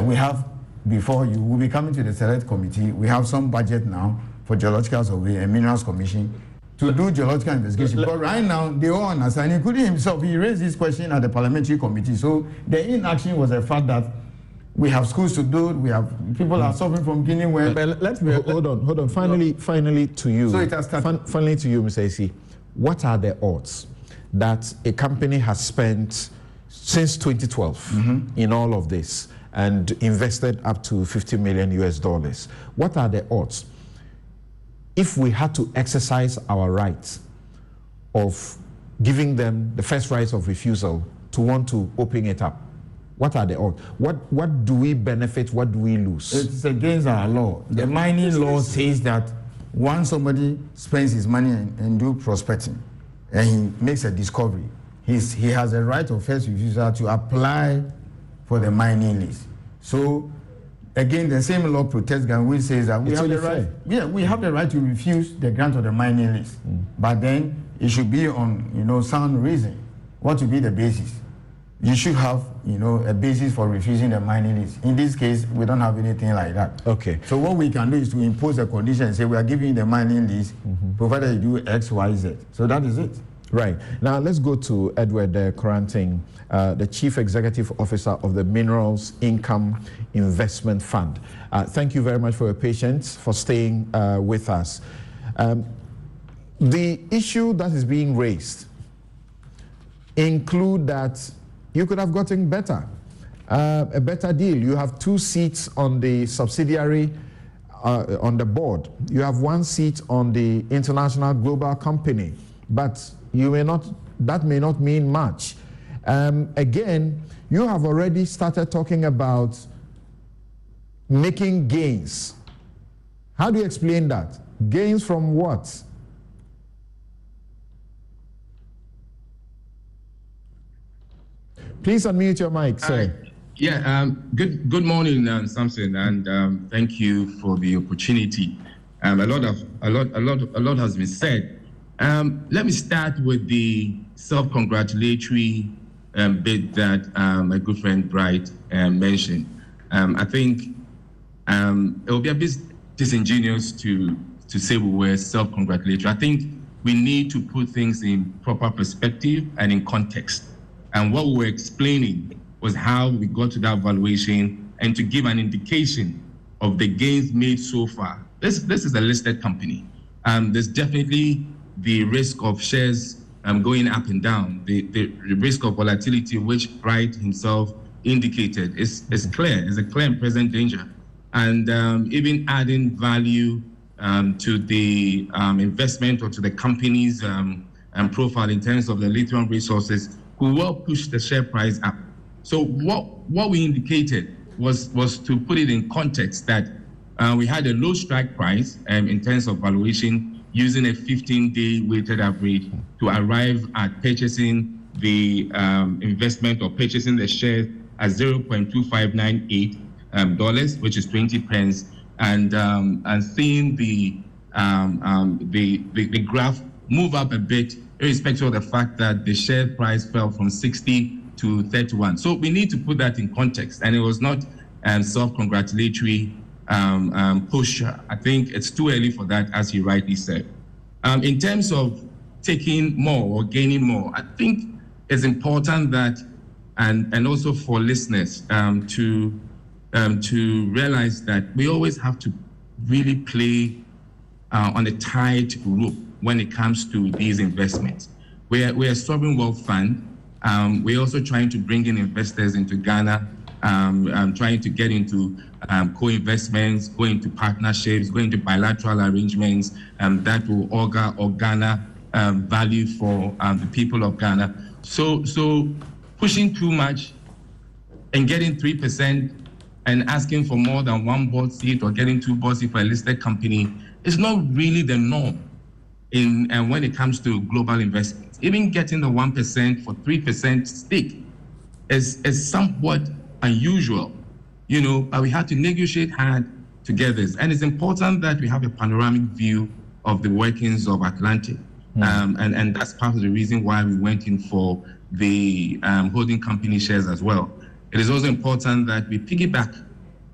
we have, before you, will be coming to the Select Committee. We have some budget now for Geological Survey and Minerals Commission to do geological investigation. But right now, they all understand, including himself, he raised this question at the Parliamentary Committee. So the inaction was the fact that we have schools to build, we have people are suffering from Guinea well. Hold on. Finally to you. So it has started. Finally to you, Mr. AC. What are the odds that a company has spent since 2012 in all of this and invested up to $50 million US? What are the odds? If we had to exercise our rights of giving them the first rights of refusal to want to open it up, what are the odds? What do we benefit? What do we lose? It's against our law. The mining law says that once somebody spends his money and do prospecting and he makes a discovery, he has a right of first refusal to apply for the mining lease. So again, the same law protects Ghana, which says that we have the right. Yeah, we have the right to refuse the grant of the mining lease, but then it should be on sound reason. What would be the basis? You should have a basis for refusing the mining lease. In this case, we don't have anything like that. Okay. So what we can do is to impose a condition and say we are giving you the mining lease, provided you do X, Y, Z. So that is it. Right. Now let's go to Edward Koranting, the Chief Executive Officer of the Minerals Income Investment Fund. Thank you very much for your patience, for staying with us. The issue that is being raised include that you could have gotten a better deal. You have 2 seats on the subsidiary, on the board. You have 1 seat on the international global company, but that may not mean much. Again, you have already started talking about making gains. How do you explain that? Gains from what? Please unmute your mic, sir. Good morning, Samson, and thank you for the opportunity. A lot has been said. Let me start with the self-congratulatory bit that my good friend Bright mentioned. I think it will be a bit disingenuous to say we were self-congratulatory. I think we need to put things in proper perspective and in context. And what we were explaining was how we got to that valuation and to give an indication of the gains made so far. This is a listed company. There's definitely the risk of shares going up and down, the risk of volatility, which Bright himself indicated, is clear. It's a clear and present danger. And even adding value to the investment or to the company's profile in terms of the lithium resources could well push the share price up. So what we indicated was to put it in context that we had a low strike price in terms of valuation using a 15-day weighted average to arrive at purchasing the investment or purchasing the shares at 0.2598 dollars, which is 20 pence, and seeing the graph move up a bit, irrespective of the fact that the share price fell from 60 to 31. So we need to put that in context, and it was not self-congratulatory push. I think it's too early for that, as you rightly said. In terms of taking more or gaining more, I think it's important that, and also for listeners to realize that we always have to really play on a tight rope when it comes to these investments. We're a sovereign wealth fund. We're also trying to bring in investors into Ghana, trying to get into co-investments, go into partnerships, go into bilateral arrangements that will augur or garner value for the people of Ghana. So pushing too much and getting 3% and asking for more than one board seat or getting 2 board seats for a listed company is not really the norm when it comes to global investments. Even getting the 1% for 3% stake is somewhat unusual, but we had to negotiate hard together. And it's important that we have a panoramic view of the workings of Atlantic. And that's part of the reason why we went in for the holding company shares as well. It is also important that we piggyback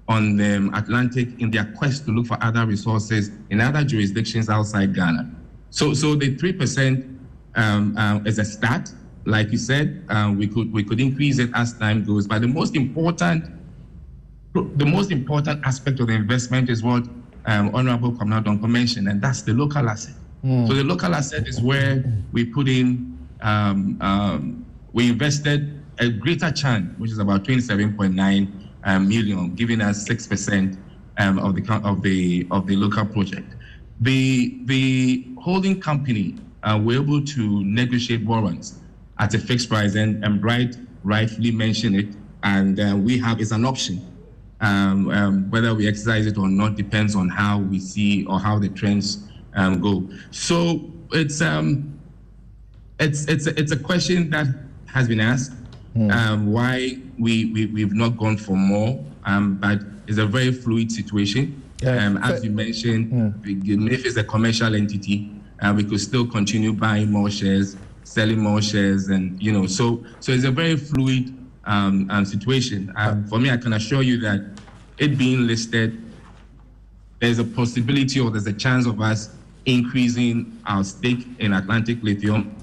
on the Atlantic in their quest to look for other resources in other jurisdictions outside Ghana. So the 3% is a start. Like you said, we could increase it as time goes. But the most important aspect of the investment is what Honorable Kwabena Donkor mentioned, and that's the local asset. So the local asset is where we put in, we invested a greater chunk, which is about 27.9 million, giving us 6% of the local project. The holding company were able to negotiate warrants at a fixed price, and Bright rightfully mentioned it, and it's an option. Whether we exercise it or not depends on how we see or how the trends go. So it's a question that has been asked, why we've not gone for more, but it's a very fluid situation. As you mentioned, if it's a commercial entity, we could still continue buying more shares, selling more shares, and so it's a very fluid situation. For me, I can assure you that it being listed, there's a possibility or there's a chance of us increasing our stake in Atlantic Lithium.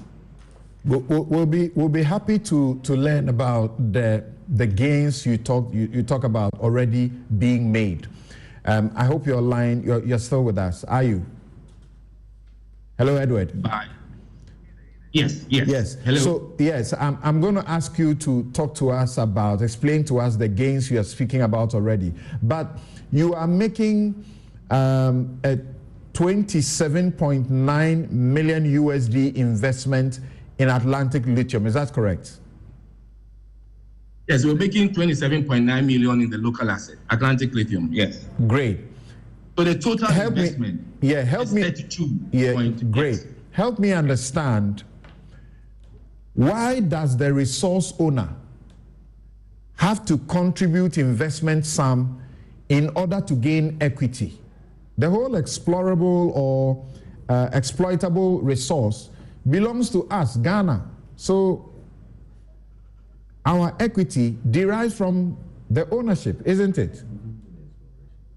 We'll be happy to learn about the gains you talk about already being made. I hope you're still with us. Are you? Hello, Edward. Bye. Yes. Hello. So yes, I'm going to ask you to talk to us about, explain to us the gains you are speaking about already. But you are making a 27.9 million USD investment in Atlantic Lithium. Is that correct? Yes, we're making 27.9 million in the local asset, Atlantic Lithium. Yes. Great. So the total investment is 32. Great. Help me understand, why does the resource owner have to contribute investment sum in order to gain equity? The whole explorable or exploitable resource belongs to us, Ghana. So our equity derives from the ownership, isn't it?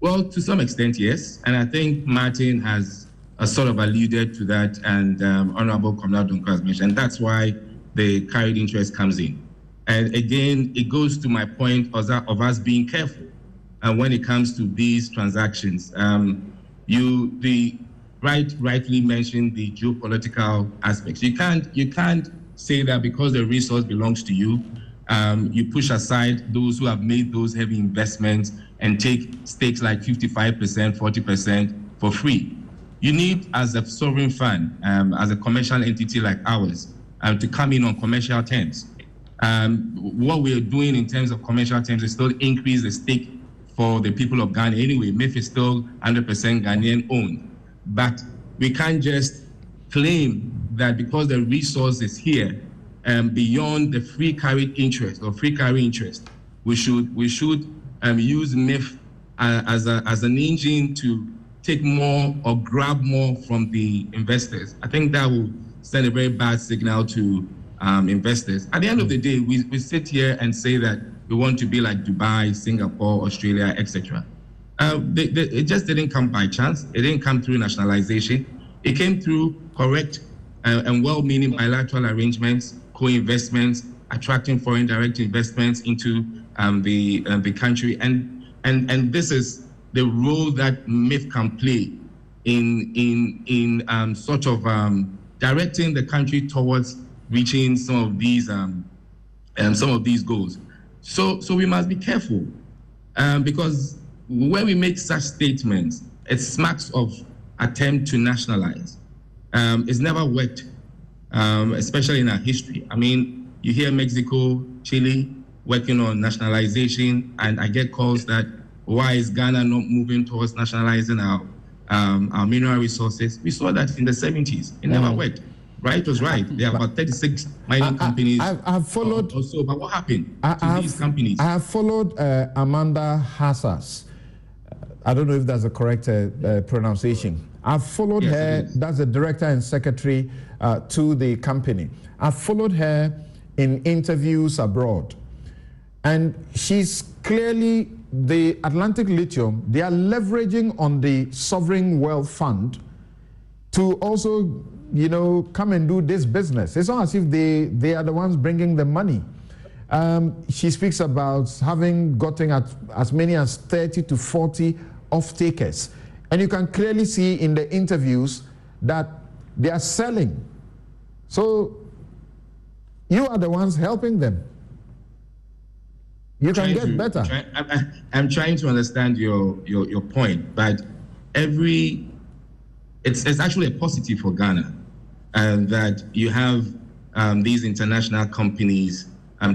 Well, to some extent, yes. And I think Martin has sort of alluded to that, and Honorable Kwabena Donkor has mentioned. That's why the carried interest comes in. And again, it goes to my point of us being careful when it comes to these transactions. Rightly mentioned the geopolitical aspects. You can't say that because the resource belongs to you, you push aside those who have made those heavy investments and take stakes like 55%, 40% for free. You need, as a sovereign fund, as a commercial entity like ours, to come in on commercial terms. What we're doing in terms of commercial terms is still increase the stake for the people of Ghana anyway. MEF is still 100% Ghanaian owned. But we can't just claim that because the resource is here, beyond the free carried interest or free carry interest, we should use MIF as an engine to take more or grab more from the investors. I think that will send a very bad signal to investors. At the end of the day, we sit here and say that we want to be like Dubai, Singapore, Australia, etc. It just didn't come by chance. It didn't come through nationalization. It came through correct and well-meaning bilateral arrangements, co-investments, attracting foreign direct investments into the country, and this is the role that MIF can play in sort of directing the country towards reaching some of these goals. So we must be careful because when we make such statements, it smacks of attempt to nationalize. It's never worked, especially in our history. I mean, you hear Mexico, Chile working on nationalization, and I get calls that why is Ghana not moving towards nationalizing our mineral resources? We saw that in the 70s. It never worked. Right was right. There are about 36 mining companies. I've followed. Also, but what happened to these companies? I have followed Amanda Hassas. I don't know if that's the correct pronunciation. I've followed her. That's the director and secretary to the company. I've followed her in interviews abroad. And she's clearly, the Atlantic Lithium, they are leveraging on the Sovereign Wealth Fund to also, come and do this business. It's not as if they are the ones bringing the money. She speaks about having gotten at as many as 30 to 40 off-takers. And you can clearly see in the interviews that they are selling. So you are the ones helping them. You can get better. I'm trying to understand your point, but it's actually a positive for Ghana, and that you have these international companies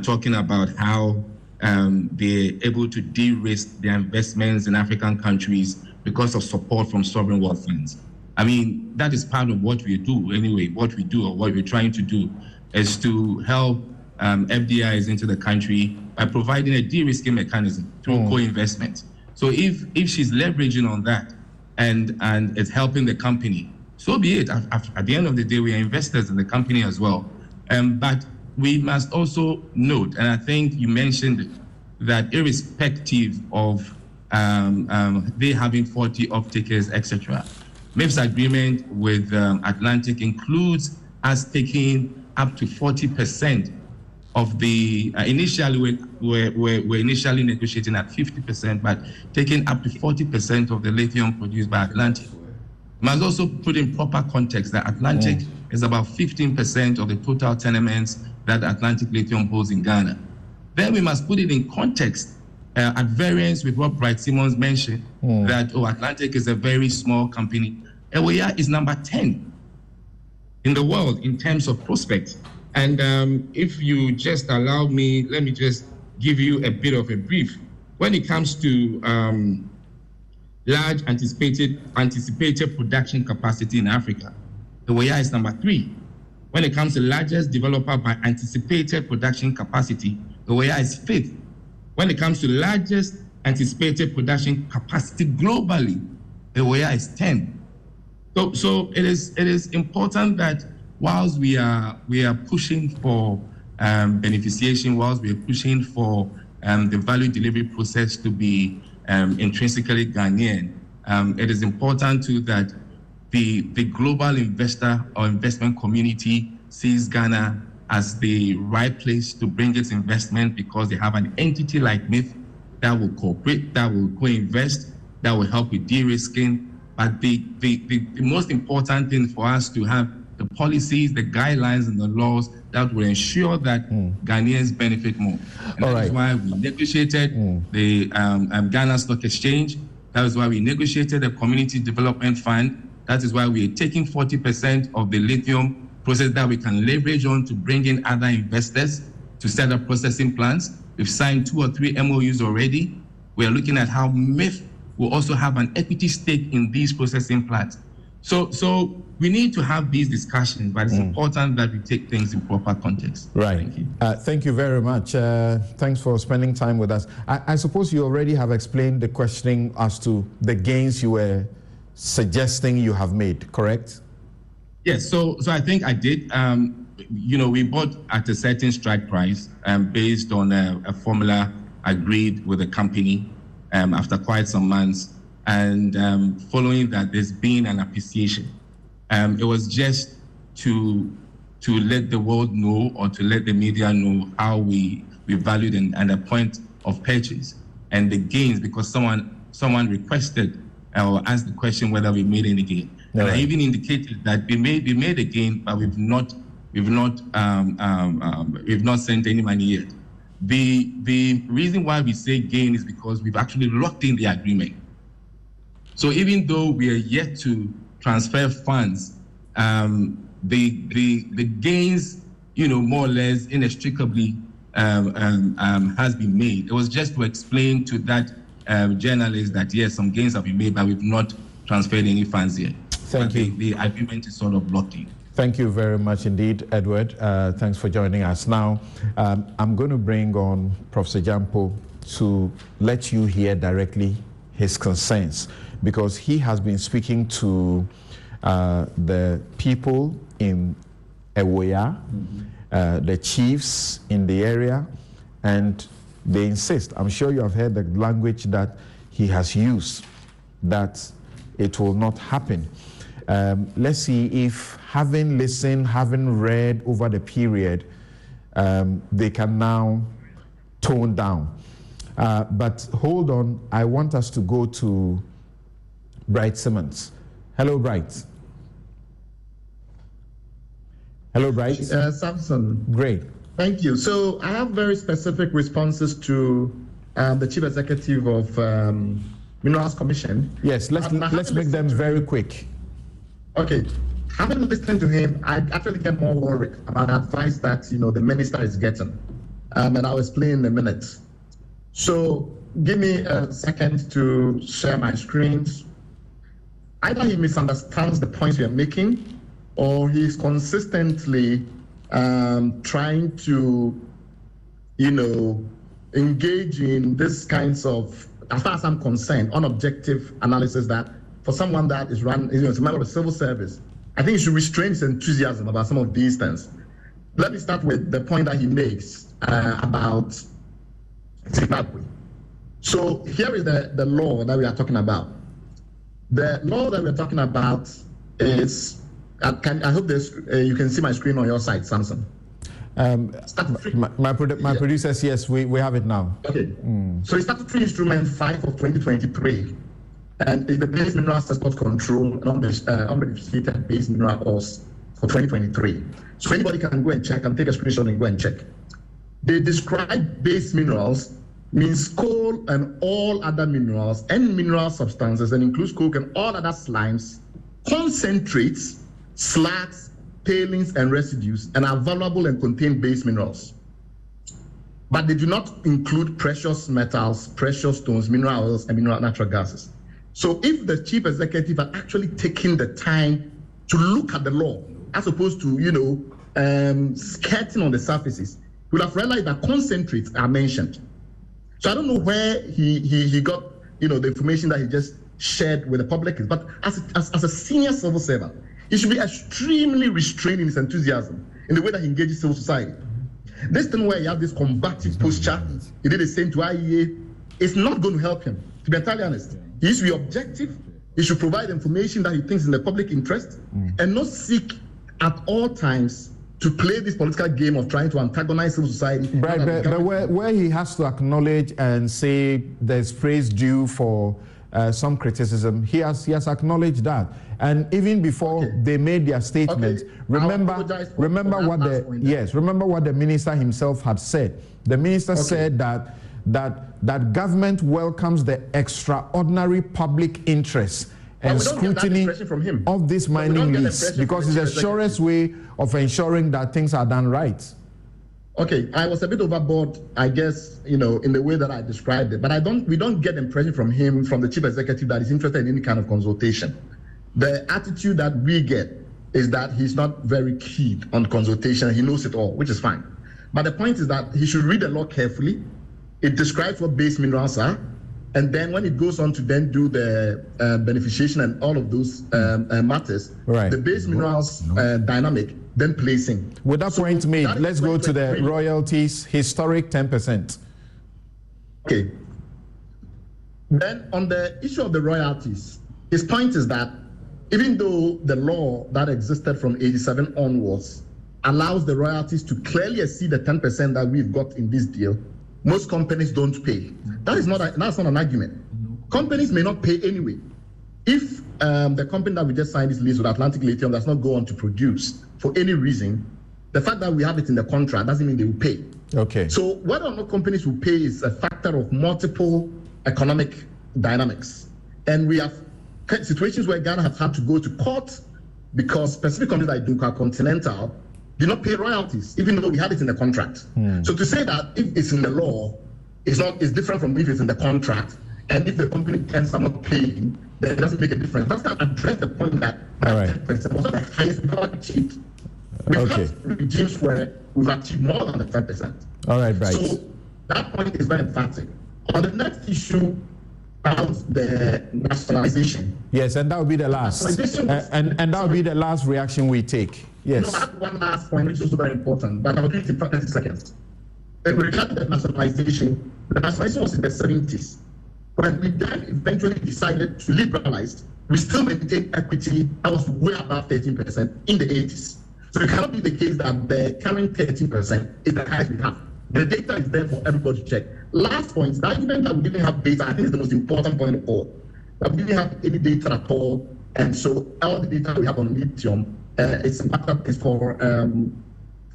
talking about how they're able to de-risk their investments in African countries because of support from sovereign wealth funds. I mean, that is part of what we do anyway. What we do, or what we're trying to do, is to help FDIs into the country by providing a de-risking mechanism through co-investment. So if she's leveraging on that and it's helping the company, so be it. At the end of the day, we are investors in the company as well. But we must also note, and I think you mentioned it, that irrespective of they having 40 off-takers, etc., MIF's agreement with Atlantic includes us taking up to 40% of the initially we're initially negotiating at 50%, but taking up to 40% of the lithium produced by Atlantic. Must also put in proper context that Atlantic is about 15% of the total tenements that Atlantic Lithium holds in Ghana. Then we must put it in context at variance with what Bright Simmons mentioned, that Atlantic is a very small company. Ewoya is number 10 in the world in terms of prospects. And if you just allow me, let me just give you a bit of a brief. When it comes to large anticipated production capacity in Africa, Ewoya is number 3. When it comes to largest developer by anticipated production capacity, Ewoya is 5th. When it comes to largest anticipated production capacity globally, Ewoya is 10. So it is important that whilst we are pushing for beneficiation, whilst we are pushing for the value delivery process to be intrinsically Ghanaian, it is important too that the global investor or investment community sees Ghana as the right place to bring its investment, because they have an entity like MIF that will cooperate, that will co-invest, that will help with de-risking. But the most important thing for us to have the policies, the guidelines, and the laws that will ensure that Ghanaians benefit more. And that is why we negotiated the Ghana Stock Exchange. That is why we negotiated the Community Development Fund. That is why we are taking 40% of the lithium process that we can leverage on to bring in other investors to set up processing plants. We've signed 2 or 3 MOUs already. We are looking at how MIF will also have an equity stake in these processing plants. So we need to have these discussions, but it's important that we take things in proper context. Right. Thank you. Thank you very much. Thanks for spending time with us. I suppose you already have explained the questioning as to the gains you were suggesting you have made, correct? Yes. So I think I did. We bought at a certain strike price based on a formula agreed with the company after quite some months. And following that, there's been an appreciation. It was just to let the world know, or to let the media know, how we valued and the point of purchase and the gains, because someone requested or asked the question whether we made any gain. No. And I even indicated that we made a gain, but we've not sent any money yet. The reason why we say gain is because we've actually locked in the agreement. So even though we are yet to transfer funds, the gains, more or less inextricably has been made. It was just to explain to that journalist that yes, some gains have been made, but we've not transferred any funds yet. Thank you. The agreement is sort of locked in. Thank you very much indeed, Edward. Thanks for joining us. Now, I'm going to bring on Professor Gyampo to let you hear directly his concerns, because he has been speaking to the people in Ewoya, the chiefs in the area, and they insist. I'm sure you have heard the language that he has used, that it will not happen. Let's see if, having listened, having read over the period, they can now tone down. But hold on, I want us to go to Bright Simmons. Hello, Bright. Hello, Bright. Samson. Great. Thank you. So I have very specific responses to the Chief Executive of Minerals Commission. Yes, let's make them very quick. Okay. Having listened to him, I actually get more worried about advice that the minister is getting, and I'll explain in a minute. So give me a second to share my screens. Either he misunderstands the points we are making, or he's consistently trying to, engage in this kinds of, as far as I'm concerned, unobjective analysis that for someone that is a member of the civil service, I think he should restrain his enthusiasm about some of these things. Let me start with the point that he makes about Zimbabwe. So here is the law that we are talking about. The law that we're talking about is, I hope you can see my screen on your side, Samson. My producer says yes, we have it now. Okay. So it's Statutory Instrument 5 of 2023, and it's the Base Mineral Export Control and unbeneficiated base mineral ores for 2023. So anybody can go and check and take a screenshot and go and check. They describe base minerals means coal and all other minerals and mineral substances, and includes coke and all other slimes, concentrates, slags, tailings, and residues, and are valuable and contain base minerals. But they do not include precious metals, precious stones, mineral oils, and mineral natural gases. So if the chief executive had actually taken the time to look at the law, as opposed to, skirting on the surfaces, he would have realized that concentrates are mentioned. So I don't know where he got, the information that he just shared with the public, but as a senior civil servant, he should be extremely restrained in his enthusiasm in the way that he engages civil society. This thing where he has this combative posture, he did the same to IEA, it's not going to help him, to be entirely honest. He should be objective, he should provide information that he thinks is in the public interest, and not seek at all times to play this political game of trying to antagonize civil society. Right, but where he has to acknowledge and say there's praise due for some criticism, he has acknowledged that. And even before they made their statement, remember what the minister himself had said. The minister said that government welcomes the extraordinary public interest and scrutiny of this mining lease, because it's the surest way of ensuring that things are done right. Okay, I was a bit overboard, I guess, in the way that I described it, but we don't get the impression from him, from the chief executive, that he's interested in any kind of consultation. the attitude that we get is that he's not very keen on consultation. He knows it all, which is fine. But the point is that he should read the law carefully. It describes what base minerals are. And then when it goes on to then do the beneficiation and all of those matters, the base minerals dynamic, then placing. With that point made, let's go to the royalties, historic 10%. Okay. Then on the issue of the royalties, his point is that even though the law that existed from 87 onwards allows the royalties to clearly exceed the 10% that we've got in this deal, most companies don't pay. That's not an argument. Companies may not pay anyway. If the company that we just signed this lease with, Atlantic Lithium, does not go on to produce for any reason, the fact that we have it in the contract doesn't mean they will pay. Okay. So whether or not companies will pay is a factor of multiple economic dynamics. And we have situations where Ghana has had to go to court because specific companies like Duncan Continental did not pay royalties, even though we had it in the contract. So to say that if it's in the law, it's different from if it's in the contract, and if the company ends up not paying, then it doesn't make a difference. That's going to address the point that 10% was not the highest we've ever achieved. We've got regimes where we've achieved more than the 10%. All right, Bryce. So that point is very emphatic. On the next issue about the nationalization. Yes, and that will be the last. And that will be the last reaction we take. Yes. No, I have one last point, which is also very important, but I'll do it in 30 seconds. In regard to the nationalization was in the 70s. When we then eventually decided to liberalize, we still maintained equity that was way above 13% in the 80s. So it cannot be the case that the current 13% is the highest we have. The data is there for everybody to check. Last point, the argument that we didn't have data, I think is the most important point of all. That we didn't have any data at all, and so all the data we have on lithium is for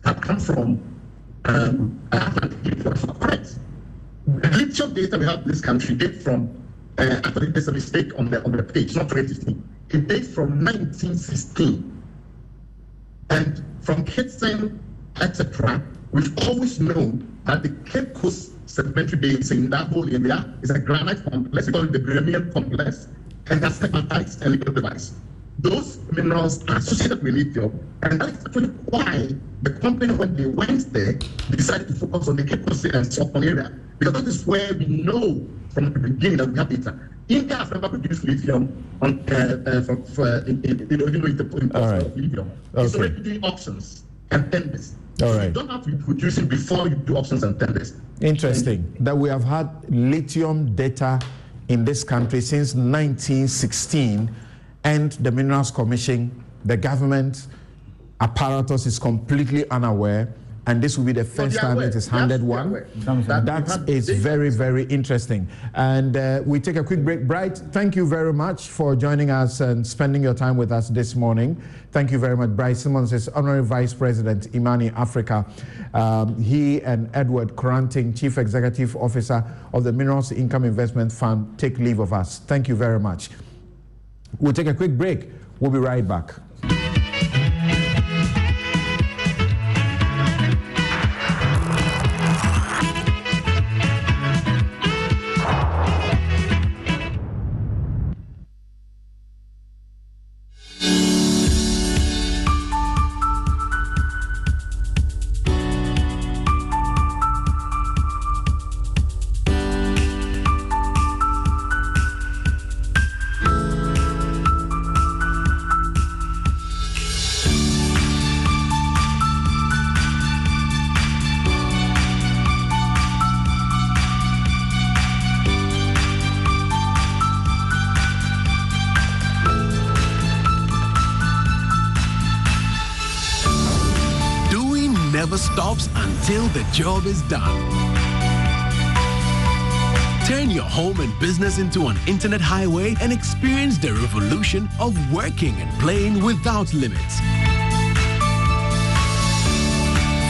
that come from correct. The lithium data we have in this country dates from actually there's a mistake on the page, not 2015. It dates from 1916. And from Kitson, etc., we've always known that the Cape Coast sedimentary basin in that whole area is a granite complex, we call it the Birimian complex, and that's pegmatites and liquid device. Those minerals are associated with lithium, and that's actually why the company, when they went there, decided to focus on the Cape Coast and Southern area, because that is where we know from the beginning that we have data. India has never produced lithium on, even though it's the point of lithium. It's already doing auctions and tenders. All right. You don't have to be producing before you do auctions and tenders. Interesting that we have had lithium data in this country since 1916, and the Minerals Commission, the government apparatus is completely unaware, and this will be the first time it is handed one. That is very, very interesting. And we take a quick break. Bright, thank you very much for joining us and spending your time with us this morning. Thank you very much. Bryce Simmons is Honorary Vice President, Imani Africa. He and Edward Coranting, Chief Executive Officer of the Minerals Income Investment Fund, take leave of us. Thank you very much. We'll take a quick break. We'll be right back. Stops until the job is done. Turn your home and business into an internet highway and experience the revolution of working and playing without limits.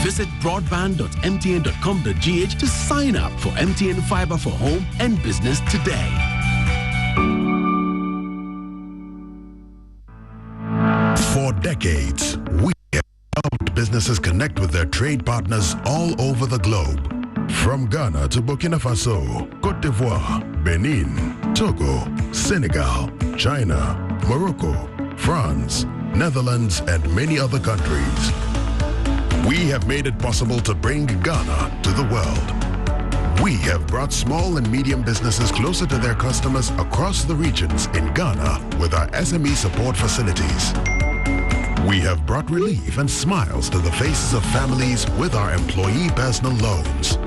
Visit broadband.mtn.com.gh to sign up for MTN Fiber for home and business today. For decades, we helped businesses connect with their trade partners all over the globe. From Ghana to Burkina Faso, Cote d'Ivoire, Benin, Togo, Senegal, China, Morocco, France, Netherlands, and many other countries. We have made it possible to bring Ghana to the world. We have brought small and medium businesses closer to their customers across the regions in Ghana with our SME support facilities. We have brought relief and smiles to the faces of families with our employee personal loans.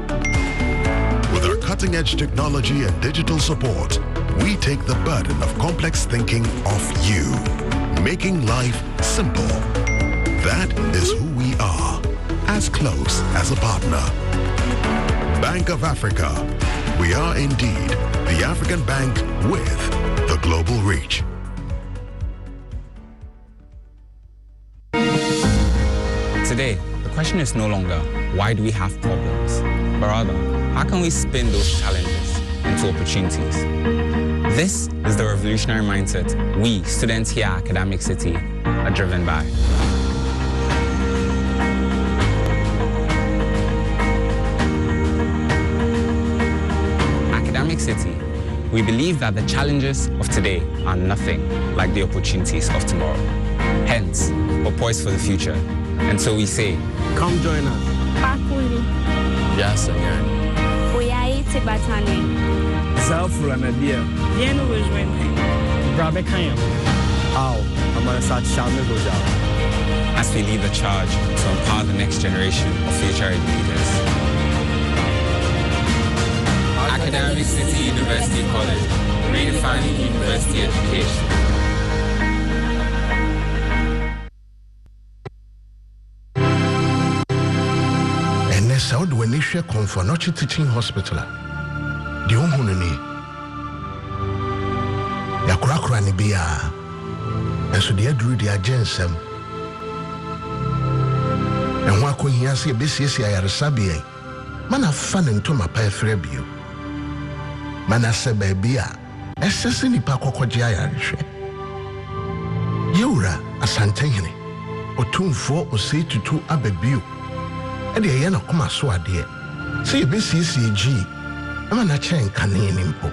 With our cutting-edge technology and digital support, we take the burden of complex thinking off you, making life simple. That is who we are, as close as a partner. Bank of Africa. We are indeed the African bank with the global reach. Today, the question is no longer, why do we have problems? But rather, how can we spin those challenges into opportunities? This is the revolutionary mindset we, students here at Academic City, are driven by. Academic City, we believe that the challenges of today are nothing like the opportunities of tomorrow. Hence, we're poised for the future. And so we say, come join us. Pakuli. Yes, again. Uyaiti batani. Zafula Nadia. Yenu wujwene. Brabe Kayam. How? I'm going to start shouting as we lead the charge to empower the next generation of future leaders. Academic City University College, redefining university education. South Wenisha Confonochi Teaching Hospital. The Ohunini Yakurakra Nibia, and so the Adru the Agensem. And Wako Hiasi BCC Ayarasabi, Mana fan into my pay frebio. Mana Sebebia, Assassin Pakokojaya. Yura, Asantene, or 2 4 or 6 to 2 Abebu. And the Yana Kuma Swadi. Say BCCG, I'm an Achan Canin impo.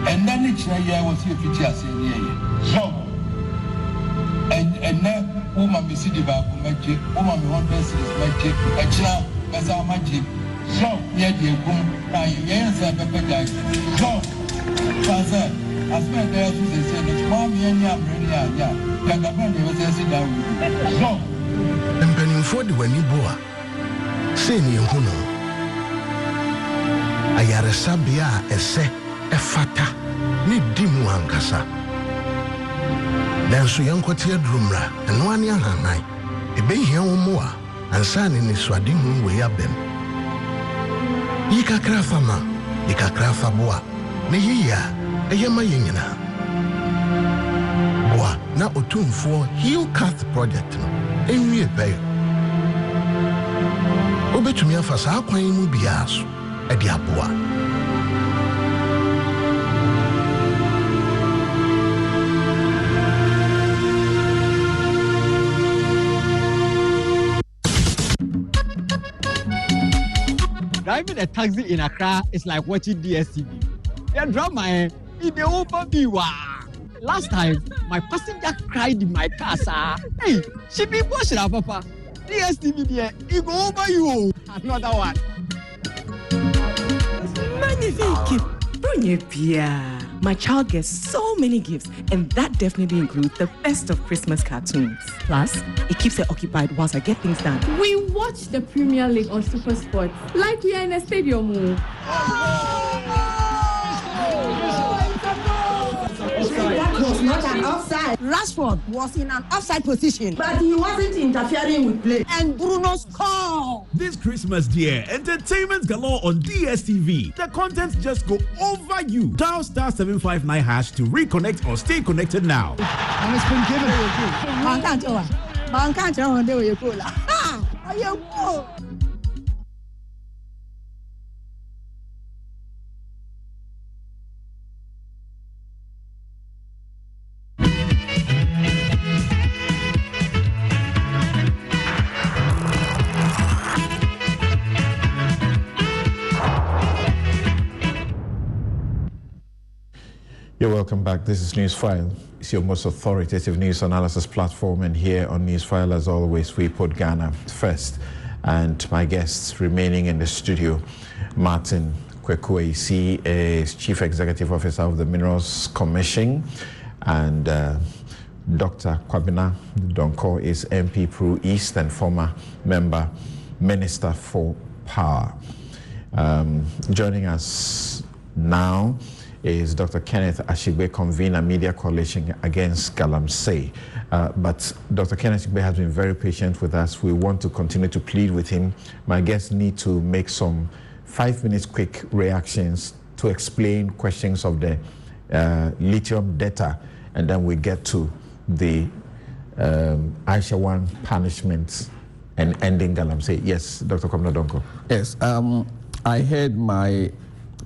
And then it's a year was your future saying, so. And now, woman be city back, magic, woman be 1 person is magic, a child, as our magic. So, yet you come, now you answer Pepper Guy. So, Father, as my dad used to say, it's mommy and yam, young man, you was sitting down with you. So, and penning for the when you boa. Seni Huno Ayaresabia ese efata ni dimu ankasa. Nanso yankote drumra eno ani ahanai ebe hia womoa ansane ni swade hu we abem. Yika krafa ma yika krafa boa ne yiya eyema yenyina. Boa na otumfo Hill Cath project no enwie bayo. Obetumi afasa akwan mu biaso e de aboa. Driving a taxi in Accra is like watching DSTV. The drama in the over biwa. Last time, my passenger cried in my car, sir. Hey, she be pushing up, papa. DSTV there, it go over you. Another one. Magnifique. My child gets so many gifts, and that definitely includes the best of Christmas cartoons. Plus, it keeps her occupied whilst I get things done. We watch the Premier League on Super Sport like we are in a stadium. That was not an offside. Rashford was in an offside position, but he wasn't interfering with play. And Bruno scored. This Christmas, dear, entertainment galore on DSTV. The content just go over you. Dial *759# to reconnect or stay connected now. And it's been given. You're welcome back. This is Newsfile. It's your most authoritative news analysis platform, and here on Newsfile, as always, we put Ghana first. And my guests remaining in the studio, Martin Kweku is Chief Executive Officer of the Minerals Commission, and Dr. Kwabena Donko is MP Pro East and former member, Minister for Power. Joining us now is Dr. Kenneth Ashigbe, convener Media Coalition Against Galamsey. But Dr. Kenneth Ashigbe has been very patient with us. We want to continue to plead with him. My guests need to make some 5 minutes quick reactions to explain questions of the lithium data, and then we get to the Aisha 1 punishment and ending Galamsey. Yes, Dr. Kwabena Donko. Yes, I heard my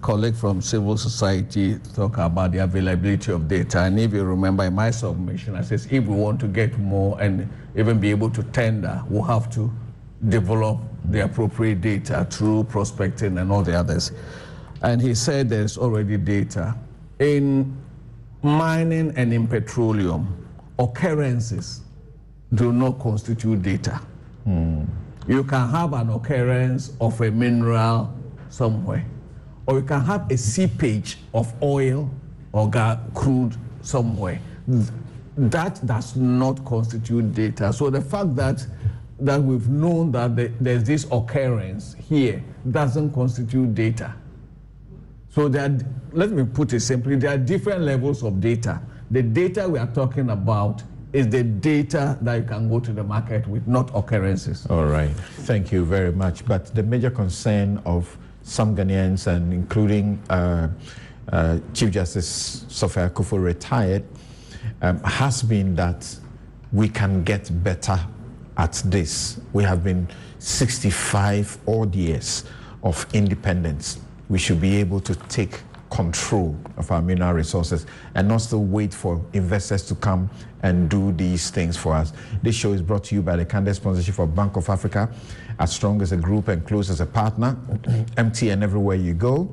colleague from civil society talk about the availability of data, and if you remember in my submission, I said if we want to get more and even be able to tender, we'll have to develop the appropriate data through prospecting and all the others. And he said there's already data. In mining and in petroleum, occurrences do not constitute data. You can have an occurrence of a mineral somewhere, or you can have a seepage of oil or crude somewhere. That does not constitute data. So the fact that we've known that there's this occurrence here doesn't constitute data. So let me put it simply, there are different levels of data. The data we are talking about is the data that you can go to the market with, not occurrences. All right, thank you very much. But the major concern of some Ghanaians, and including Chief Justice Sophia Akufo, retired, has been that we can get better at this. We have been 65 odd years of independence. We should be able to take control of our mineral resources and not still wait for investors to come and do these things for us. This show is brought to you by the candid sponsorship of Bank of Africa, as strong as a group and close as a partner. MTN everywhere you go.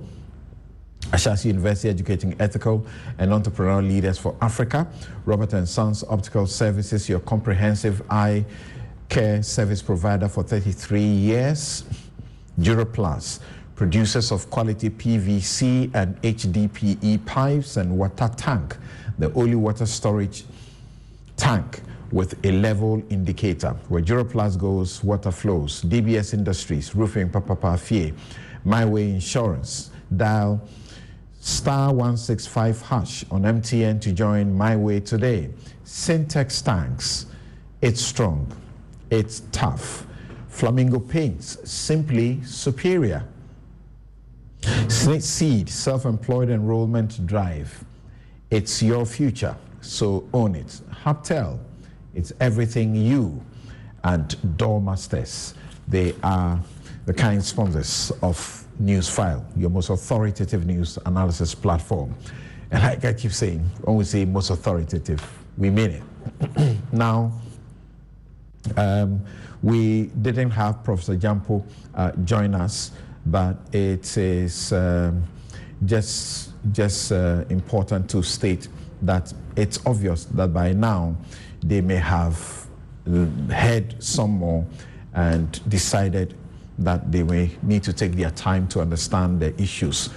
Ashasi University, educating ethical and entrepreneurial leaders for Africa. Robert & Sons Optical Services, your comprehensive eye care service provider for 33 years. Europlus, producers of quality PVC and HDPE pipes, and Water Tank, the only water storage tank with a level indicator. Where Europlus goes, water flows. DBS Industries, roofing, Papa Fie. My Way Insurance. Dial *165# on MTN to join My Way today. Syntex Tanks, it's strong, it's tough. Flamingo Paints, simply superior. Seed, self-employed enrollment drive. It's your future, so own it. Haptel, it's everything you. And Doormasters, they are the kind sponsors of Newsfile, your most authoritative news analysis platform. And like I keep saying, when we say most authoritative, we mean it. Now, we didn't have Professor Jampo join us, but it is just important to state that it's obvious that by now they may have heard some more and decided that they may need to take their time to understand the issues.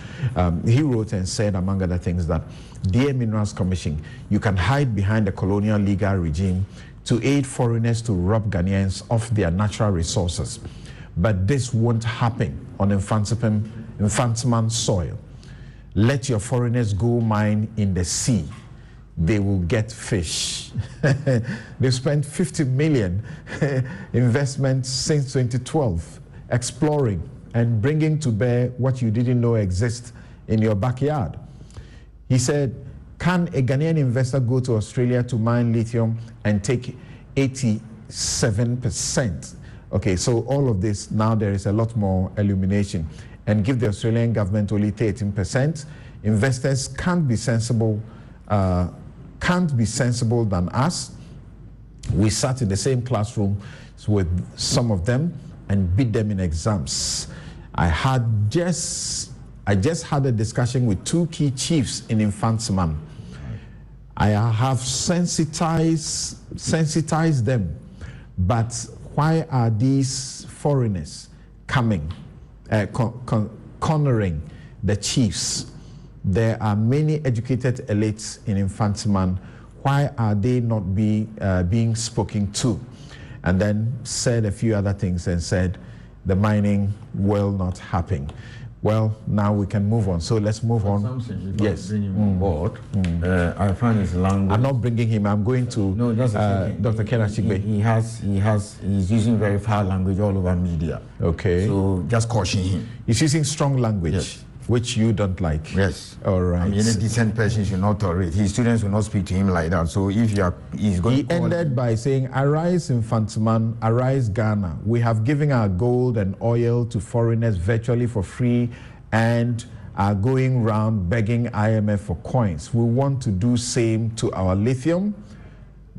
He wrote and said, among other things, that, Dear Minerals Commission, you can hide behind the colonial legal regime to aid foreigners to rob Ghanaians of their natural resources. But this won't happen on Infantsman soil. Let your foreigners go mine in the sea. They will get fish. They've spent 50 million investment since 2012, exploring and bringing to bear what you didn't know exists in your backyard. He said, can a Ghanaian investor go to Australia to mine lithium and take 87%? Okay, so all of this, now there is a lot more illumination, and give the Australian government only 13%. Investors can't be sensible than us. We sat in the same classroom with some of them and beat them in exams. I just had a discussion with two key chiefs in Infantsman I have sensitized them, but why are these foreigners coming, cornering the chiefs? There are many educated elites in Infantiman. Why are they not being spoken to? And then said a few other things and said the mining will not happen. Well, now we can move on. So let's move on. Yes. Bring him on board. I find his language. I'm not bringing him. I'm going to Dr. Ken Achigbe. He's using very foul language all over media. Okay. So just caution him. He's using strong language. Yes. Which you don't like. Yes. All right. I mean, any decent person should not tolerate. His students will not speak to him like that. So if he's going to ended by saying, "Arise, Infantiman, arise, Ghana. We have given our gold and oil to foreigners virtually for free and are going round begging IMF for coins. We want to do same to our lithium.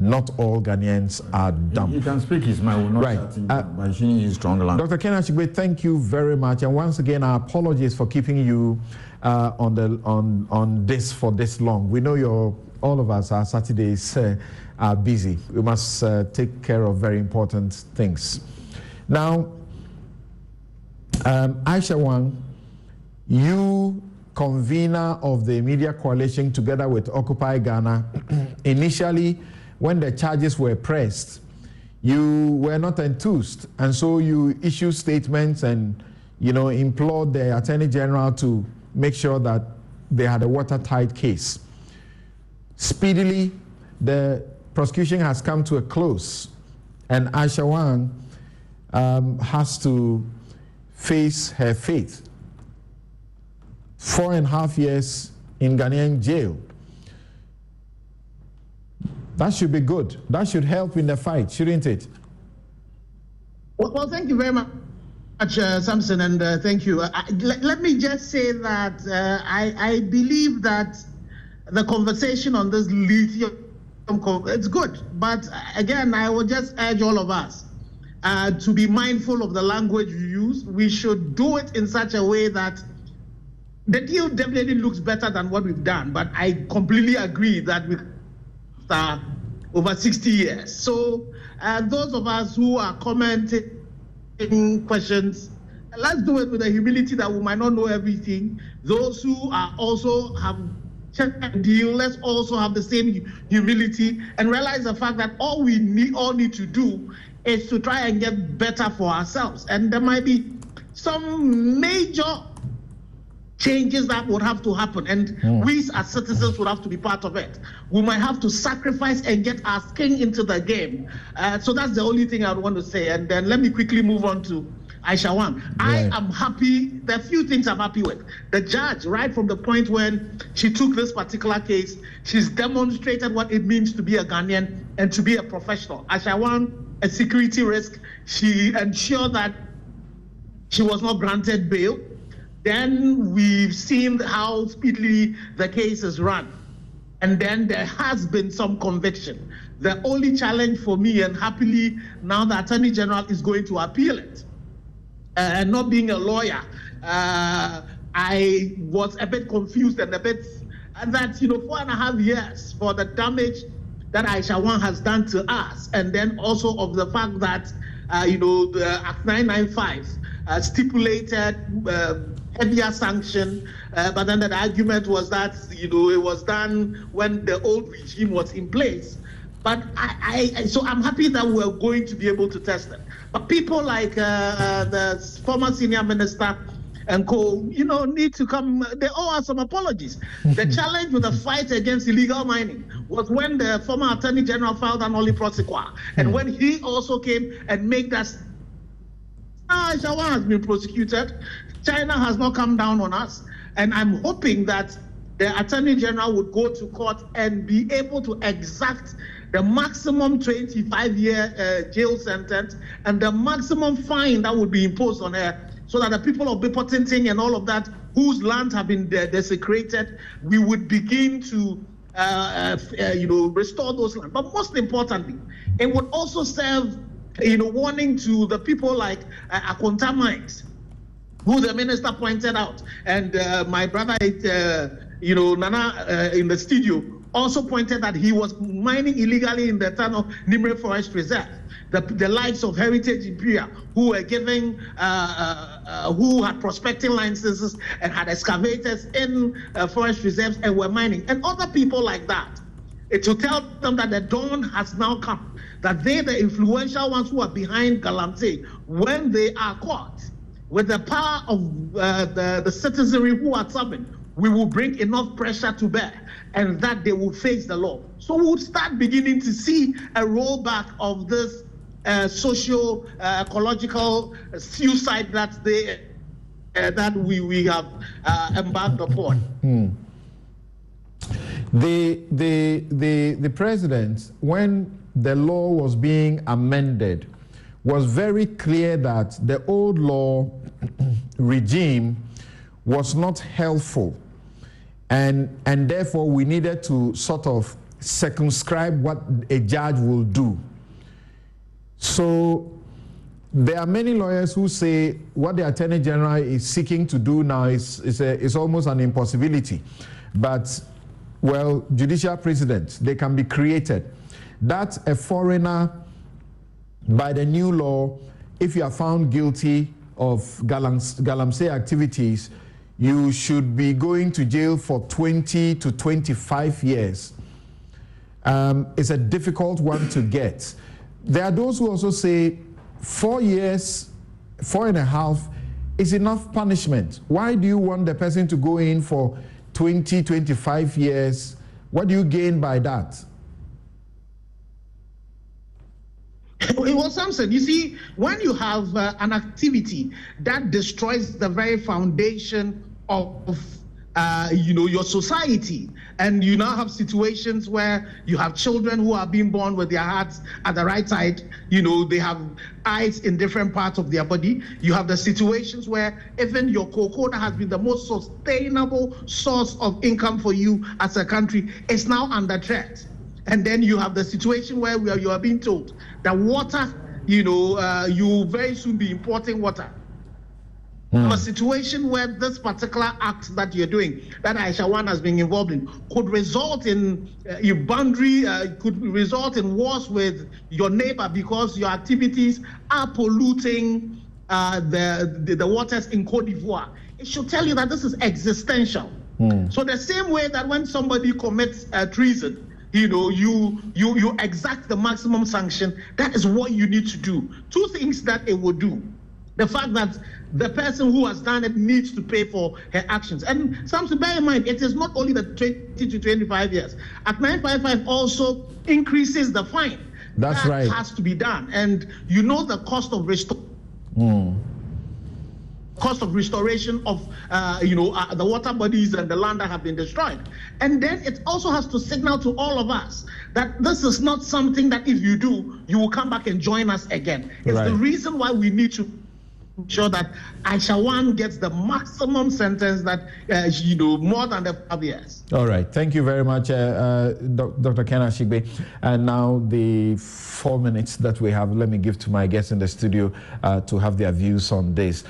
Not all Ghanaians are dumb." He can speak his mind, will not right. By showing his strong language. Dr. Ken Achigbe, thank you very much. And once again, our apologies for keeping you on this for this long. We know all of us, our Saturdays are busy. We must take care of very important things. Now, Aisha Wang, you, convener of the Media Coalition together with Occupy Ghana, initially, when the charges were pressed, you were not enthused, and so you issued statements and, implored the Attorney General to make sure that they had a watertight case. Speedily, the prosecution has come to a close, and Aisha Wang has to face her fate. 4.5 years in Ghanaian jail. That should be good. That should help in the fight, shouldn't it? Well, thank you very much, Samson, and thank you. Let me just say that I believe that the conversation on this lithium, it's good. But again, I will just urge all of us to be mindful of the language we use. We should do it in such a way that the deal definitely looks better than what we've done. But I completely agree that we over 60 years. So those of us who are commenting questions, let's do it with the humility that we might not know everything. Those who are also have checked the deal, let's also have the same humility and realize the fact that all we need to do is to try and get better for ourselves. And there might be some major changes that would have to happen, and we as citizens would have to be part of it. We might have to sacrifice and get our skin into the game. So that's the only thing I would want to say. And then let me quickly move on to Aisha Wang. I am happy. There are a few things I'm happy with. The judge, right from the point when she took this particular case, she's demonstrated what it means to be a Ghanaian and to be a professional. Aisha Wang, a security risk. She ensured that she was not granted bail. Then we've seen how speedily the case is run. And then there has been some conviction. The only challenge for me, and happily now the Attorney General is going to appeal it. And not being a lawyer, I was a bit confused and that 4.5 years for the damage that Aisha Wang has done to us. And then also of the fact that, the Act 995 stipulated heavier sanction, but then the argument was that it was done when the old regime was in place. But so I'm happy that we're going to be able to test it. But people like the former senior minister and co, need to come. They owe us some apologies. The challenge with the fight against illegal mining was when the former Attorney General filed an Oli Prosequa, and when he also came and made that. Aisha Wang has been prosecuted. China has not come down on us, and I'm hoping that the Attorney General would go to court and be able to exact the maximum 25-year jail sentence and the maximum fine that would be imposed on her, so that the people of Bipotinting and all of that, whose lands have been desecrated, we would begin to restore those lands. But most importantly, it would also serve warning to the people like Akonta Mines, who the minister pointed out, and my brother, Nana, in the studio, also pointed that he was mining illegally in the town of Nimre Forest Reserve. The likes of Heritage Imperial, who were giving, who had prospecting licenses and had excavators in forest reserves and were mining, and other people like that. To tell them that the dawn has now come, that they, the influential ones who are behind Galamsey, when they are caught with the power of the citizenry who are summoned, we will bring enough pressure to bear, and that they will face the law. So we would start beginning to see a rollback of this social, ecological suicide that we have embarked upon. The president, when the law was being amended, was very clear that the old law regime was not helpful, and therefore we needed to sort of circumscribe what a judge will do. So there are many lawyers who say what the Attorney General is seeking to do now is almost an impossibility. But, well, judicial precedents, they can be created. That a foreigner, by the new law, if you are found guilty of Galamsey activities, you should be going to jail for 20 to 25 years. It's a difficult one to get. There are those who also say 4 years, 4.5 is enough punishment. Why do you want the person to go in for 20, 25 years? What do you gain by that? Well, Samson, you see, when you have an activity that destroys the very foundation of your society, and you now have situations where you have children who are being born with their hearts at the right side, they have eyes in different parts of their body. You have the situations where even your cocoa that has been the most sustainable source of income for you as a country is now under threat. And then you have the situation where you are being told that water, you will very soon be importing water. A situation where this particular act that you're doing, that Aisha One has been involved in, could result in could result in wars with your neighbor because your activities are polluting the waters in Cote d'Ivoire. It should tell you that this is existential. So the same way that when somebody commits treason, you exact the maximum sanction, that is what you need to do. Two things that it will do. The fact that the person who has done it needs to pay for her actions. And something to bear in mind, it is not only the 20 to 25 years. Act 955 also increases the fine. That's right. That has to be done. And the cost of restoration of the water bodies and the land that have been destroyed. And then it also has to signal to all of us that this is not something that if you do, you will come back and join us again. It's the reason why we need to ensure that Aisha One gets the maximum sentence that, more than the 5 years. All right. Thank you very much, Dr. Ken Ashigbe. And now the 4 minutes that we have, let me give to my guests in the studio to have their views on this.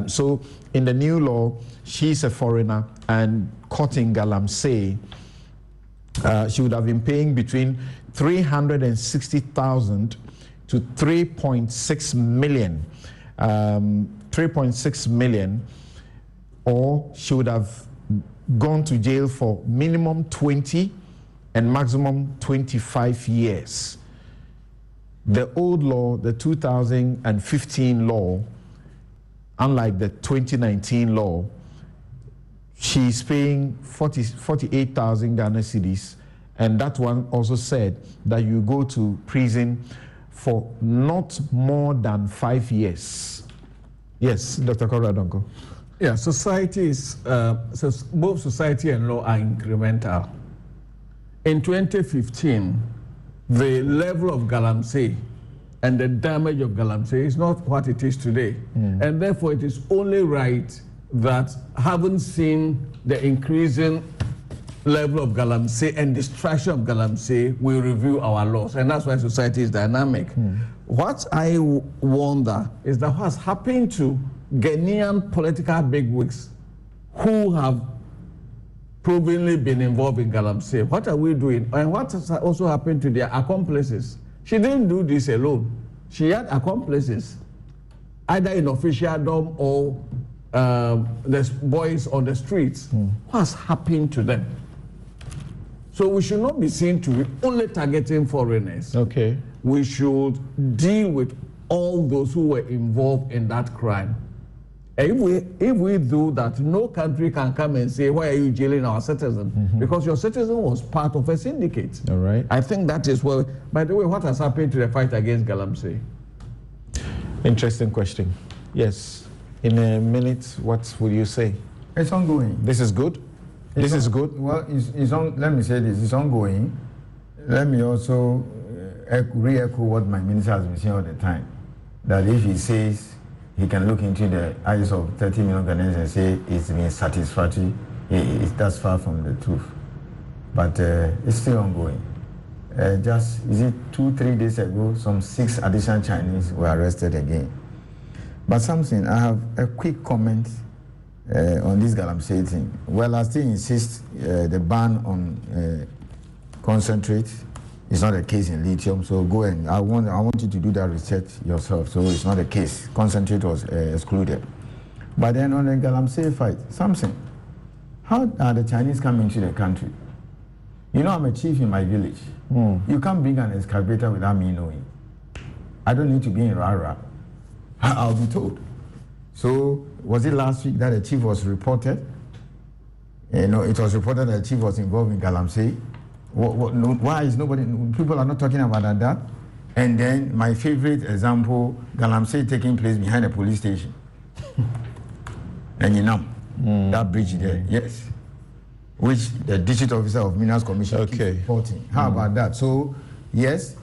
So in the new law, she's a foreigner and caught in Galamsey, she would have been paying between 360,000 to 3.6 million. 3.6 million, or she would have gone to jail for minimum 20 and maximum 25 years. The old law, the 2015 law, unlike the 2019 law, she's paying 48,000 Ghana cedis, and that one also said that you go to prison for not more than 5 years. Yes, Dr. Koradonko. Yeah, society is, both society and law are incremental. In 2015, the level of Galamsey and the damage of Galamsey is not what it is today. And therefore, it is only right that, having seen the increasing level of Galamsey and destruction of Galamsey, we review our laws. And that's why society is dynamic. What I wonder is that what's happened to Ghanaian political bigwigs who have provenly been involved in Galamsey. What are we doing? And what has also happened to their accomplices? She didn't do this alone. She had accomplices, either in officialdom or the boys on the streets. What's happened to them? So we should not be seen to be only targeting foreigners. Okay. We should deal with all those who were involved in that crime. If we do that, no country can come and say, why are you jailing our citizen? Because your citizen was part of a syndicate. All right. I think that is well. By the way, what has happened to the fight against Galamsey? Interesting question. Yes. In a minute, what will you say? It's ongoing. This is good? This is good? Well, it's on, let me say this, it's ongoing. Let me also re-echo what my minister has been saying all the time, that if he says he can look into the eyes of 30 million Ghanaians and say it's been satisfactory, that's far from the truth. But it's still ongoing. Just, is it 2-3 days ago, some 6 additional Chinese were arrested again. But something, I have a quick comment on this Galamsey thing. Well, I still insist the ban on concentrate is not a case in lithium, so go and I want you to do that research yourself. So it's not a case. Concentrate was excluded. But then on the Galamsey fight, something. How are the Chinese coming to the country? You know, I'm a chief in my village. You can't bring an excavator without me knowing. I don't need to be in Rara. I'll be told. So was it last week that a chief was reported? You know, it was reported that a chief was involved in Galamsey. Why is nobody, people are not talking about that? And then my favorite example, Galamsey taking place behind a police station. And you know, that bridge there, yes. Which the district officer of Minerals Commission keeps reporting. How about that? So, yes,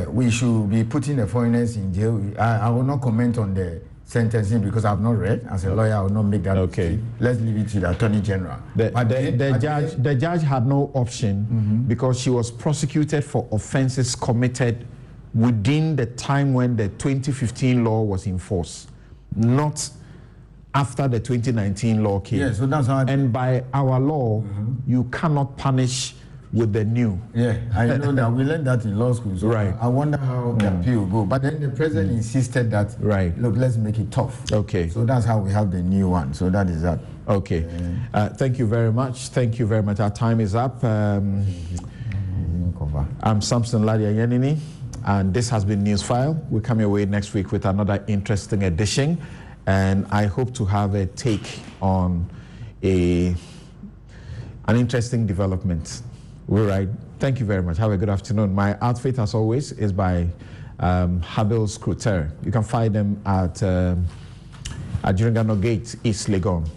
we should be putting the foreigners in jail. I will not comment on the sentencing because I've not read. As a lawyer, I will not make that. Okay. Let's leave it to the Attorney General. The judge had no option because she was prosecuted for offenses committed within the time when the 2015 law was in force, not after the 2019 law came. Yeah, so that's how. And by our law, you cannot punish with the new. Yeah, I know that. We learned that in law school. So right. I wonder how the appeal will go. But then the president insisted that, look, let's make it tough. Okay. So that's how we have the new one. So that is that. Okay. Thank you very much. Thank you very much. Our time is up. I'm Samson Ladia Yenini, and this has been News File. We'll come your way next week with another interesting edition. And I hope to have a take on an interesting development. All right. Thank you very much. Have a good afternoon. My outfit, as always, is by Habil Scruter. You can find them at Jiringano Gate, East Legon.